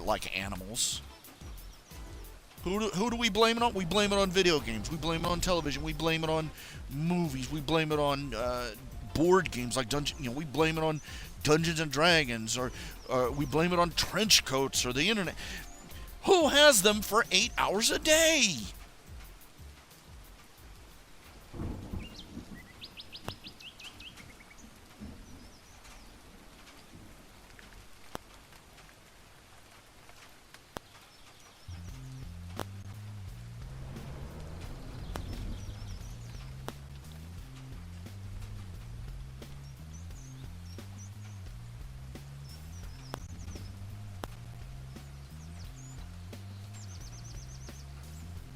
like animals, who do we blame it on? We blame it on video games. We blame it on television. We blame it on movies. We blame it on board games like Dungeon. We blame it on Dungeons and Dragons, or we blame it on trench coats or the internet. Who has them for 8 hours a day?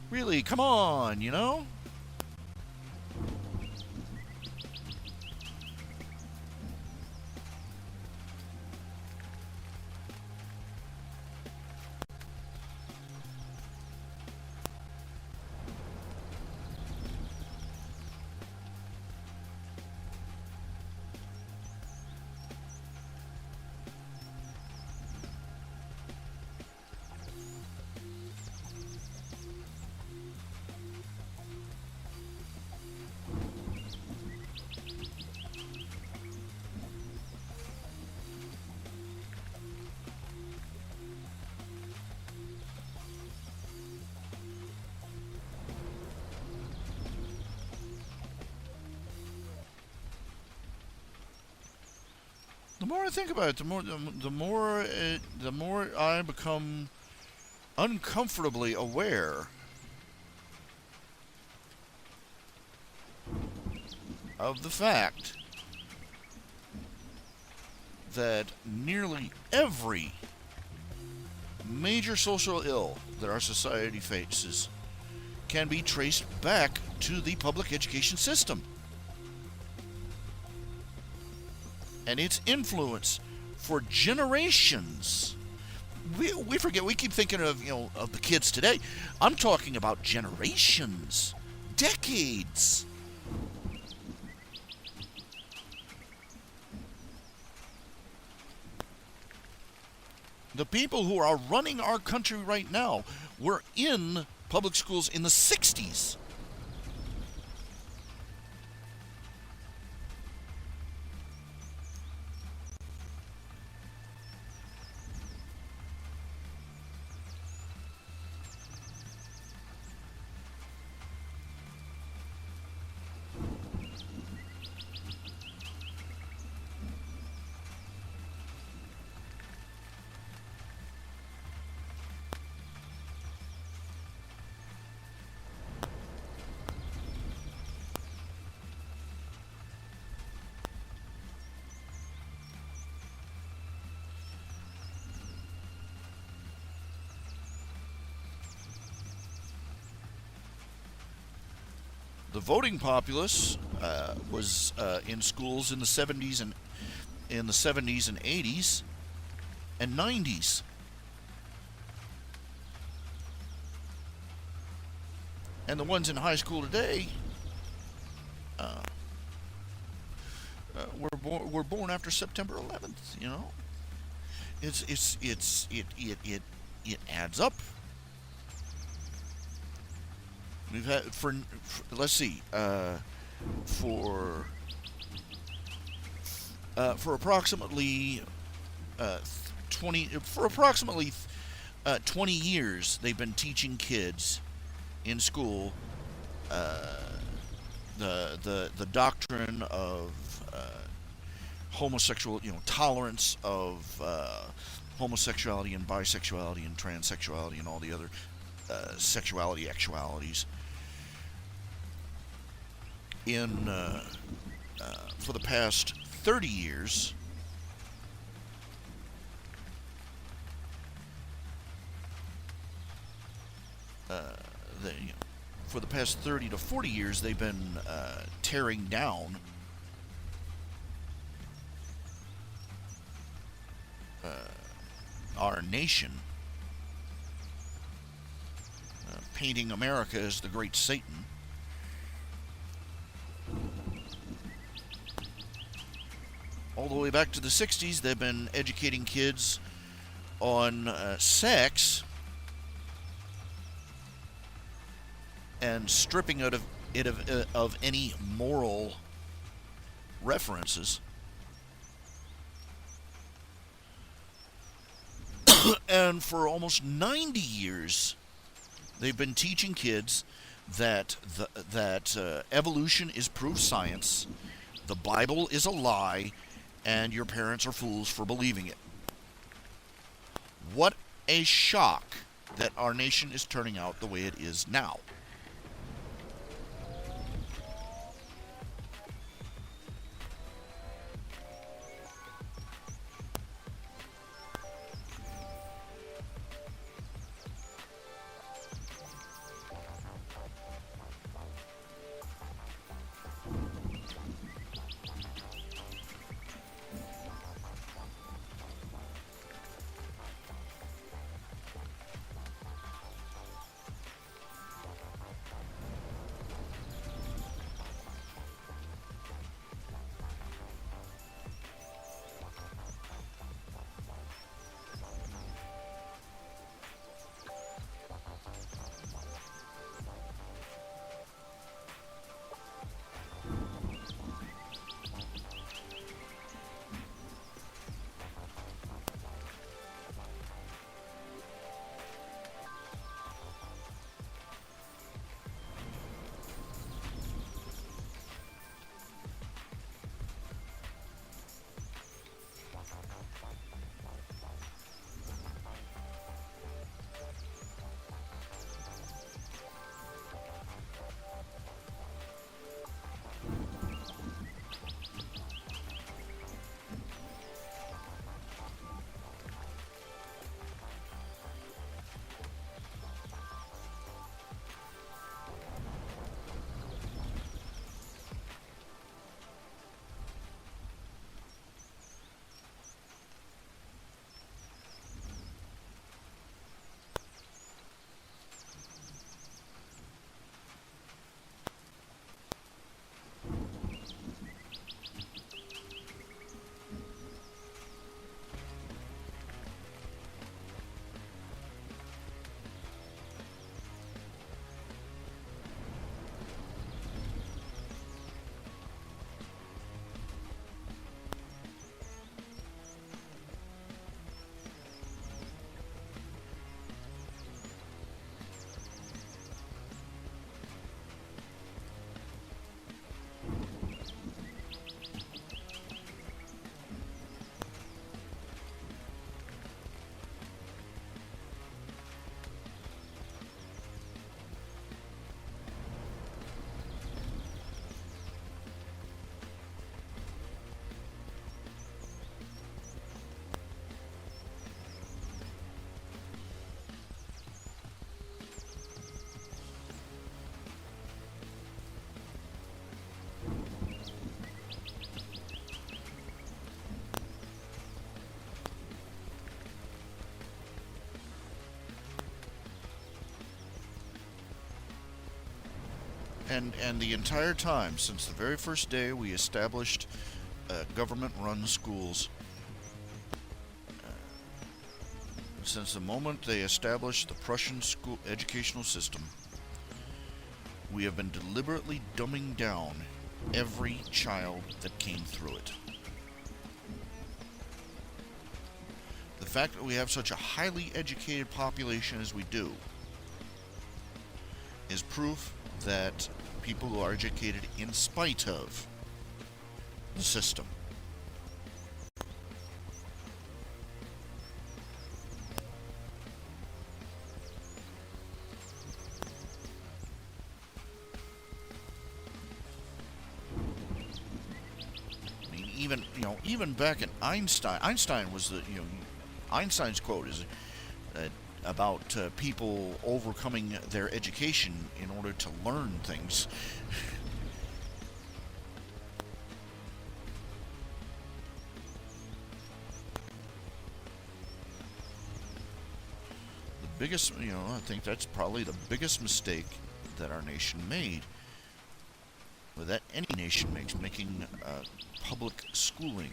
Really, come on, The more I think about it, the more I become uncomfortably aware of the fact that nearly every major social ill that our society faces can be traced back to the public education system and its influence for generations. We forget, we keep thinking of, of the kids today. I'm talking about generations, decades. The people who are running our country right now were in public schools in the 60s. The voting populace was in schools in the 70s and 80s and 90s. And the ones in high school today were born after September 11th. You know, it adds up. We've had for let's see for approximately 20 years they've been teaching kids in school the doctrine of homosexual, tolerance of homosexuality and bisexuality and transsexuality and all the other sexuality actualities for the past 30 years. For the past 30 to 40 years, they've been tearing down our nation, painting America as the great Satan. All the way back to the 60s, they've been educating kids on sex and stripping it of any moral references. And for almost 90 years, they've been teaching kids that evolution is proof science, the Bible is a lie, and your parents are fools for believing it. What a shock that our nation is turning out the way it is now. And the entire time, since the very first day we established government-run schools, since the moment they established the Prussian school educational system, we have been deliberately dumbing down every child that came through it. The fact that we have such a highly educated population as we do is proof that people are educated in spite of the system. I mean, even back in Einstein was Einstein's quote is about people overcoming their education in order to learn things. The biggest, I think that's probably the biggest mistake that our nation made, or that any nation makes, making public schooling.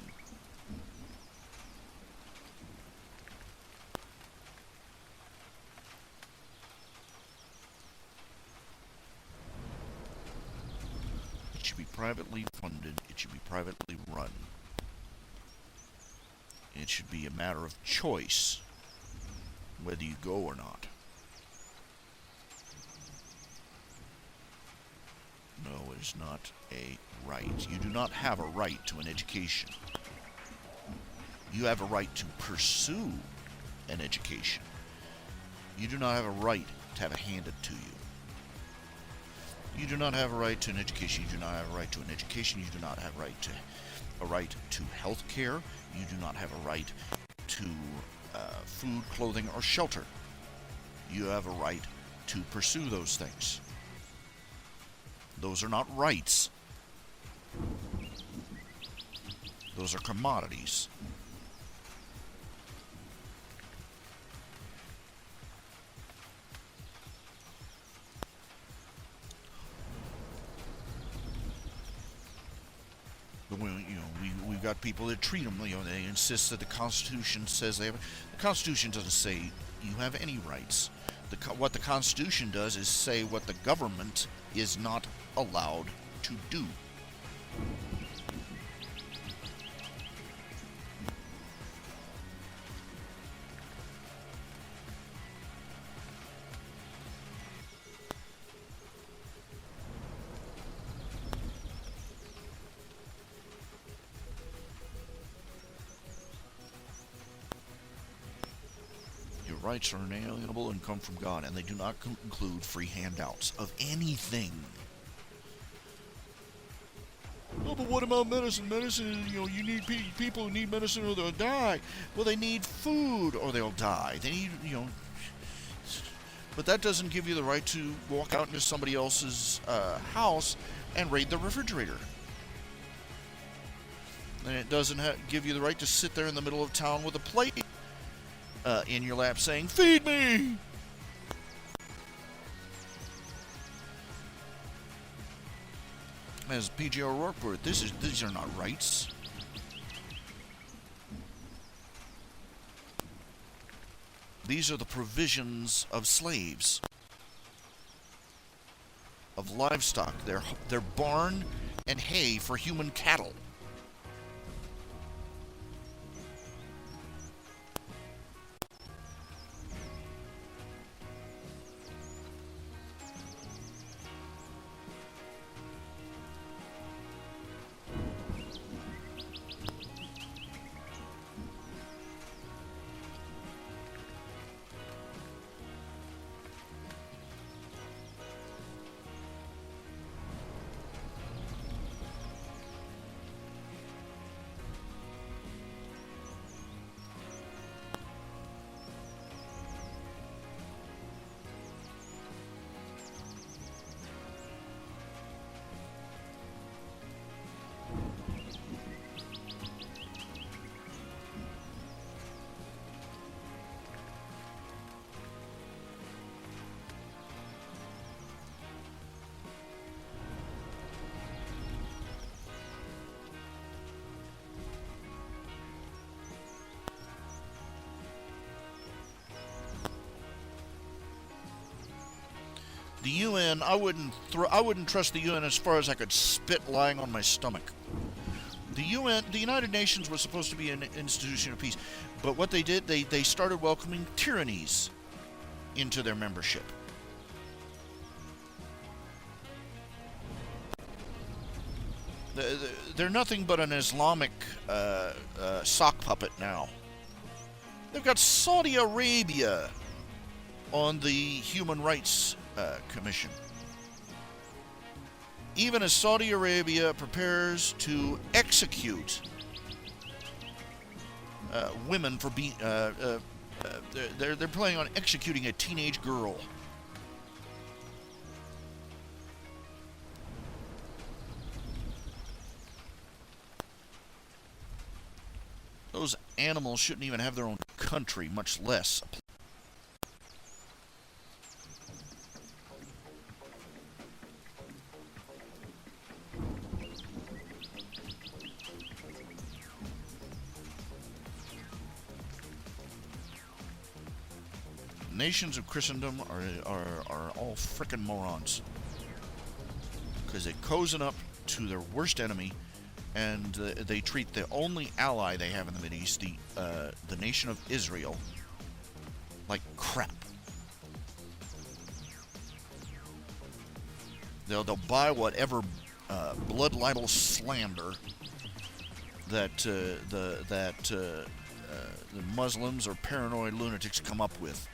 It should be privately funded. It should be privately run. It should be a matter of choice whether you go or not. No, it is not a right. You do not have a right to an education. You have a right to pursue an education. You do not have a right to have it handed to you. You do not have a right to an education. You do not have a right to an education. You do not have a right to health care. You do not have a right to food, clothing, or shelter. You have a right to pursue those things. Those are not rights. Those are commodities. But we've got people that treat them. They insist that the Constitution says they have. The Constitution doesn't say you have any rights. What the Constitution does is say what the government is not allowed to do. Your rights are inalienable and come from God, and they do not include free handouts of anything. Oh, but what about medicine? Medicine, you need people who need medicine or they'll die. Well, they need food or they'll die. They need, But that doesn't give you the right to walk out into somebody else's house and raid the refrigerator. And it doesn't give you the right to sit there in the middle of town with a plate in your lap saying, "Feed me!" As P.J. O'Rourke put it, these are not rights. These are the provisions of slaves, of livestock. They're barn and hay for human cattle. The UN, I wouldn't trust the UN as far as I could spit lying on my stomach. The UN, the United Nations was supposed to be an institution of peace, but what they did, they started welcoming tyrannies into their membership. They're nothing but an Islamic sock puppet now. They've got Saudi Arabia on the Human Rights Commission. Even as Saudi Arabia prepares to execute women for being, they're planning on executing a teenage girl. Those animals shouldn't even have their own country, much less. Nations of Christendom are all frickin' morons. Because they cozen up to their worst enemy, and they treat the only ally they have in the Mideast, the nation of Israel, like crap. They'll buy whatever blood libel slander that the Muslims or paranoid lunatics come up with.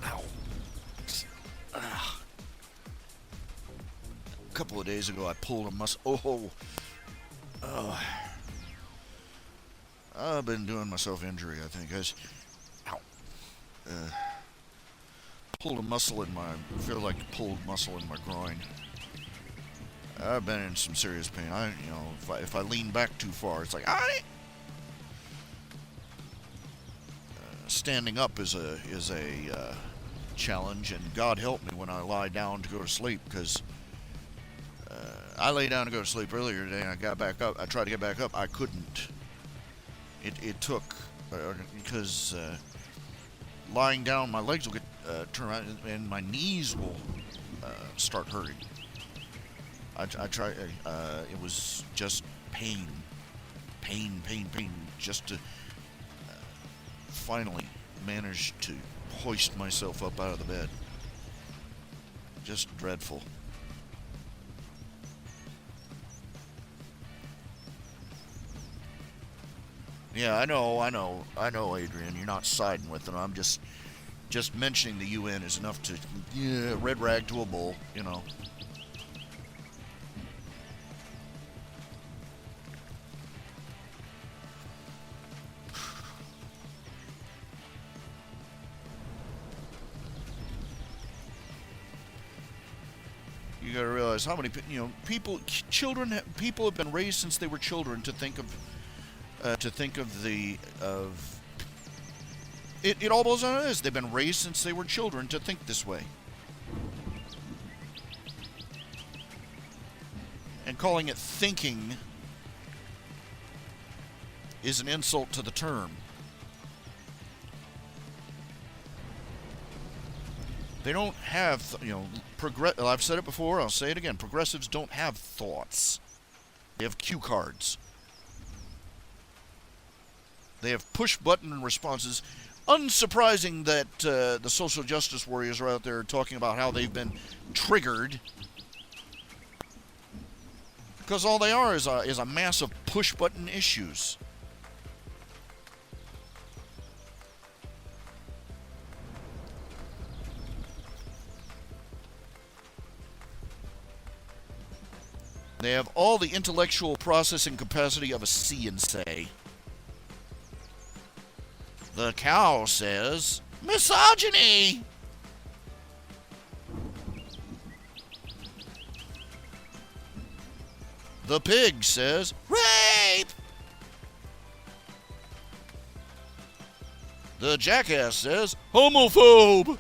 Ow. A couple of days ago, I pulled a muscle. Oh. I've been doing myself injury, I think. Ow. Pulled a muscle in my, feel like pulled muscle in my groin. I've been in some serious pain. If I lean back too far, it's like standing up is a challenge, and God help me when I lie down to go to sleep, because I lay down to go to sleep earlier today, and I got back up. I tried to get back up. I couldn't. It took because lying down, my legs will get turned around, and my knees will start hurting. I tried. It was just pain, just to finally manage to hoist myself up out of the bed. Just dreadful. Yeah, I know, Adrian. You're not siding with them. I'm just mentioning the UN is enough to red rag to a bull, you know. You got to realize how many people have been raised since they were children to think of It all boils down to this. They've been raised since they were children to think this way. And calling it thinking is an insult to the term. They don't have, I've said it before, I'll say it again. Progressives don't have thoughts. They have cue cards. They have push-button responses. Unsurprising that the social justice warriors are out there talking about how they've been triggered. Because all they are is a mass of push-button issues. They have all the intellectual processing capacity of a see and say. The cow says, misogyny! The pig says, rape! The jackass says, homophobe!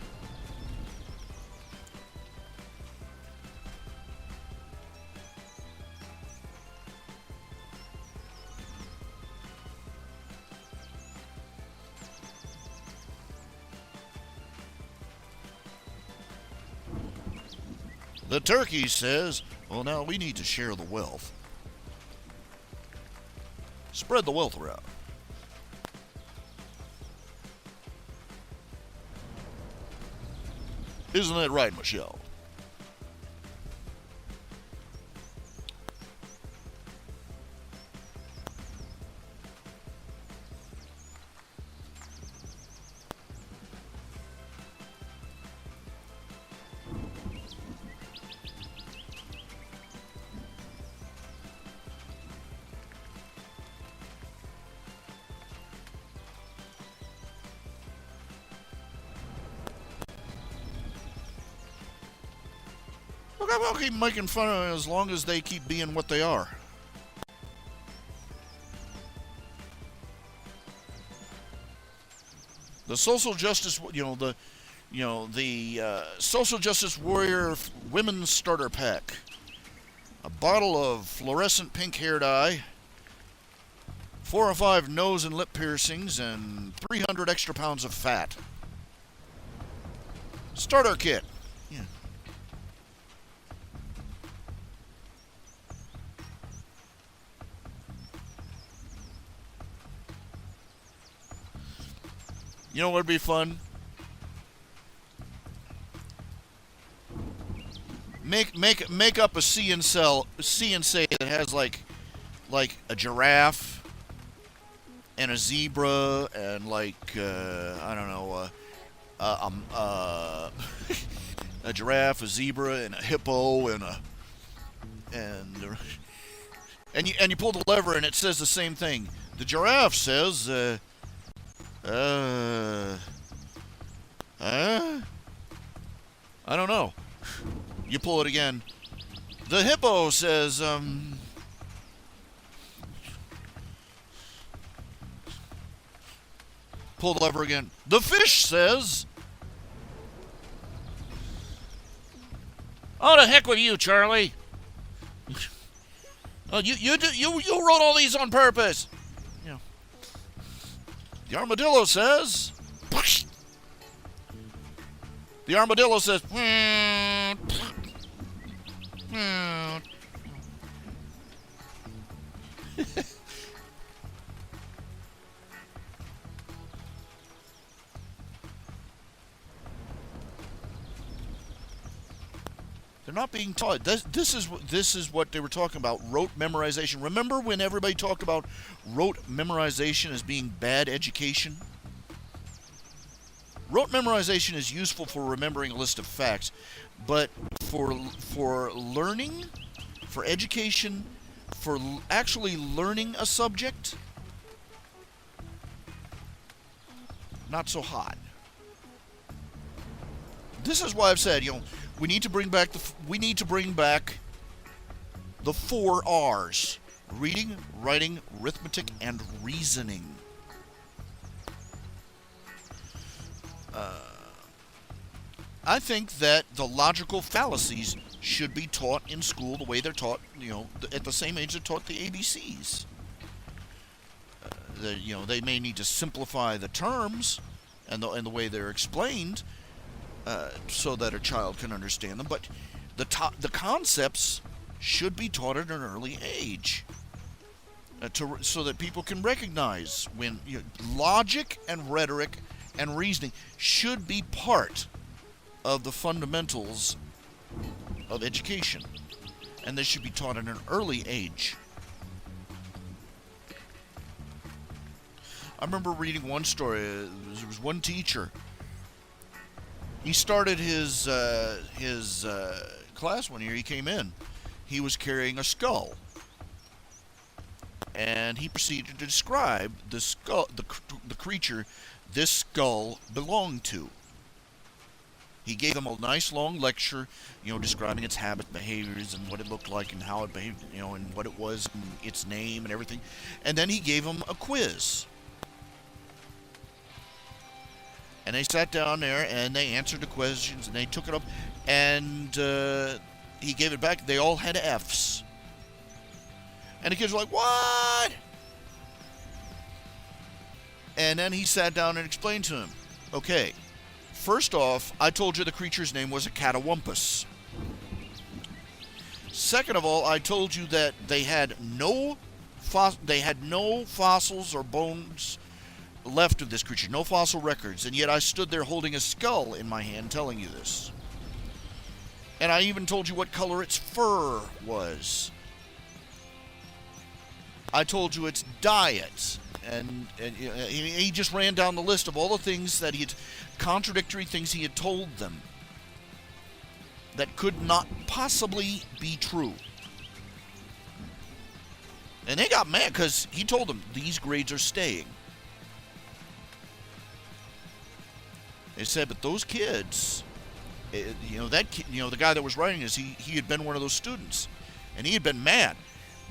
The turkey says, well, now we need to share the wealth. Spread the wealth around. Isn't that right, Michelle? Look, I'll keep making fun of it as long as they keep being what they are. The social justice, the social justice warrior women's starter pack. A bottle of fluorescent pink hair dye, 4 or 5 nose and lip piercings, and 300 extra pounds of fat. Starter kit. Yeah. You know what would be fun? Make up a see and say that has like a giraffe and a zebra and I don't know a giraffe, a zebra, and a hippo and you pull the lever and it says the same thing. The giraffe says I don't know. You pull it again. The hippo says, pull the lever again. The fish says, oh, to heck with you, Charlie. Oh, you wrote all these on purpose. Yeah. The armadillo says, the armadillo says, they're not being taught. This is what they were talking about, rote memorization. Remember when everybody talked about rote memorization as being bad education? Rote memorization is useful for remembering a list of facts, but for learning, for education, for actually learning a subject, not so hot. This is why I've said, we need to bring back the 4 R's: reading, writing, arithmetic, and reasoning. I think that the logical fallacies should be taught in school the way they're taught, at the same age they're taught the ABCs. They may need to simplify the terms and the way they're explained so that a child can understand them, but the concepts should be taught at an early age so that people can recognize when logic and rhetoric and reasoning should be part of the fundamentals of education, and they should be taught at an early age. I remember reading one story. There was one teacher. He started his class one year. He came in. He was carrying a skull, and he proceeded to describe the skull, the creature this skull belonged to. He gave them a nice long lecture, describing its habits, behaviors, and what it looked like, and how it behaved, and what it was, and its name, and everything. And then he gave them a quiz. And they sat down there, and they answered the questions, and they took it up, and he gave it back. They all had Fs. And the kids were like, "What?" And then he sat down and explained to him, "Okay, first off, I told you the creature's name was a catawampus. Second of all, I told you that they had no fossils or bones left of this creature, no fossil records, and yet I stood there holding a skull in my hand telling you this. And I even told you what color its fur was. I told you its diet." And he just ran down the list of all the things that contradictory things he had told them that could not possibly be true. And they got mad because he told them these grades are staying. They said, but those kids, the guy that was writing this, he had been one of those students, and he had been mad.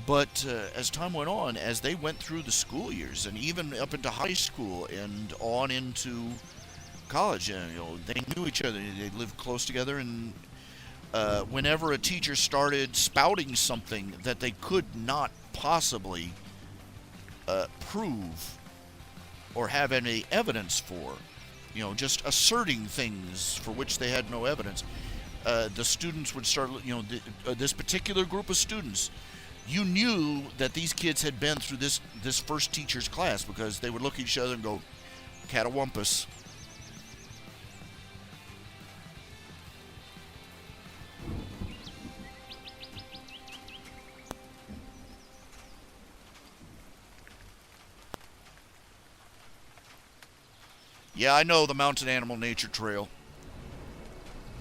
But as time went on, as they went through the school years, and even up into high school and on into college, they knew each other. They lived close together, and whenever a teacher started spouting something that they could not possibly prove or have any evidence for, just asserting things for which they had no evidence, the students would start, this particular group of students, you knew that these kids had been through this first teacher's class because they would look at each other and go, "Catawampus." Yeah, I know the Mountain Animal Nature Trail.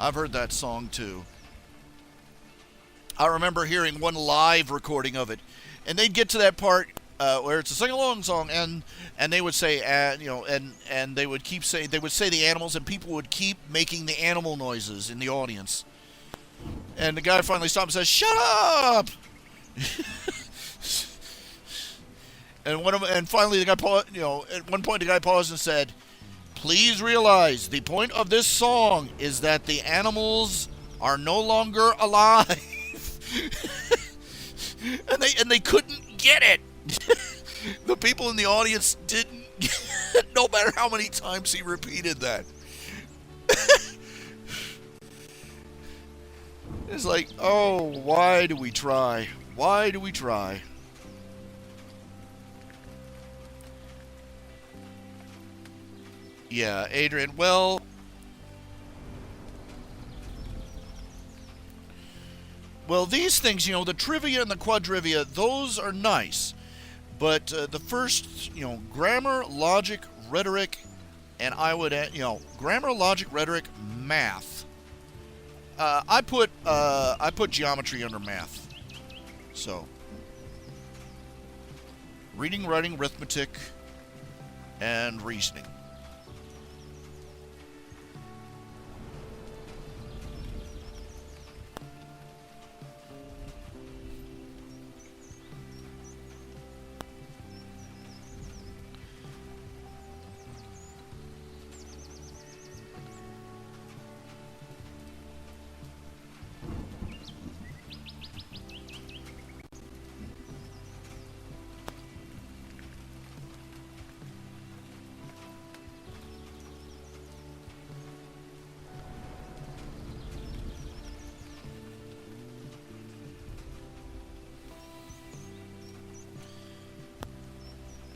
I've heard that song too. I remember hearing one live recording of it, and they'd get to that part where it's a sing-along song, and they would say, and they would say the animals, and people would keep making the animal noises in the audience. And the guy finally stopped and says, "Shut up!" and finally the guy paused. At one point the guy paused and said, "Please realize the point of this song is that the animals are no longer alive." and they couldn't get it. The people in the audience didn't get it, no matter how many times he repeated that. It's like, oh, why do we try? Why do we try? Yeah, Adrian, well, these things, the trivia and the quadrivia, those are nice. But the first, grammar, logic, rhetoric, and I would add, grammar, logic, rhetoric, math. I put geometry under math. So, reading, writing, arithmetic, and reasoning.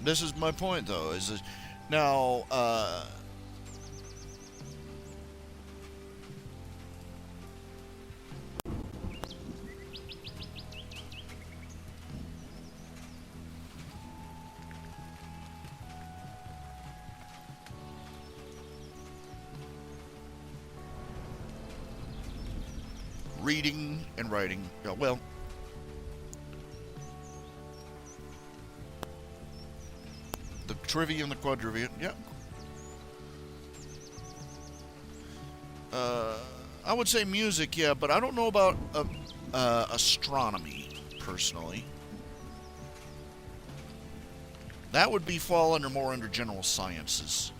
This is my point, though. Now, reading and writing. Well, the trivia and the quadrivia. Yeah. I would say music, yeah, but I don't know about astronomy personally. That would be fall more under general sciences.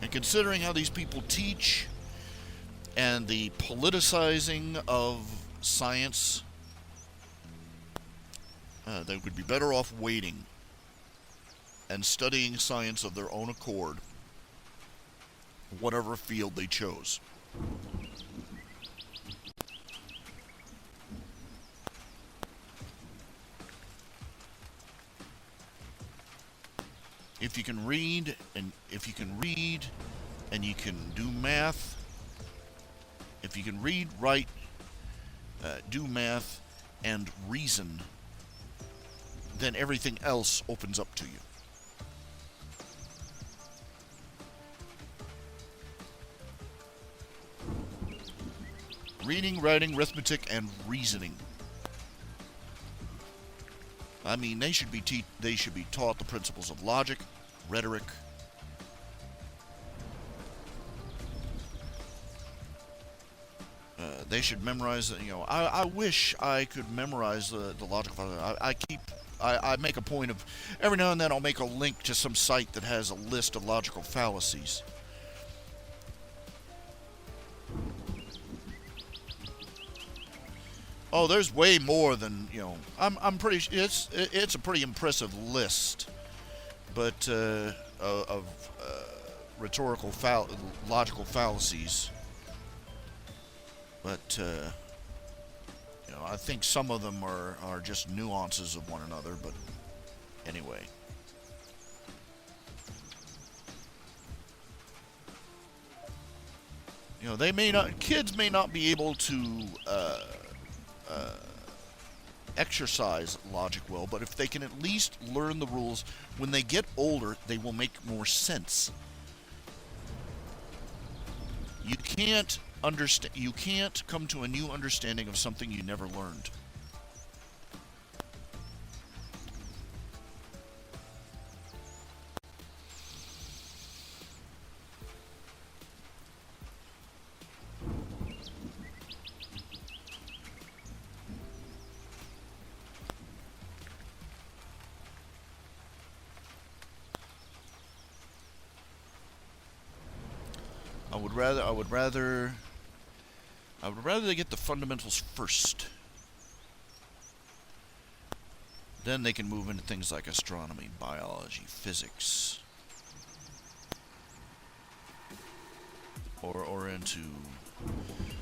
And considering how these people teach and the politicizing of science, they would be better off waiting and studying science of their own accord, whatever field they chose. If you can read and you can do math, if you can read, write, do math, and reason, then everything else opens up to you. Reading, writing, arithmetic, and reasoning. I mean, they should be taught the principles of logic, rhetoric. They should memorize. I wish I could memorize the logical. I make a point of every now and then I'll make a link to some site that has a list of logical fallacies. Oh, there's way more than, I'm pretty. It's a pretty impressive list, but of rhetorical logical fallacies. But I think some of them are just nuances of one another. But anyway. Kids may not be able to exercise logic well, but if they can at least learn the rules, when they get older, they will make more sense. You can't come to a new understanding of something you never learned. I would rather they get the fundamentals first. Then they can move into things like astronomy, biology, physics, or into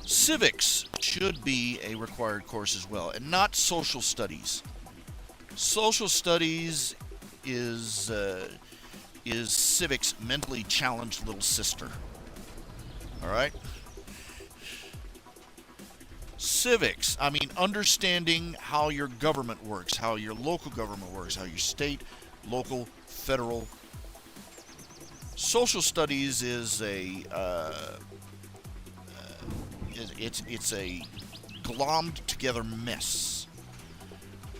civics. Should be a required course as well, and not social studies. Social studies is civics' mentally challenged little sister. All right? Civics, I mean, understanding how your government works, how your local government works, how your state, local, federal. Social studies is it's a glommed together mess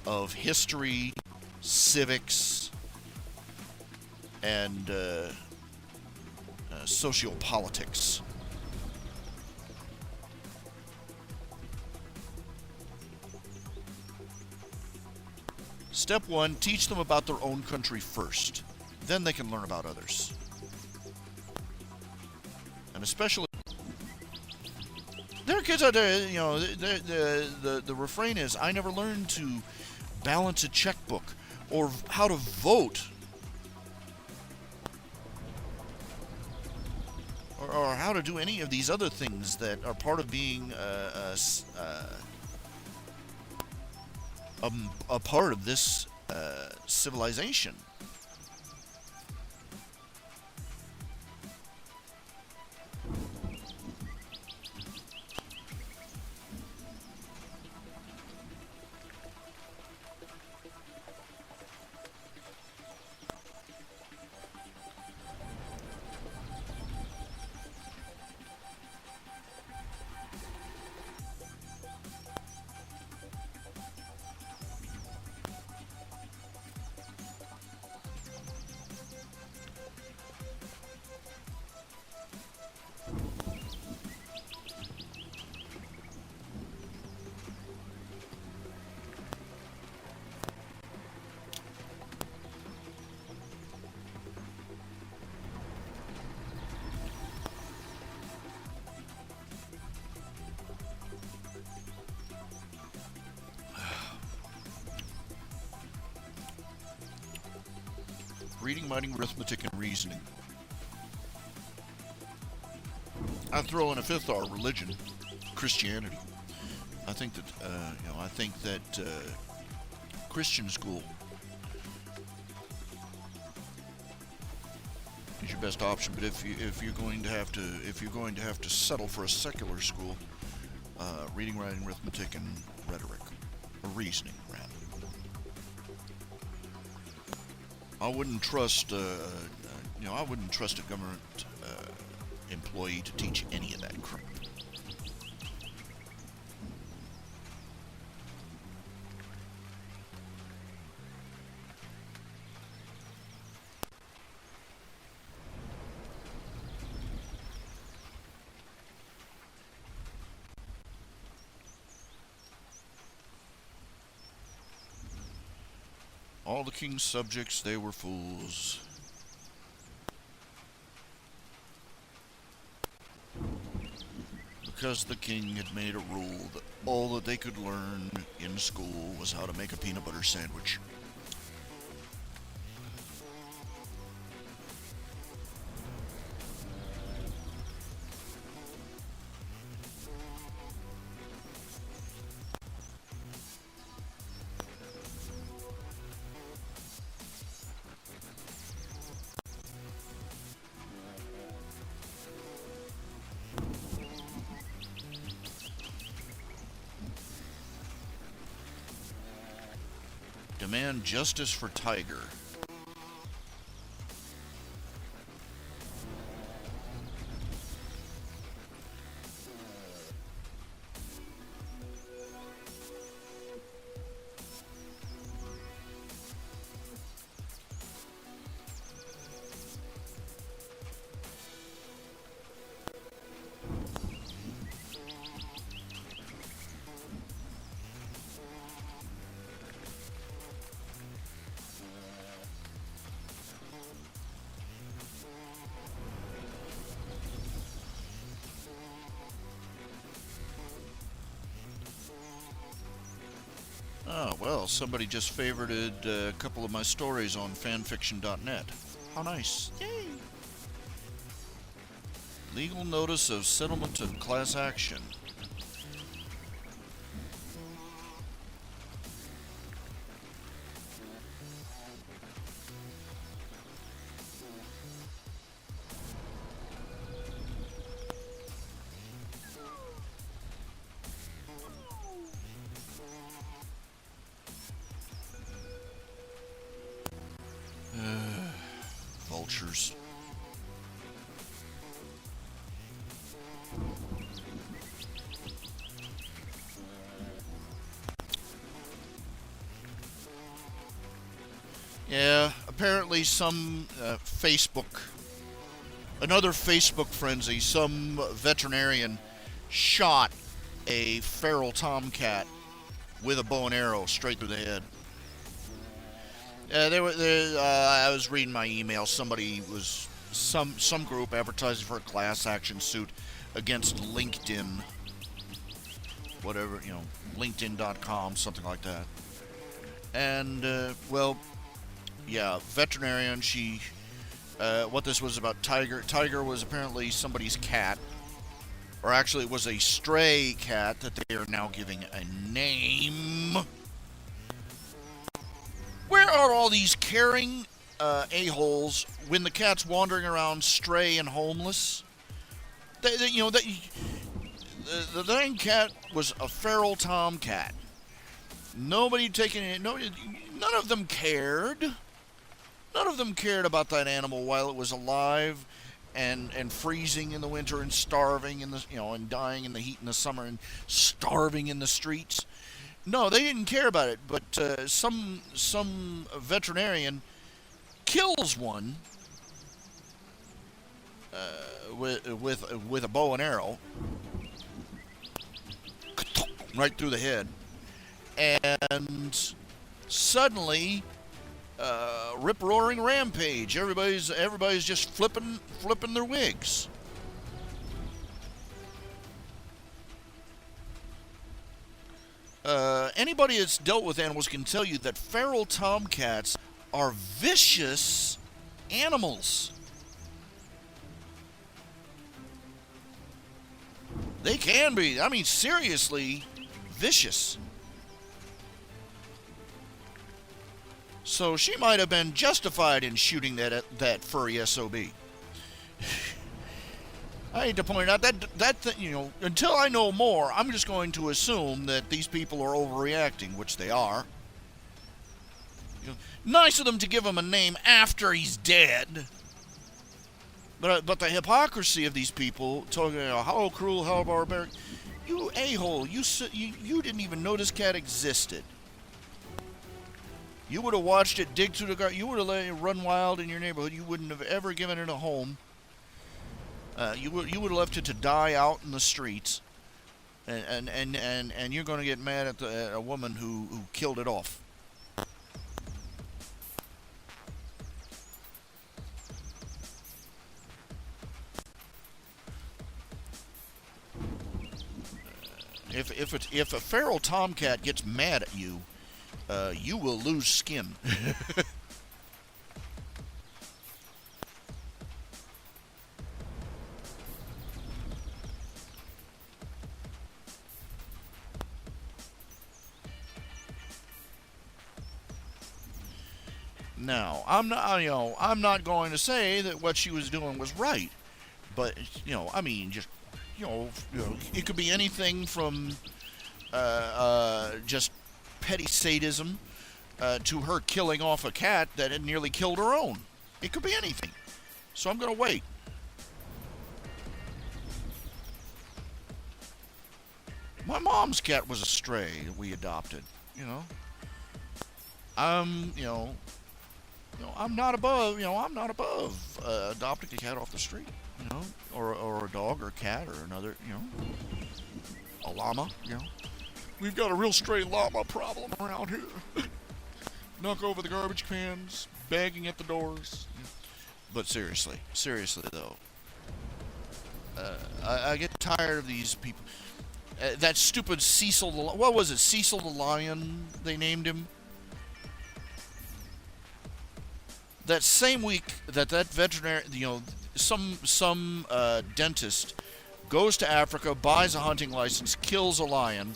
of history, civics, and sociopolitics. Step 1, teach them about their own country first. Then they can learn about others. And especially, there are kids out there, the refrain is, I never learned to balance a checkbook or how to vote. Or how to do any of these other things that are part of being a part of this civilization. Reading, writing, arithmetic, and reasoning. I throw in a fifth R, religion, Christianity. I think that Christian school is your best option. But if you're going to have to settle for a secular school, reading, writing, arithmetic, and rhetoric, or reasoning, rather. I wouldn't trust a government employee to teach any of that crap. All the king's subjects, they were fools. Because the king had made a rule that all that they could learn in school was how to make a peanut butter sandwich. Demand justice for Tiger. Oh, well, somebody just favorited a couple of my stories on fanfiction.net. How nice. Yay! Legal notice of settlement of class action. Vultures. Yeah, apparently some another Facebook frenzy, some veterinarian shot a feral tomcat with a bow and arrow straight through the head. I was reading my email. Somebody was some group advertising for a class action suit against LinkedIn, whatever, LinkedIn.com, something like that. And yeah, veterinarian. What this was about, Tiger. Tiger was apparently somebody's cat, or actually it was a stray cat that they are now giving a name. are all these caring a-holes when the cat's wandering around stray and homeless? The dang cat was a feral tomcat. Nobody taking it. None of them cared. None of them cared about that animal while it was alive, and freezing in the winter and starving in the and dying in the heat in the summer and starving in the streets. No, they didn't care about it. But some veterinarian kills one with a bow and arrow, right through the head, and suddenly, rip-roaring rampage. Everybody's just flipping their wigs. Anybody that's dealt with animals can tell you that feral tomcats are vicious animals. They can be. I mean, seriously vicious. So she might have been justified in shooting that furry SOB. I hate to point out that until I know more, I'm just going to assume that these people are overreacting, which they are. Nice of them to give him a name after he's dead. But the hypocrisy of these people talking about how cruel, how barbaric. You a-hole, you didn't even know this cat existed. You would have watched it dig through the garden. You would have let it run wild in your neighborhood. You wouldn't have ever given it a home. You would have left it to die out in the streets. And you're going to get mad at a woman who killed it off. If a feral tomcat gets mad at you, you will lose skin. Now, I'm not going to say that what she was doing was right, but I mean, just it could be anything from just petty sadism to her killing off a cat that had nearly killed her own. It could be anything. So I'm going to wait. My mom's cat was a stray that we adopted. I'm not above. I'm not above adopting a cat off the street. Or a dog or a cat or another. A llama. We've got a real stray llama problem around here. Knock over the garbage cans, begging at the doors. But seriously though, I get tired of these people. That stupid Cecil, what was it? Cecil the Lion, they named him. That same week that veterinary, some dentist goes to Africa, buys a hunting license, kills a lion,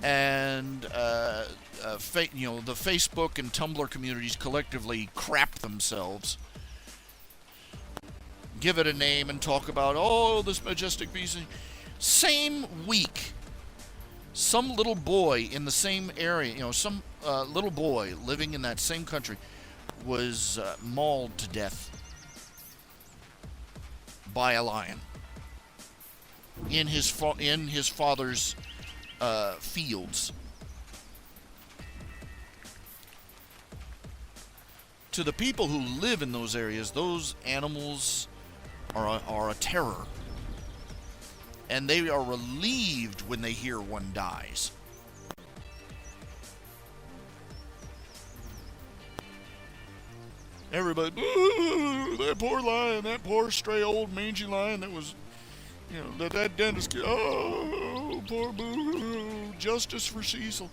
and the Facebook and Tumblr communities collectively crap themselves, give it a name, and talk about this majestic beast. Same week, some little boy in the same area, some little boy living in that same country was mauled to death by a lion in his father's fields. To the people who live in those areas, those animals are a terror. And they are relieved when they hear one dies. Everybody, that poor lion, that poor stray old mangy lion that was, that dentist kid, poor boo, justice for Cecil.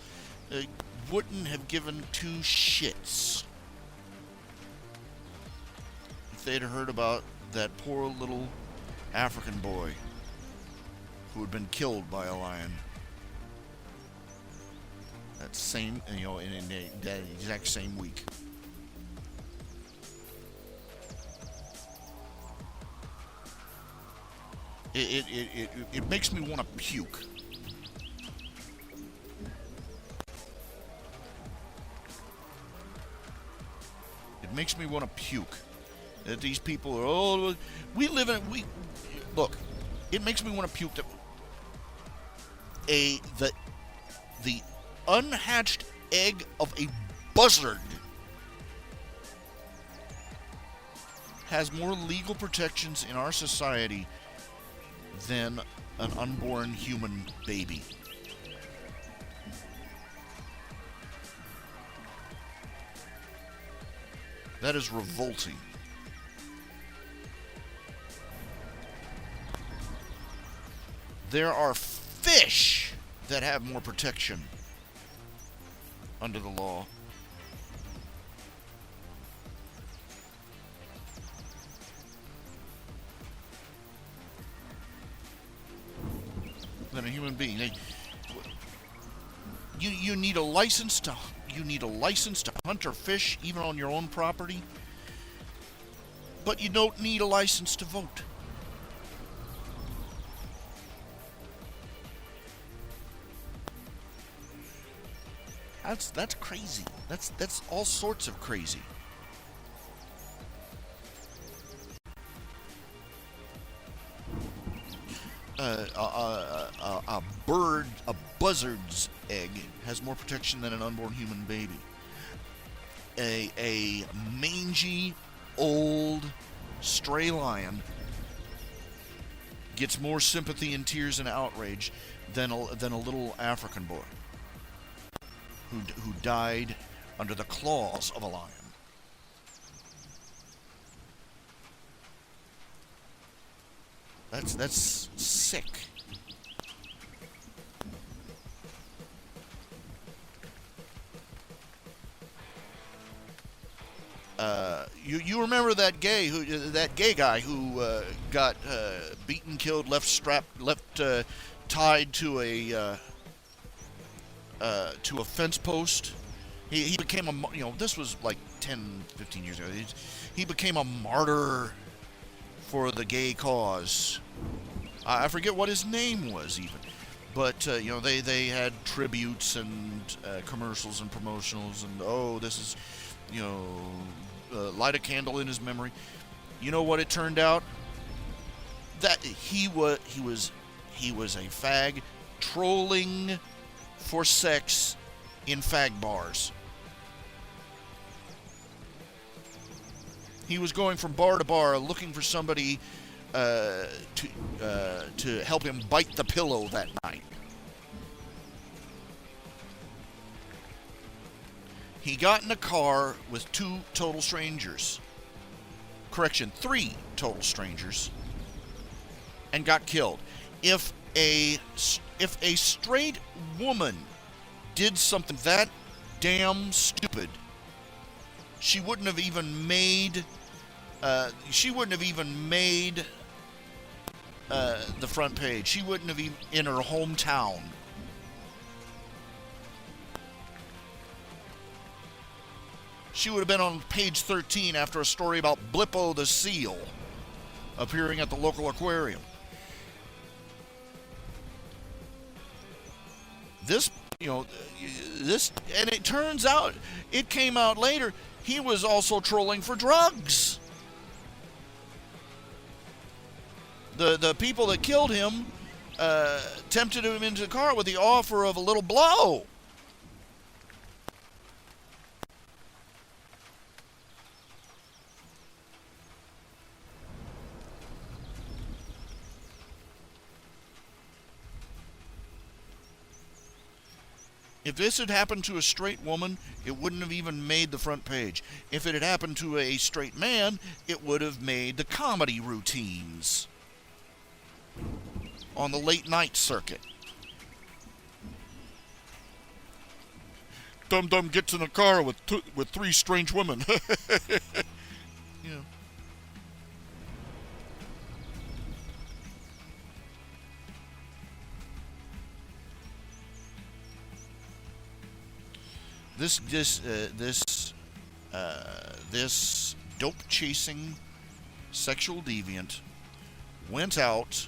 They wouldn't have given two shits if they'd heard about that poor little African boy who had been killed by a lion. That same, in that exact same week. It makes me want to puke. It makes me want to puke. That these people are, look, it makes me want to puke. The unhatched egg of a buzzard has more legal protections in our society than an unborn human baby. That is revolting. There are fish that have more protection under the law. Than a human being. You need a license to hunt or fish even on your own property, but you don't need a license to vote. That's crazy. That's all sorts of crazy. A buzzard's egg has more protection than an unborn human baby. A mangy, old, stray lion gets more sympathy and tears and outrage than a little African boy who died under the claws of a lion. That's sick. You remember that gay guy who got beaten, killed, left tied to a fence post? He became this was like 10, 15 years ago. He became a martyr for the gay cause. I forget what his name was even, but they had tributes and commercials and promotionals, and this is light a candle in his memory. You know what it turned out? That he was a fag trolling for sex in fag bars. He was going from bar to bar looking for somebody to help him bite the pillow that night. He got in a car with 2 total strangers. Correction, 3 total strangers, and got killed. If a straight woman did something that damn stupid, she wouldn't have even made the front page. She wouldn't have even in her hometown. She would have been on page 13 after a story about Blippo the seal appearing at the local aquarium. And it turns out, it came out later, he was also trolling for drugs. The people that killed him tempted him into the car with the offer of a little blow. If this had happened to a straight woman, it wouldn't have even made the front page. If it had happened to a straight man, it would have made the comedy routines on the late night circuit. Dum Dum gets in a car with 3 strange women. Yeah. this dope chasing sexual deviant went out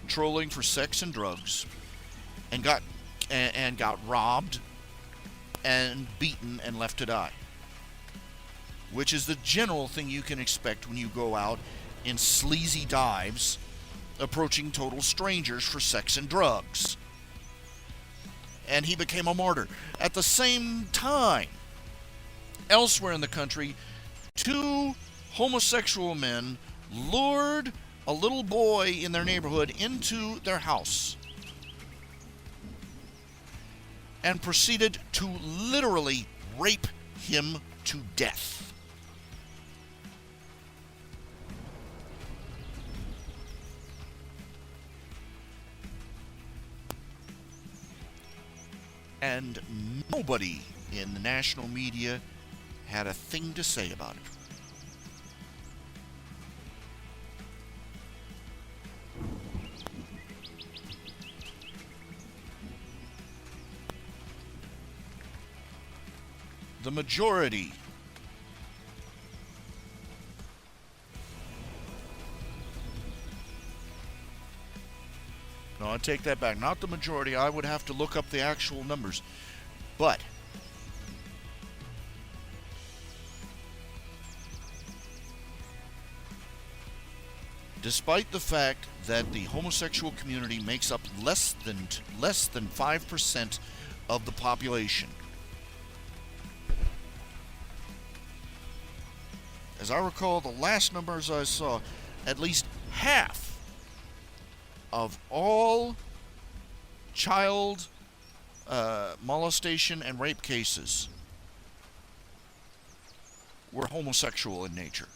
trolling for sex and drugs and got robbed and beaten and left to die, which is the general thing you can expect when you go out in sleazy dives approaching total strangers for sex and drugs. And he became a martyr. At the same time, elsewhere in the country, 2 homosexual men lured a little boy in their neighborhood into their house and proceeded to literally rape him to death. And nobody in the national media had a thing to say about it. The majority No, I take that back. Not the majority. I would have to look up the actual numbers. But despite the fact that the homosexual community makes up less than 5% of the population, as I recall, the last numbers I saw, at least half of all child molestation and rape cases were homosexual in nature.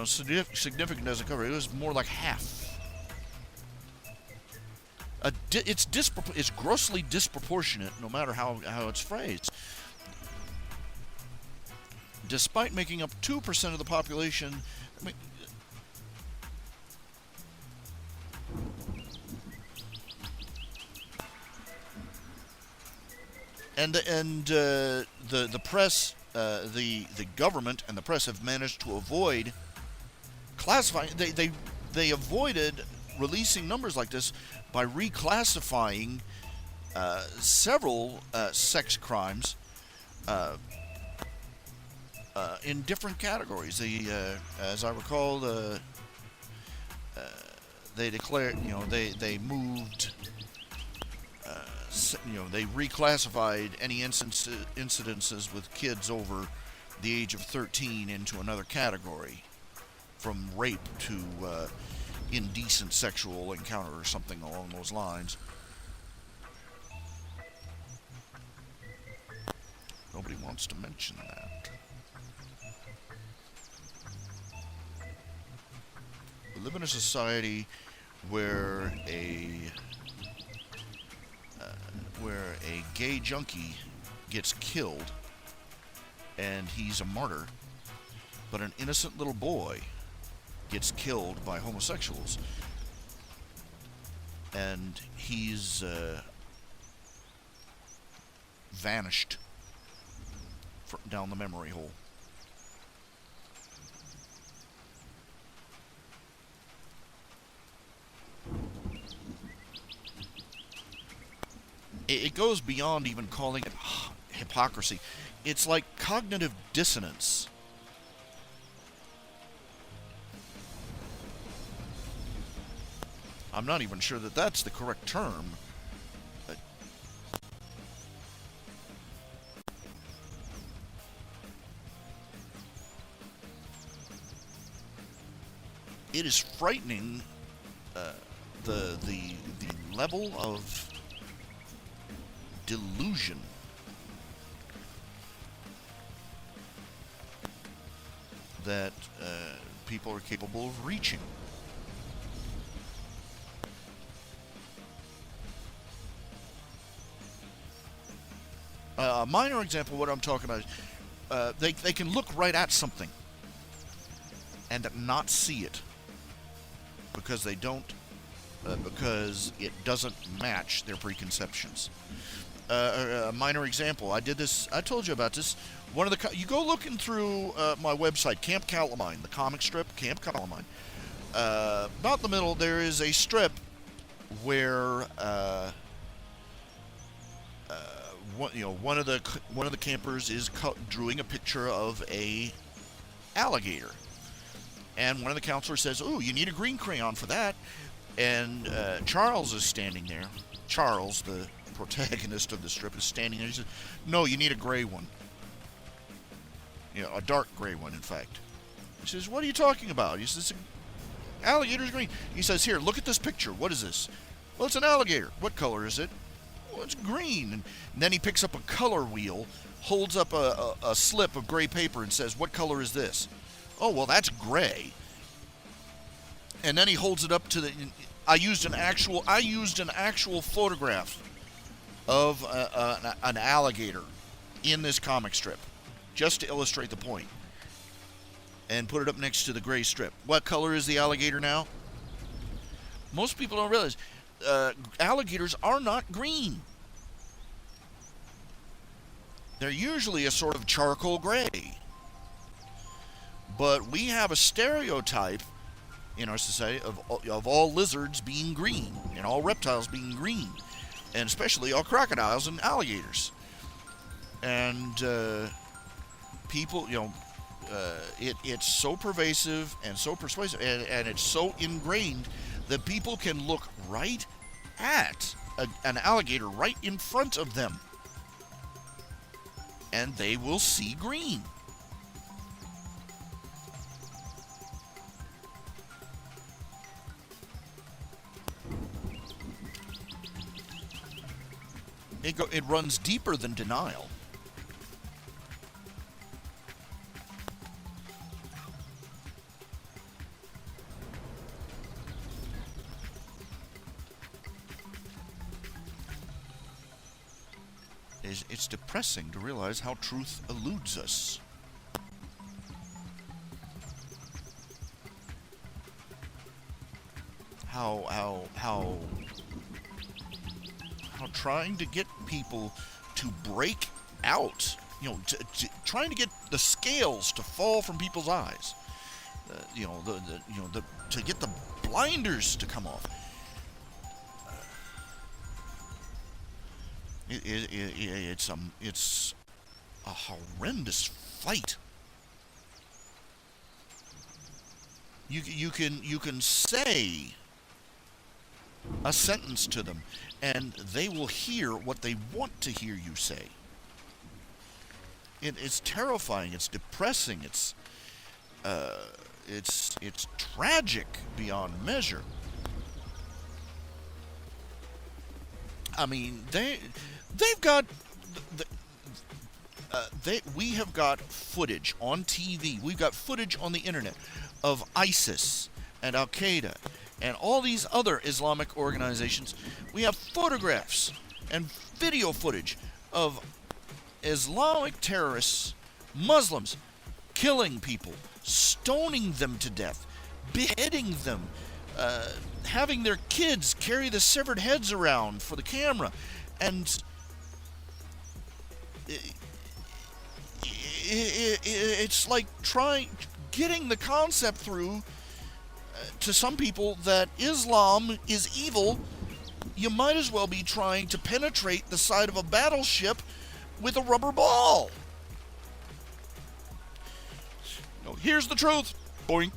Significant doesn't cover it. It was more like half. It's grossly disproportionate, no matter how it's phrased. Despite making up 2% of the population, I mean, the press, the government and the press have managed to avoid classifying. They avoided releasing numbers like this by reclassifying several sex crimes in different categories. As I recall, they declared, they moved, they reclassified any incidences with kids over the age of 13 into another category, from rape to indecent sexual encounter or something along those lines. Nobody wants to mention that. We live in a society where a gay junkie gets killed and he's a martyr, but an innocent little boy gets killed by homosexuals, and he's vanished down the memory hole. It goes beyond even calling it hypocrisy. It's like cognitive dissonance. I'm not even sure that that's the correct term. It is frightening, the level of delusion that people are capable of reaching. a minor example of what I'm talking about is they can look right at something and not see it because they don't, because it doesn't match their preconceptions. A minor example, I did this, I told you about this. One of the, you go looking through my website, Camp Calamine, the comic strip, Camp Calamine. About the middle, there is a strip where one of the campers is drawing a picture of a alligator, and one of the counselors says, "Oh, you need a green crayon for that." And Charles is standing there. Charles, the protagonist of the strip, is standing there. He says, "No, you need a gray one. A dark gray one, in fact." He says, "What are you talking about?" He says, "Alligator's green." He says, "Here, look at this picture. What is this?" "Well, it's an alligator." "What color is it?" "Well, it's green." And then he picks up a color wheel, holds up a slip of gray paper and says, "What color is this?" "Oh, well, that's gray." And then he holds it up to the, I used an actual photograph of an alligator in this comic strip, just to illustrate the point, and put it up next to the gray strip. What color is the alligator now? Most people don't realize alligators are not green. They're usually a sort of charcoal gray. But we have a stereotype in our society of all lizards being green, and all reptiles being green, and especially all crocodiles and alligators. And people, it's so pervasive and so persuasive, and it's so ingrained that people can look right at an alligator right in front of them, and they will see green. It runs deeper than denial. It's depressing to realize how truth eludes us. How trying to get people to break out, trying to get the scales to fall from people's eyes, to get the blinders to come off. It's a horrendous fight. You can say a sentence to them, and they will hear what they want to hear you say. It's terrifying. It's depressing. It's tragic beyond measure. I mean, they've got we have got footage on TV. We've got footage on the internet of ISIS and Al Qaeda and all these other Islamic organizations. We have photographs and video footage of Islamic terrorists, Muslims, killing people, stoning them to death, beheading them, having their kids carry the severed heads around for the camera. And it's like getting the concept through to some people that Islam is evil. You might as well be trying to penetrate the side of a battleship with a rubber ball. No, here's the truth. Boink.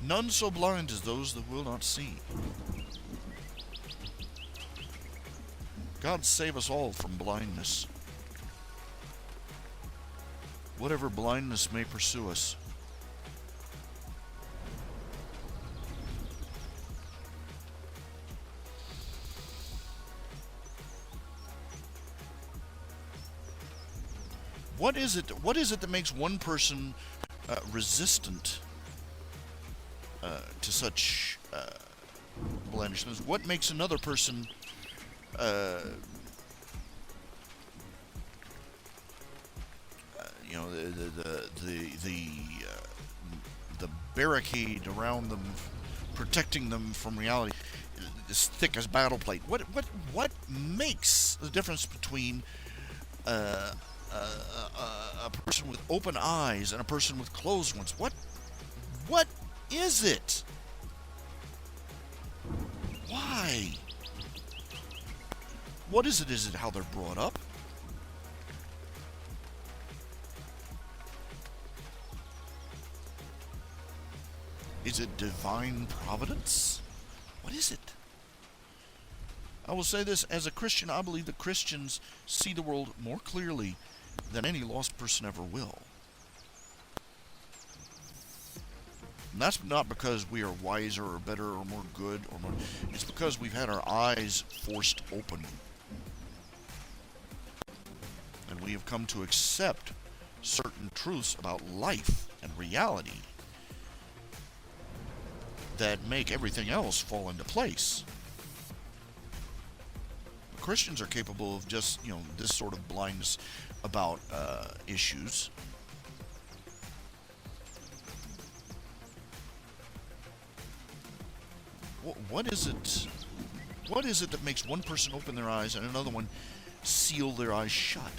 None so blind as those that will not see. God save us all from blindness. Whatever blindness may pursue us. What is it? What is it that makes one person resistant to such blandishments? What makes another person you know, the barricade around them, protecting them from reality, as thick as battle plate? What makes the difference between a person with open eyes and a person with closed ones? What is it? Why? What is it? Is it how they're brought up? Is it divine providence? What is it? I will say this, as a Christian, I believe that Christians see the world more clearly than any lost person ever will. And that's not because we are wiser or better or more good or more. It's because we've had our eyes forced open. And we have come to accept certain truths about life and reality that make everything else fall into place. Christians are capable of just, this sort of blindness about issues. What is it? What is it that makes one person open their eyes and another one seal their eyes shut?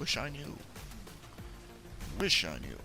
Wish I knew. Wish I knew.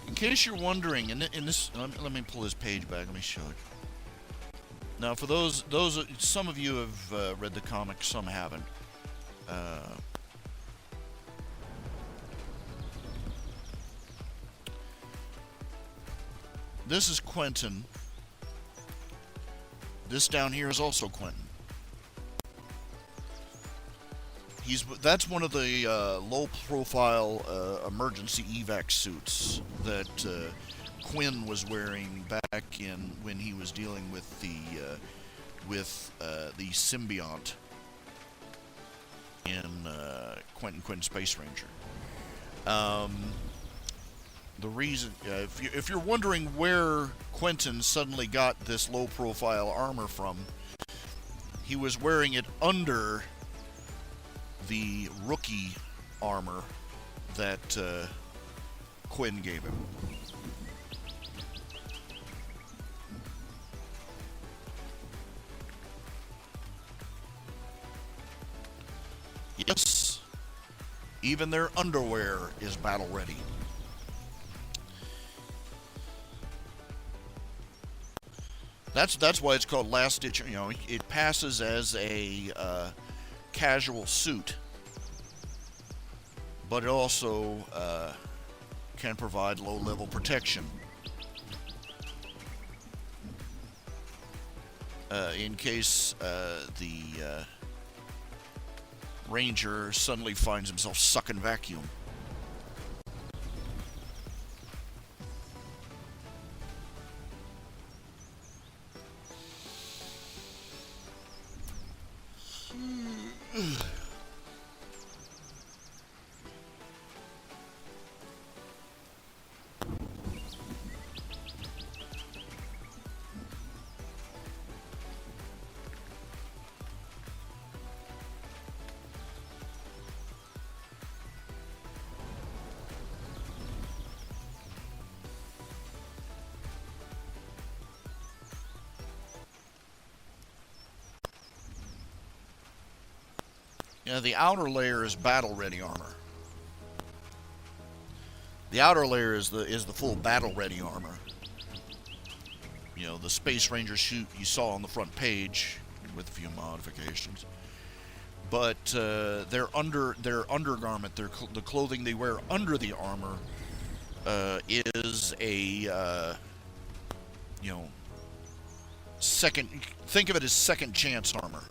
In case you're wondering, in this, let me pull this page back. Let me show it. Now, for those, some of you have read the comic, some haven't. This is Quentin. This down here is also Quentin. That's one of the low-profile emergency evac suits that Quinn was wearing back when he was dealing with the symbiont in Quinn Space Ranger. The reason, if you're wondering where Quentin suddenly got this low-profile armor from, he was wearing it under the rookie armor that Quinn gave him. Yes, even their underwear is battle ready. That's why it's called Last Ditch. It passes as a casual suit, but it also can provide low-level protection in case the Ranger suddenly finds himself sucking vacuum. You know, the outer layer is battle-ready armor. The outer layer is the full battle-ready armor. You know, the Space Ranger suit you saw on the front page with a few modifications. But their undergarment, the clothing they wear under the armor, is a you know, second. Think of it as second chance armor.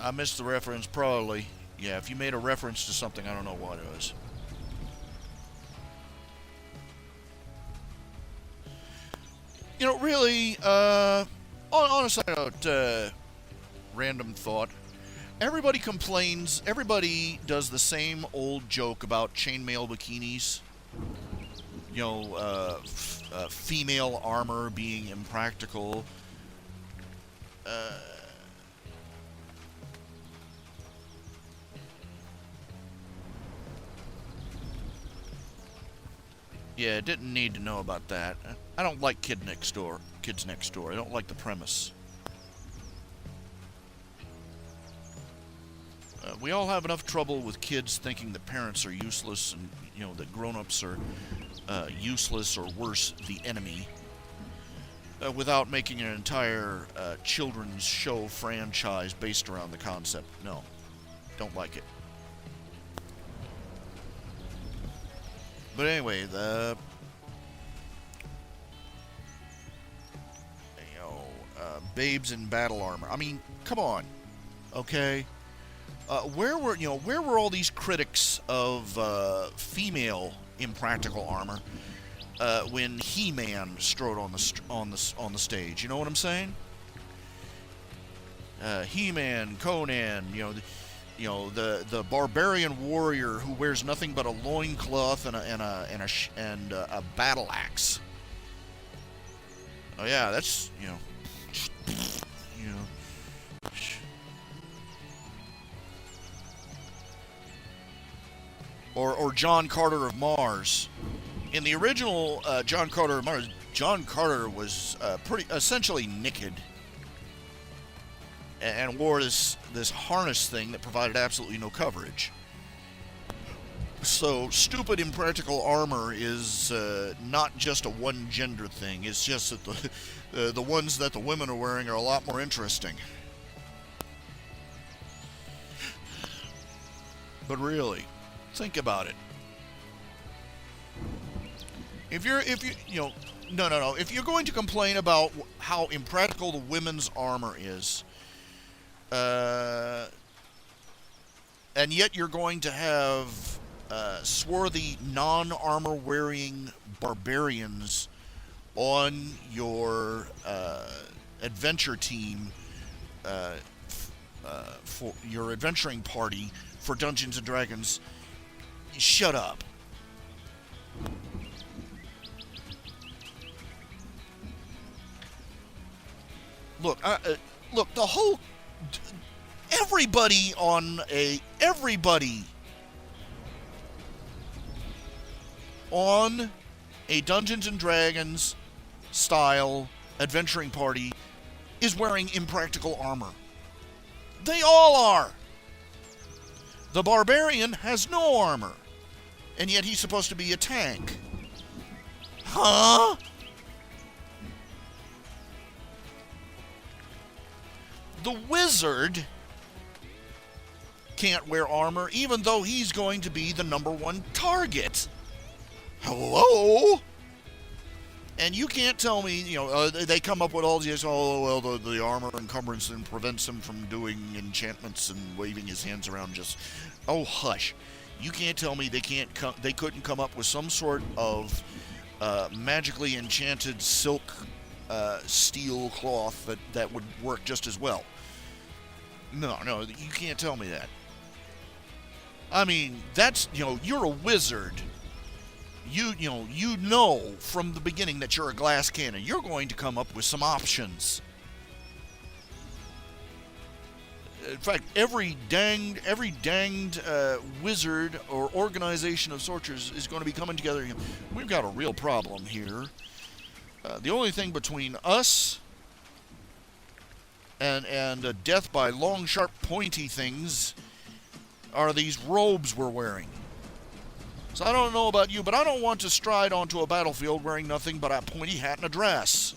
I missed the reference, probably. Yeah, if you made a reference to something, I don't know what it was. You know, really, on a side note, random thought. Everybody complains, everybody does the same old joke about chainmail bikinis. You know, female armor being impractical. Yeah, didn't need to know about that. I don't like Kids Next Door. I don't like the premise. We all have enough trouble with kids thinking that parents are useless and, you know, that grown-ups are useless or worse, the enemy, without making an entire children's show franchise based around the concept. No, don't like it. But anyway, babes in battle armor. I mean, come on, okay? Where were all these critics of female impractical armor when He-Man strode on the stage? You know what I'm saying? He-Man, Conan, the barbarian warrior who wears nothing but a loincloth and a battle axe. Oh yeah, that's Or John Carter of Mars. In the original John Carter of Mars, John Carter was pretty essentially naked and wore this harness thing that provided absolutely no coverage. So stupid impractical armor is not just a one gender thing. It's just that the ones that the women are wearing are a lot more interesting. But really, think about it. If you're going to complain about how impractical the women's armor is, and yet you're going to have swarthy, non-armor wearing barbarians on your adventure team for your adventuring party for Dungeons and Dragons, shut up. Look, the whole everybody on a Dungeons and Dragons style adventuring party is wearing impractical armor. They all are. The barbarian has no armor, and yet he's supposed to be a tank. Huh? The wizard can't wear armor even though he's going to be the #1 target. Hello? And you can't tell me, they come up with all these, the armor encumbrance and prevents him from doing enchantments and waving his hands around just, oh, hush. You can't tell me they couldn't come up with some sort of magically enchanted silk steel cloth that would work just as well. No, you can't tell me that. I mean, that's, you're a wizard. You know from the beginning that you're a glass cannon. You're going to come up with some options. In fact, every danged wizard or organization of sorcerers is going to be coming together. We've got a real problem here. The only thing between us and death by long, sharp, pointy things are these robes we're wearing. So I don't know about you, but I don't want to stride onto a battlefield wearing nothing but a pointy hat and a dress.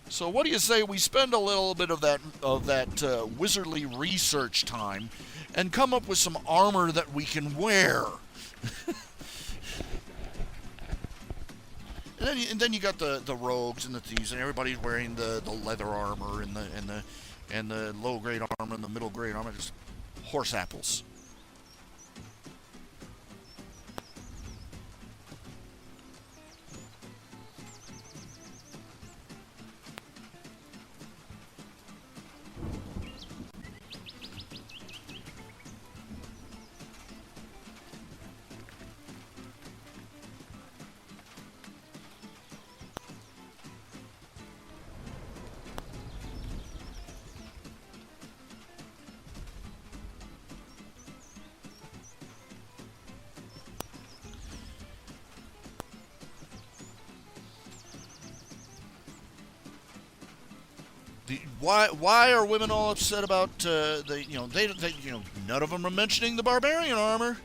So what do you say we spend a little bit of that wizardly research time and come up with some armor that we can wear? And then you got the rogues and the thieves, and everybody's wearing the leather armor and the low grade armor and the middle grade armor. Just horse apples. Why are women all upset about they none of them are mentioning the barbarian armor?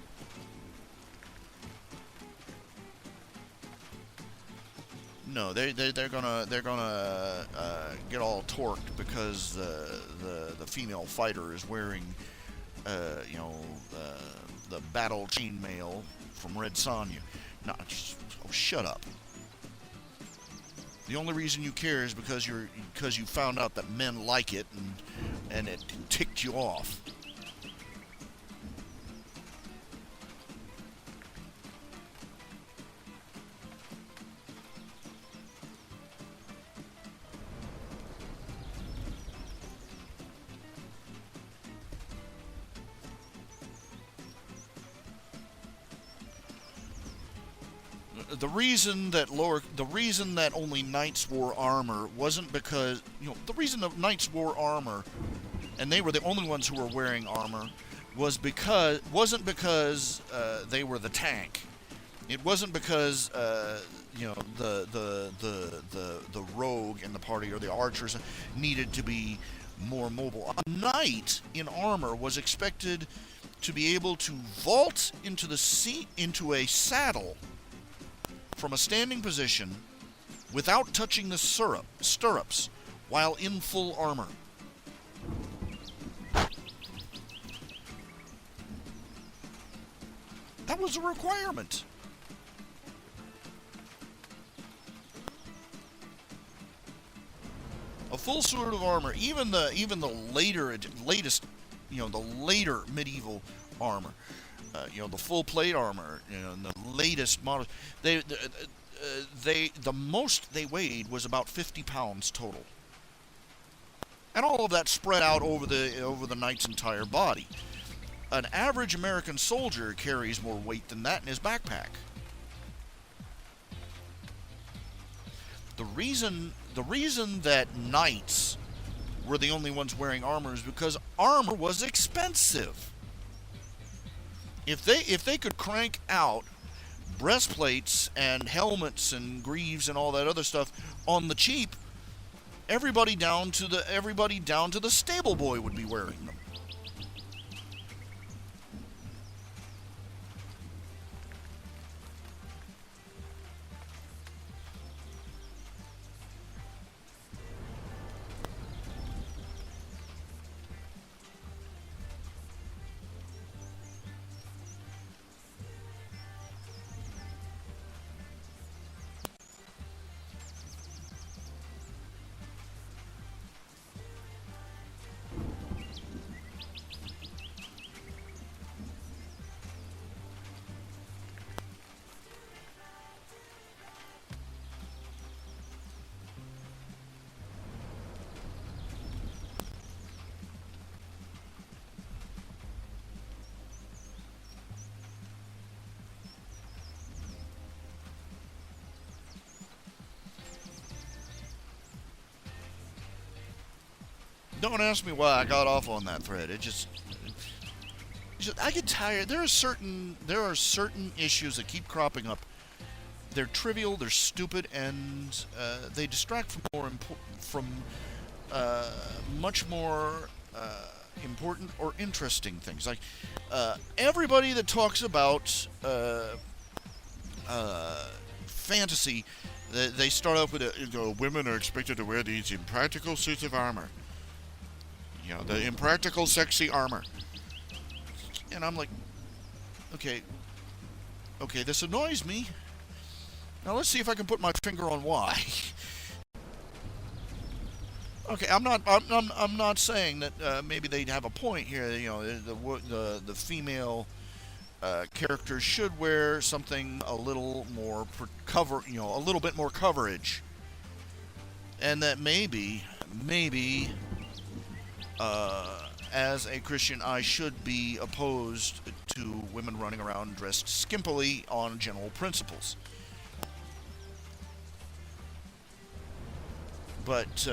No, they're gonna get all torqued because the female fighter is wearing the battle chainmail from Red Sonja. No, shut up. The only reason you care is because you found out that men like it and it ticked you off. The reason that only knights wore armor wasn't because the reason the knights wore armor, and they were the only ones who were wearing armor, wasn't because they were the tank. It wasn't because the rogue in the party or the archers needed to be more mobile. A knight in armor was expected to be able to vault into a saddle from a standing position without touching the stirrups while in full armor. That was a requirement. A full suit of armor, even the latest medieval armor. The full plate armor, and the latest model. The most they weighed was about 50 pounds total, and all of that spread out over the knight's entire body. An average American soldier carries more weight than that in his backpack. The reason that knights were the only ones wearing armor is because armor was expensive. If they could crank out breastplates and helmets and greaves and all that other stuff on the cheap, everybody down to the stable boy would be wearing them. don't ask me why I got off on that thread. I get tired. There are certain issues that keep cropping up. They're trivial, they're stupid, and they distract from much more important or interesting things. Like everybody that talks about fantasy, they start off with women are expected to wear these impractical suits of armor. The impractical sexy armor. And I'm like, okay, this annoys me. Now let's see if I can put my finger on why. Okay, I'm not saying that maybe they'd have a point here. The female characters should wear something a little more a little bit more coverage, and that maybe as a Christian, I should be opposed to women running around dressed skimpily on general principles. But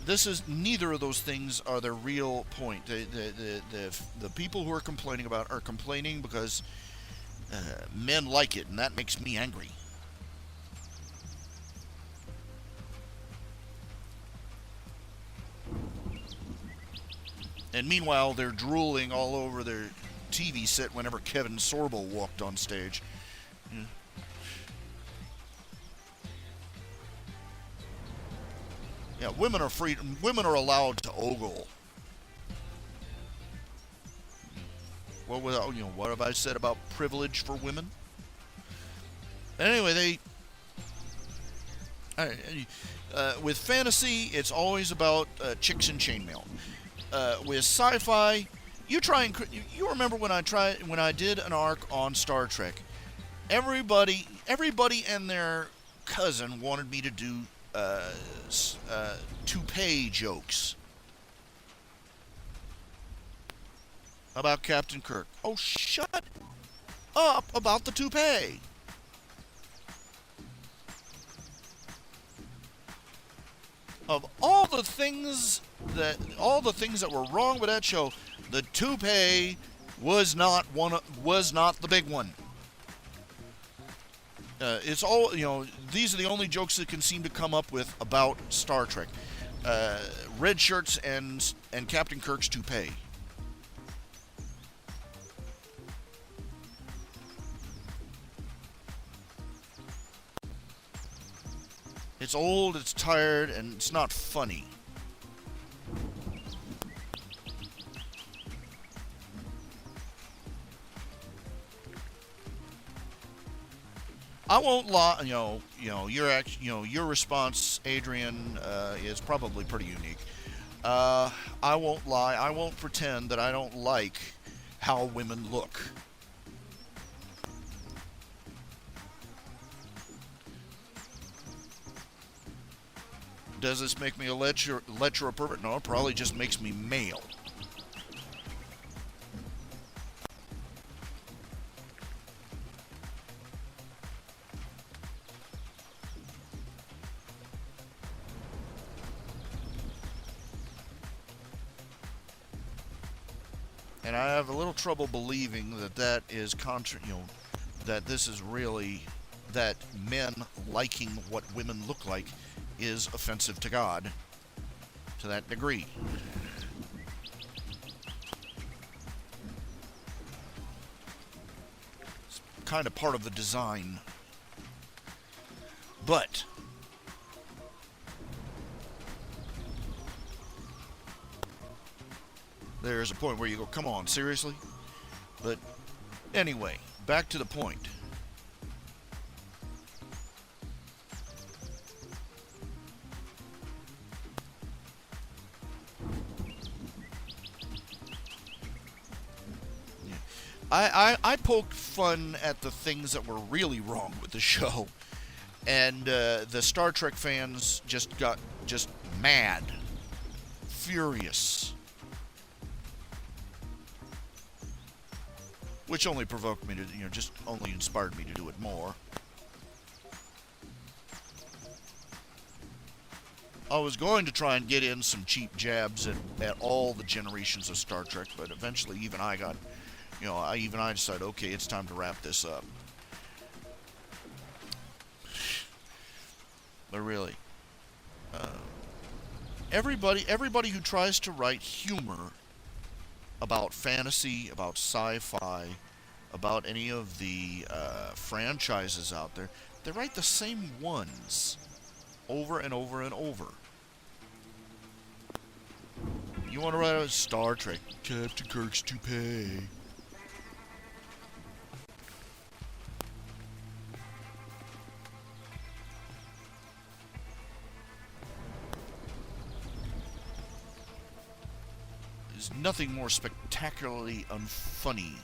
this is neither of those things are the real point. The people who are complaining about are complaining because men like it, and that makes me angry. And meanwhile, they're drooling all over their TV set whenever Kevin Sorbo walked on stage. Yeah. Yeah, women are free. Women are allowed to ogle. Well, what have I said about privilege for women? Anyway, with fantasy, it's always about chicks in chainmail. With sci-fi, you remember when I did an arc on Star Trek. Everybody and their cousin wanted me to do toupee jokes about Captain Kirk. Oh, shut up about the toupee. Of all the things that were wrong with that show, the toupee was not the big one. It's all, these are the only jokes that can seem to come up with about Star Trek. Red shirts and Captain Kirk's toupee. It's old, it's tired, and it's not funny. I won't lie. Your response, Adrian, is probably pretty unique. I won't lie. I won't pretend that I don't like how women look. Does this make me a lech or a pervert? No, it probably just makes me male. And I have a little trouble believing that is that this is really, that men liking what women look like is offensive to God to that degree. It's kind of part of the design. But there's a point where you go, come on, seriously? But anyway, back to the point. I poked fun at the things that were really wrong with the show, and the Star Trek fans just got mad, furious, which only provoked me to, just only inspired me to do it more. I was going to try and get in some cheap jabs at all the generations of Star Trek, but eventually even I got, even I decided, okay, it's time to wrap this up. But really, everybody who tries to write humor about fantasy, about sci-fi, about any of the franchises out there, they write the same ones over and over and over. You want to write a Star Trek, Captain Kirk's toupee. There's nothing more spectacularly unfunny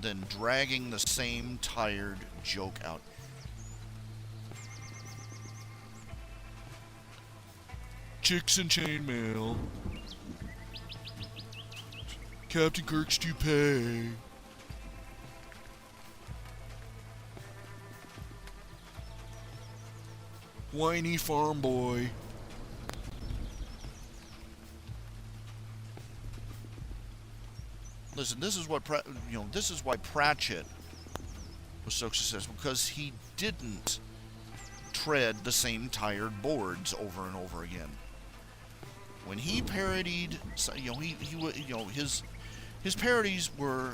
than dragging the same tired joke out. Chicks and chainmail. Captain Kirk's toupee. Whiny farm boy. Listen, this is what this is why Pratchett was so successful, because he didn't tread the same tired boards over and over again. When he parodied, his parodies were,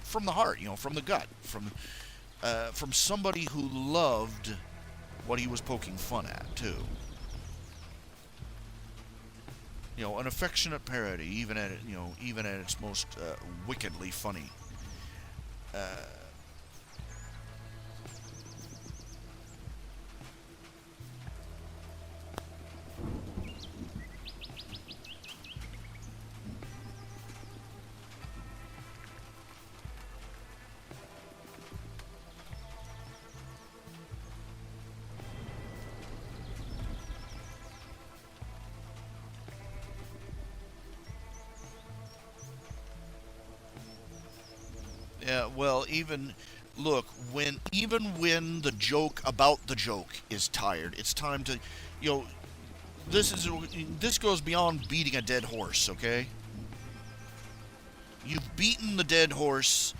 from the heart, from the gut, from somebody who loved what he was poking fun at too. An affectionate parody, even at its most wickedly funny. Yeah, well, even when the joke about the joke is tired, it's time to, this goes beyond beating a dead horse, okay? You've beaten the dead horse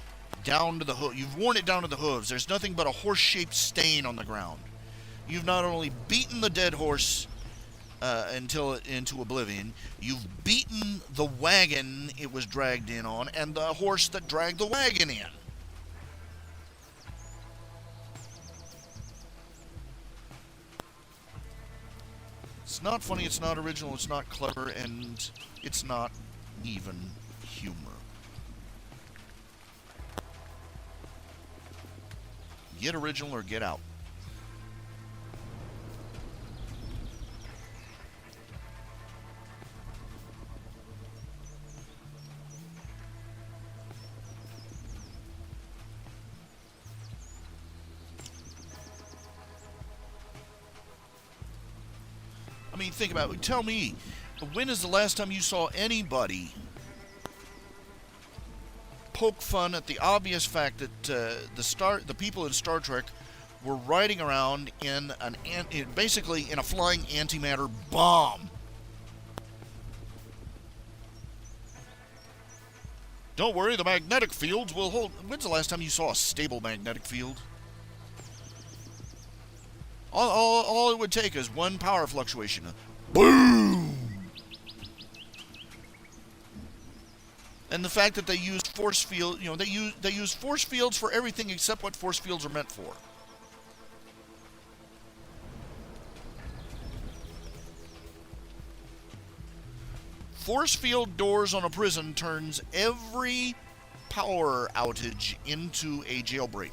down to the hoof. You've worn it down to the hooves. There's nothing but a horse-shaped stain on the ground. You've not only beaten the dead horse into oblivion, you've beaten the wagon it was dragged in on, and the horse that dragged the wagon in. It's not funny, it's not original, it's not clever, and it's not even humor. Get original or get out. I mean, think about it. Tell me, when is the last time you saw anybody poke fun at the obvious fact that the people in Star Trek were riding around in basically in a flying antimatter bomb? Don't worry, the magnetic fields will hold. When's the last time you saw a stable magnetic field? All it would take is one power fluctuation. Boom! And the fact that they used force field, they use force fields for everything except what force fields are meant for. Force field doors on a prison turns every power outage into a jailbreak.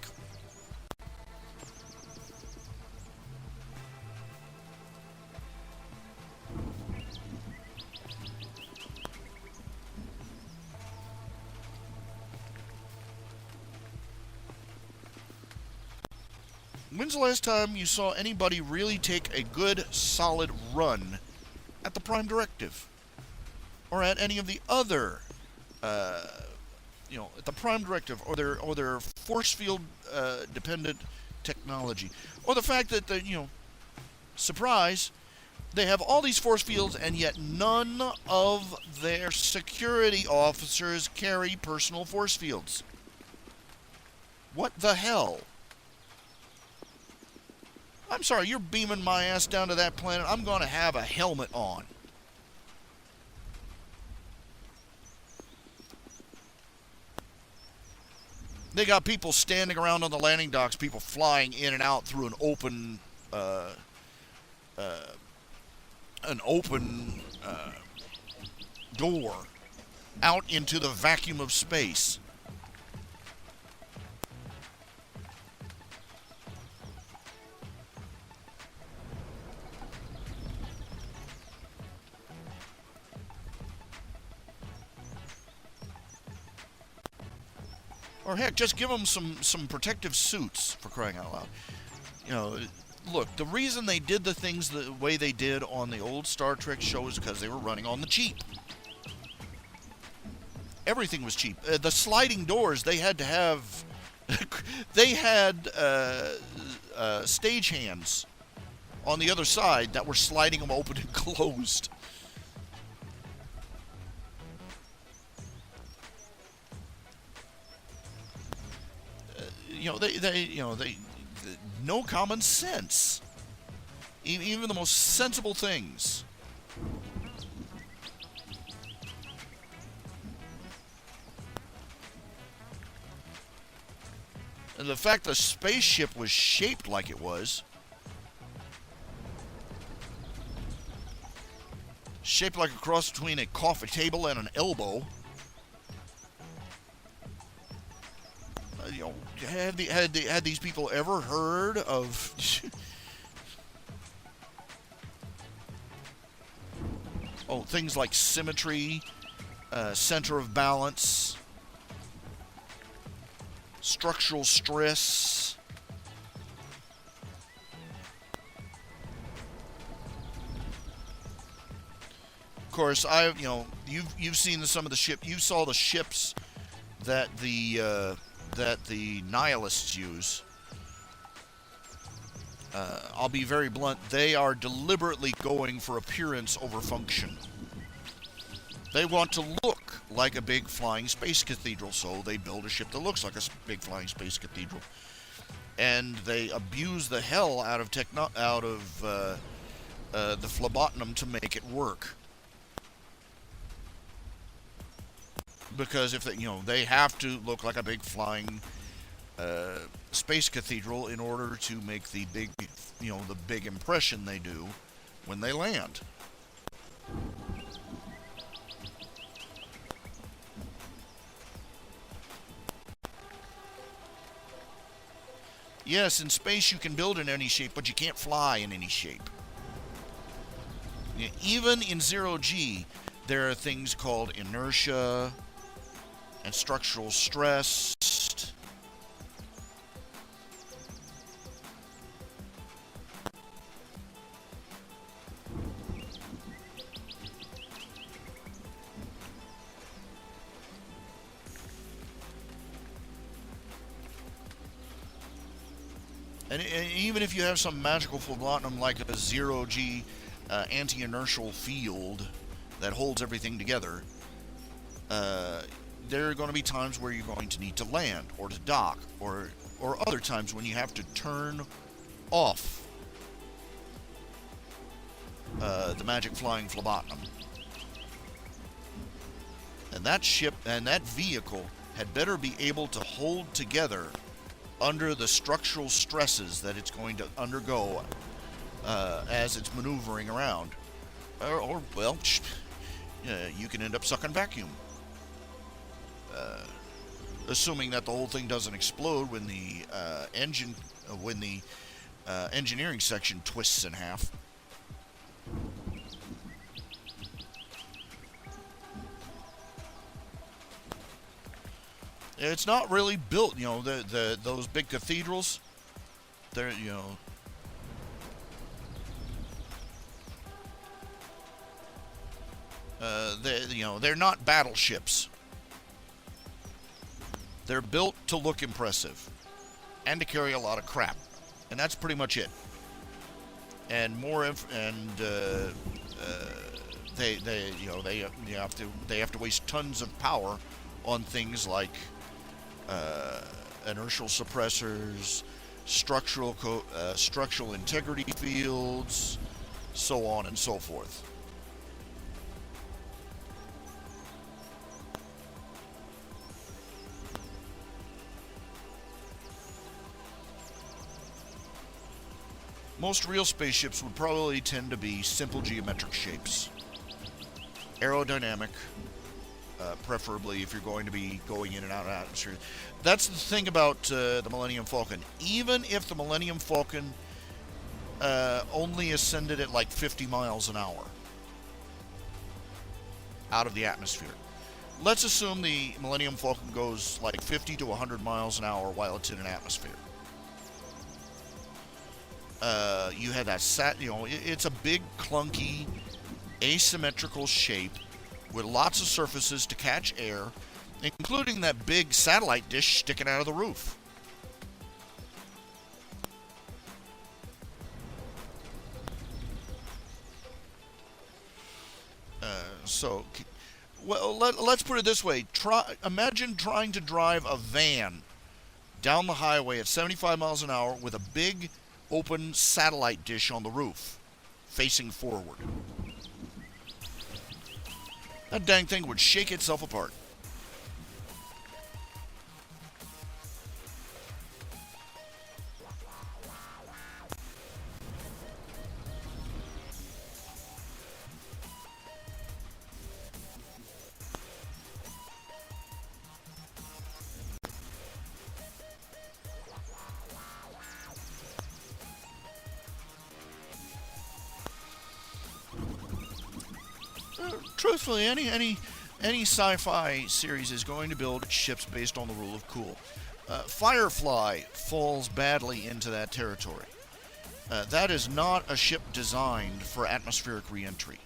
When's the last time you saw anybody really take a good, solid run at the Prime Directive? Or at any of the other, at the Prime Directive, or their force field dependent technology, or the fact that surprise, they have all these force fields, and yet none of their security officers carry personal force fields. What the hell? I'm sorry, you're beaming my ass down to that planet. I'm going to have a helmet on. They got people standing around on the landing docks, people flying in and out through an open door out into the vacuum of space. Or heck, just give them some protective suits, for crying out loud. You know, look, the reason they did the things the way they did on the old Star Trek show is because they were running on the cheap. Everything was cheap. The sliding doors, they had to have... they had stagehands on the other side that were sliding them open and closed. They no common sense. Even the most sensible things. And the fact the spaceship was shaped like it was. Shaped like a cross between a coffee table and an elbow. Had these people ever heard of things like symmetry, center of balance, structural stress? Of course, you've seen some of the ship. You saw the ships that the nihilists use. I'll be very blunt. They are deliberately going for appearance over function. They want to look like a big flying space cathedral, so they build a ship that looks like a big flying space cathedral. And they abuse the hell out of the phlebotinum to make it work. Because if they have to look like a big flying space cathedral in order to make the big impression they do when they land. Yes, in space you can build in any shape, but you can't fly in any shape. Even in 0G, there are things called inertia and structural stress. And even if you have some magical phlebotinum like a 0G anti-inertial field that holds everything together, there are going to be times where you're going to need to land or to dock, or other times when you have to turn off the magic flying phlebotinum. And that ship and that vehicle had better be able to hold together under the structural stresses that it's going to undergo as it's maneuvering around. Or you can end up sucking vacuum. Assuming that the whole thing doesn't explode when the engineering section twists in half. It's not really built, those big cathedrals. They're, they're not battleships. They're built to look impressive and to carry a lot of crap, and that's pretty much it. and more they have to waste tons of power on things like inertial suppressors, structural integrity fields, so on and so forth. Most real spaceships would probably tend to be simple geometric shapes. Aerodynamic, preferably if you're going to be going in and out of atmosphere. That's the thing about the Millennium Falcon. Even if the Millennium Falcon only ascended at like 50 miles an hour out of the atmosphere. Let's assume the Millennium Falcon goes like 50 to 100 miles an hour while it's in an atmosphere. You had that it's a big, clunky, asymmetrical shape with lots of surfaces to catch air, including that big satellite dish sticking out of the roof. Let's put it this way. Imagine trying to drive a van down the highway at 75 miles an hour with a big, open satellite dish on the roof, facing forward. That dang thing would shake itself apart. Truthfully, any sci-fi series is going to build ships based on the rule of cool. Firefly falls badly into that territory. That is not a ship designed for atmospheric re-entry.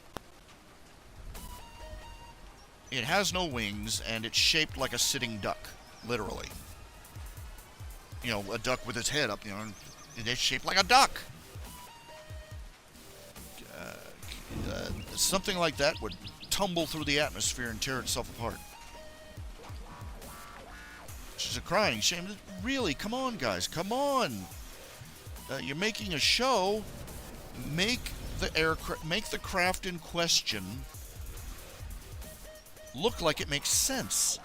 It has no wings, and it's shaped like a sitting duck, literally. You know, a duck with its head up, and it's shaped like a duck. Something like that would tumble through the atmosphere and tear itself apart. Which is a crying shame. Really, come on, guys, come on. You're making a show. Make the craft in question look like it makes sense.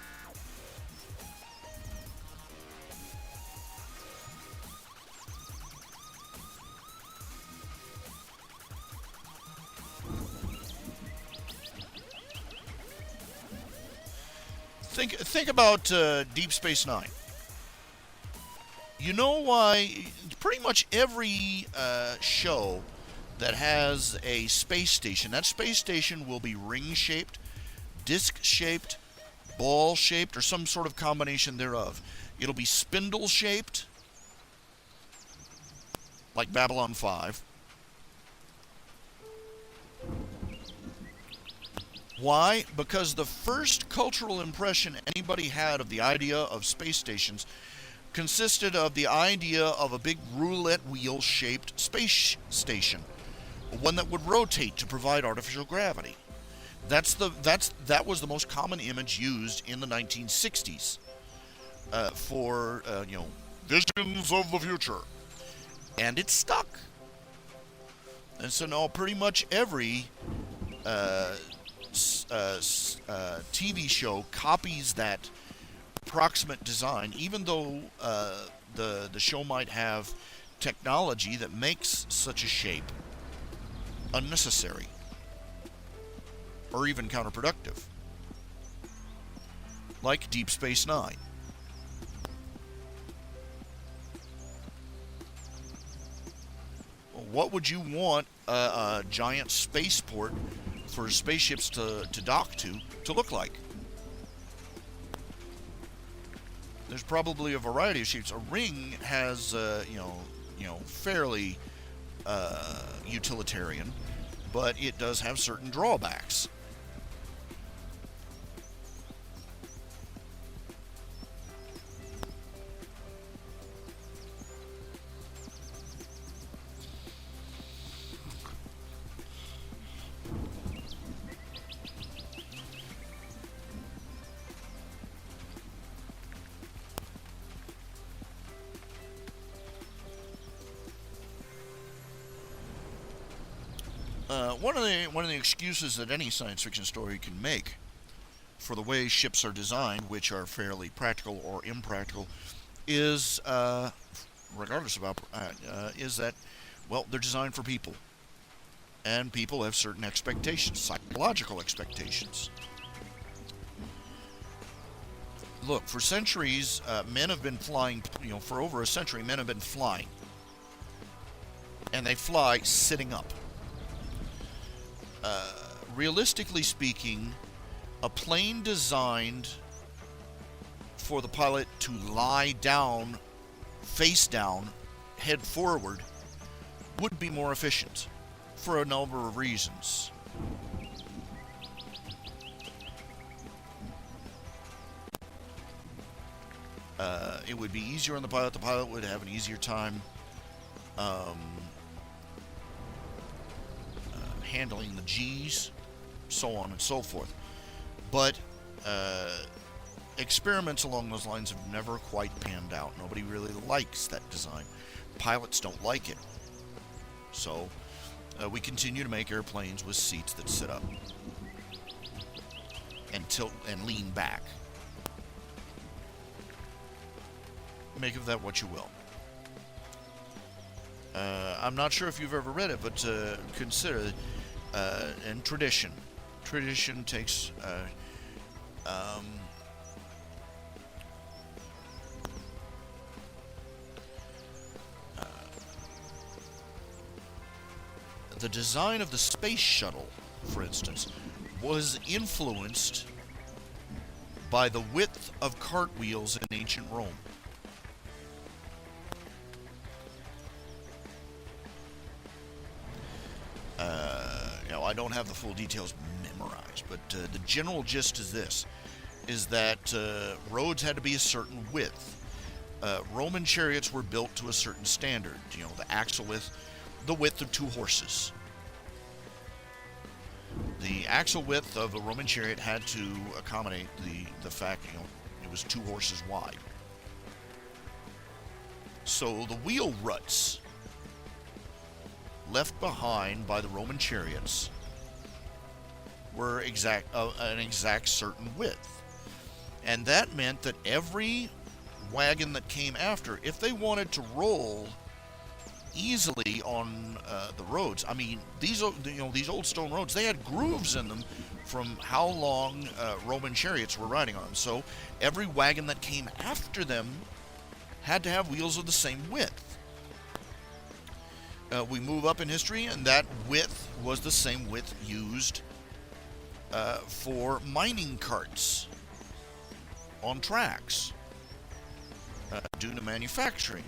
Think about Deep Space Nine. You know why pretty much every show that has a space station, that space station will be ring-shaped, disc-shaped, ball-shaped, or some sort of combination thereof. It'll be spindle-shaped, like Babylon 5. Why? Because the first cultural impression anybody had of the idea of space stations consisted of the idea of a big roulette wheel-shaped space station, one that would rotate to provide artificial gravity. That was the most common image used in the 1960s for visions of the future, and it stuck. And so now pretty much every TV show copies that approximate design, even though the show might have technology that makes such a shape unnecessary or even counterproductive, like Deep Space Nine. What would you want a giant spaceport for spaceships to dock to look like? There's probably a variety of shapes. A ring has, fairly utilitarian, but it does have certain drawbacks. One of the excuses that any science fiction story can make for the way ships are designed, which are fairly practical or impractical, is regardless of is that, well, they're designed for people, and people have certain expectations, psychological expectations. Look, for centuries, men have been flying. For over a century, men have been flying, and they fly sitting up. Realistically speaking, a plane designed for the pilot to lie down, face down, head forward, would be more efficient for a number of reasons. It would be easier on the pilot. The pilot would have an easier time handling the G's, so on and so forth. But experiments along those lines have never quite panned out. Nobody really likes that design. Pilots don't like it. So we continue to make airplanes with seats that sit up and tilt and lean back. Make of that what you will. I'm not sure if you've ever read it, but consider and tradition. Tradition takes the design of the space shuttle, for instance, was influenced by the width of cartwheels in ancient Rome. I don't have the full details memorized, but the general gist is this, is that roads had to be a certain width. Roman chariots were built to a certain standard, the axle width, the width of 2 horses. The axle width of a Roman chariot had to accommodate the fact, it was 2 horses wide. So the wheel ruts left behind by the Roman chariots were an exact certain width. And that meant that every wagon that came after, if they wanted to roll easily on the roads, I mean, these old stone roads, they had grooves in them from how long Roman chariots were riding on them. So every wagon that came after them had to have wheels of the same width. We move up in history, and that width was the same width used for mining carts on tracks due to manufacturing,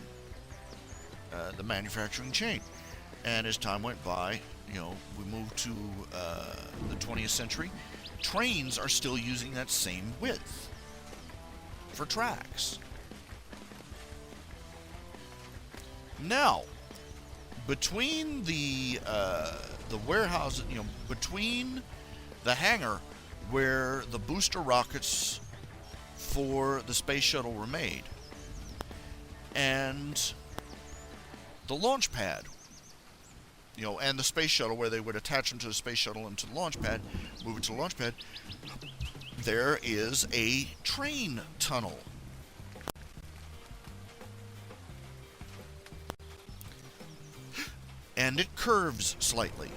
the manufacturing chain. And as time went by, we moved to the 20th century. Trains are still using that same width for tracks. Now, between the warehouse, between the hangar where the booster rockets for the space shuttle were made and the launch pad, and the space shuttle where they would attach them to the space shuttle and to the launch pad, move it to the launch pad, there is a train tunnel. And it curves slightly.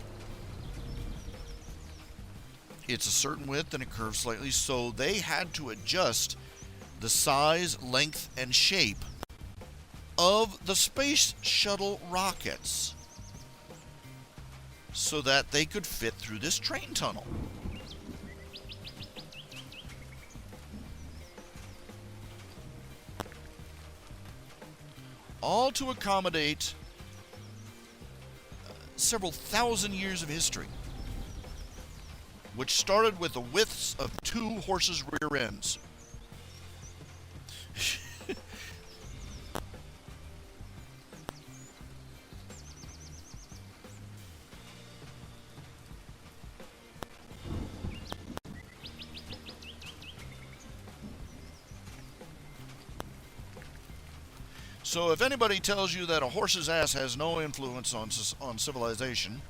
It's a certain width and it curves slightly, so they had to adjust the size, length, and shape of the space shuttle rockets so that they could fit through this train tunnel. All to accommodate several thousand years of history, which started with the widths of 2 horses' rear ends. So if anybody tells you that a horse's ass has no influence on civilization,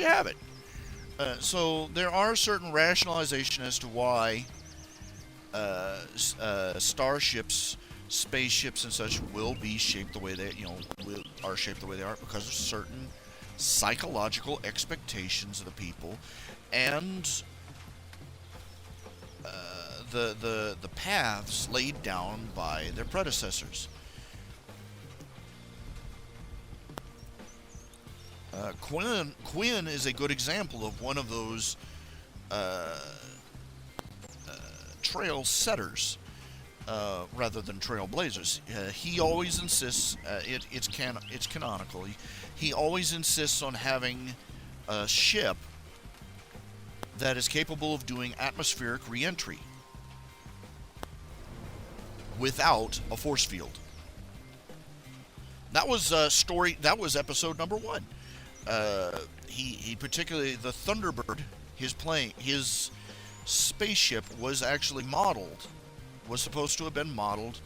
you have it. So there are certain rationalization as to why starships, spaceships, and such will be shaped the way they, are shaped the way they are because of certain psychological expectations of the people, and the paths laid down by their predecessors. Quinn is a good example of one of those trail setters rather than trailblazers. He always insists, it's canonical, he always insists on having a ship that is capable of doing atmospheric re-entry without a force field. That was that was episode number 1. He particularly, the Thunderbird, his spaceship was actually was supposed to have been modeled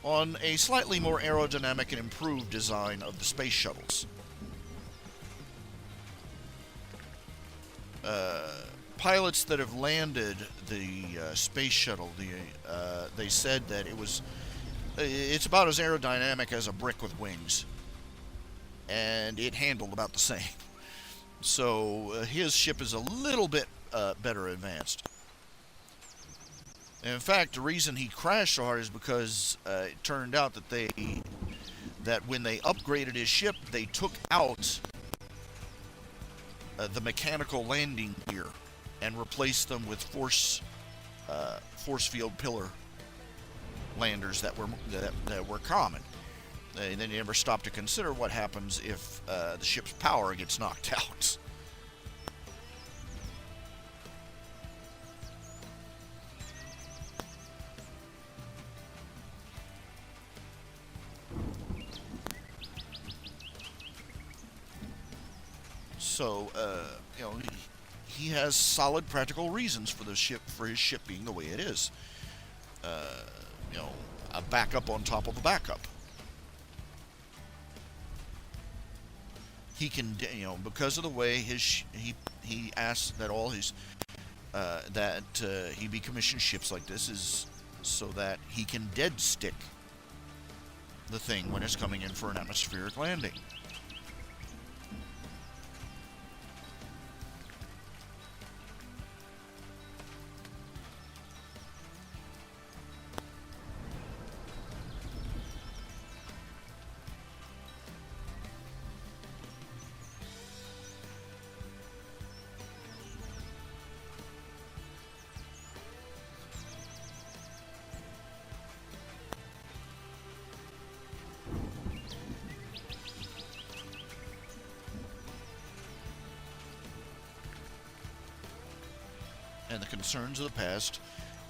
on a slightly more aerodynamic and improved design of the space shuttles. Pilots that have landed the space shuttle, they said that it's about as aerodynamic as a brick with wings, and it handled about the same. So his ship is a little bit better advanced. And in fact, the reason he crashed so hard is because it turned out that when they upgraded his ship, they took out the mechanical landing gear and replaced them with force field pillar landers that were common. They never stopped to consider what happens if the ship's power gets knocked out. So, he has solid practical reasons for his ship being the way it is. A backup on top of a backup. He can, because of the way he asks that all his he be commissioned ships like this is so that he can dead stick the thing when it's coming in for an atmospheric landing. And the concerns of the past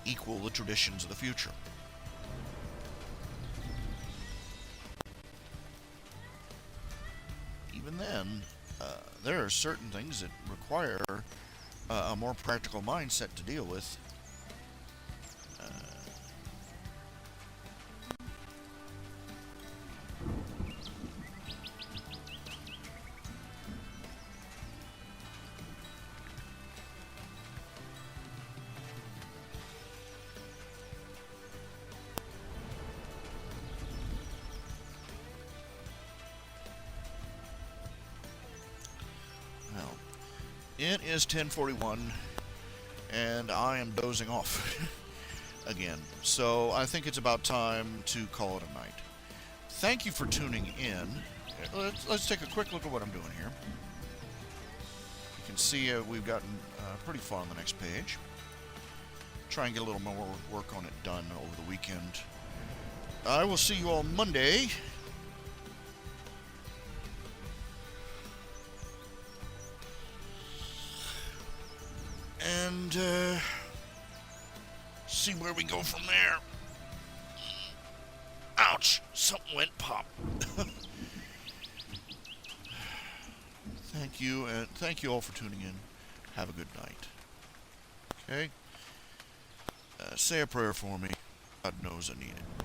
equal the traditions of the future. Even then, there are certain things that require a more practical mindset to deal with. It is 10:41, and I am dozing off again. So I think it's about time to call it a night. Thank you for tuning in. Let's take a quick look at what I'm doing here. You can see we've gotten pretty far on the next page. Try and get a little more work on it done over the weekend. I will see you all Monday. And see where we go from there. Ouch! Something went pop. Thank you, and thank you all for tuning in. Have a good night. Okay? Say a prayer for me. God knows I need it.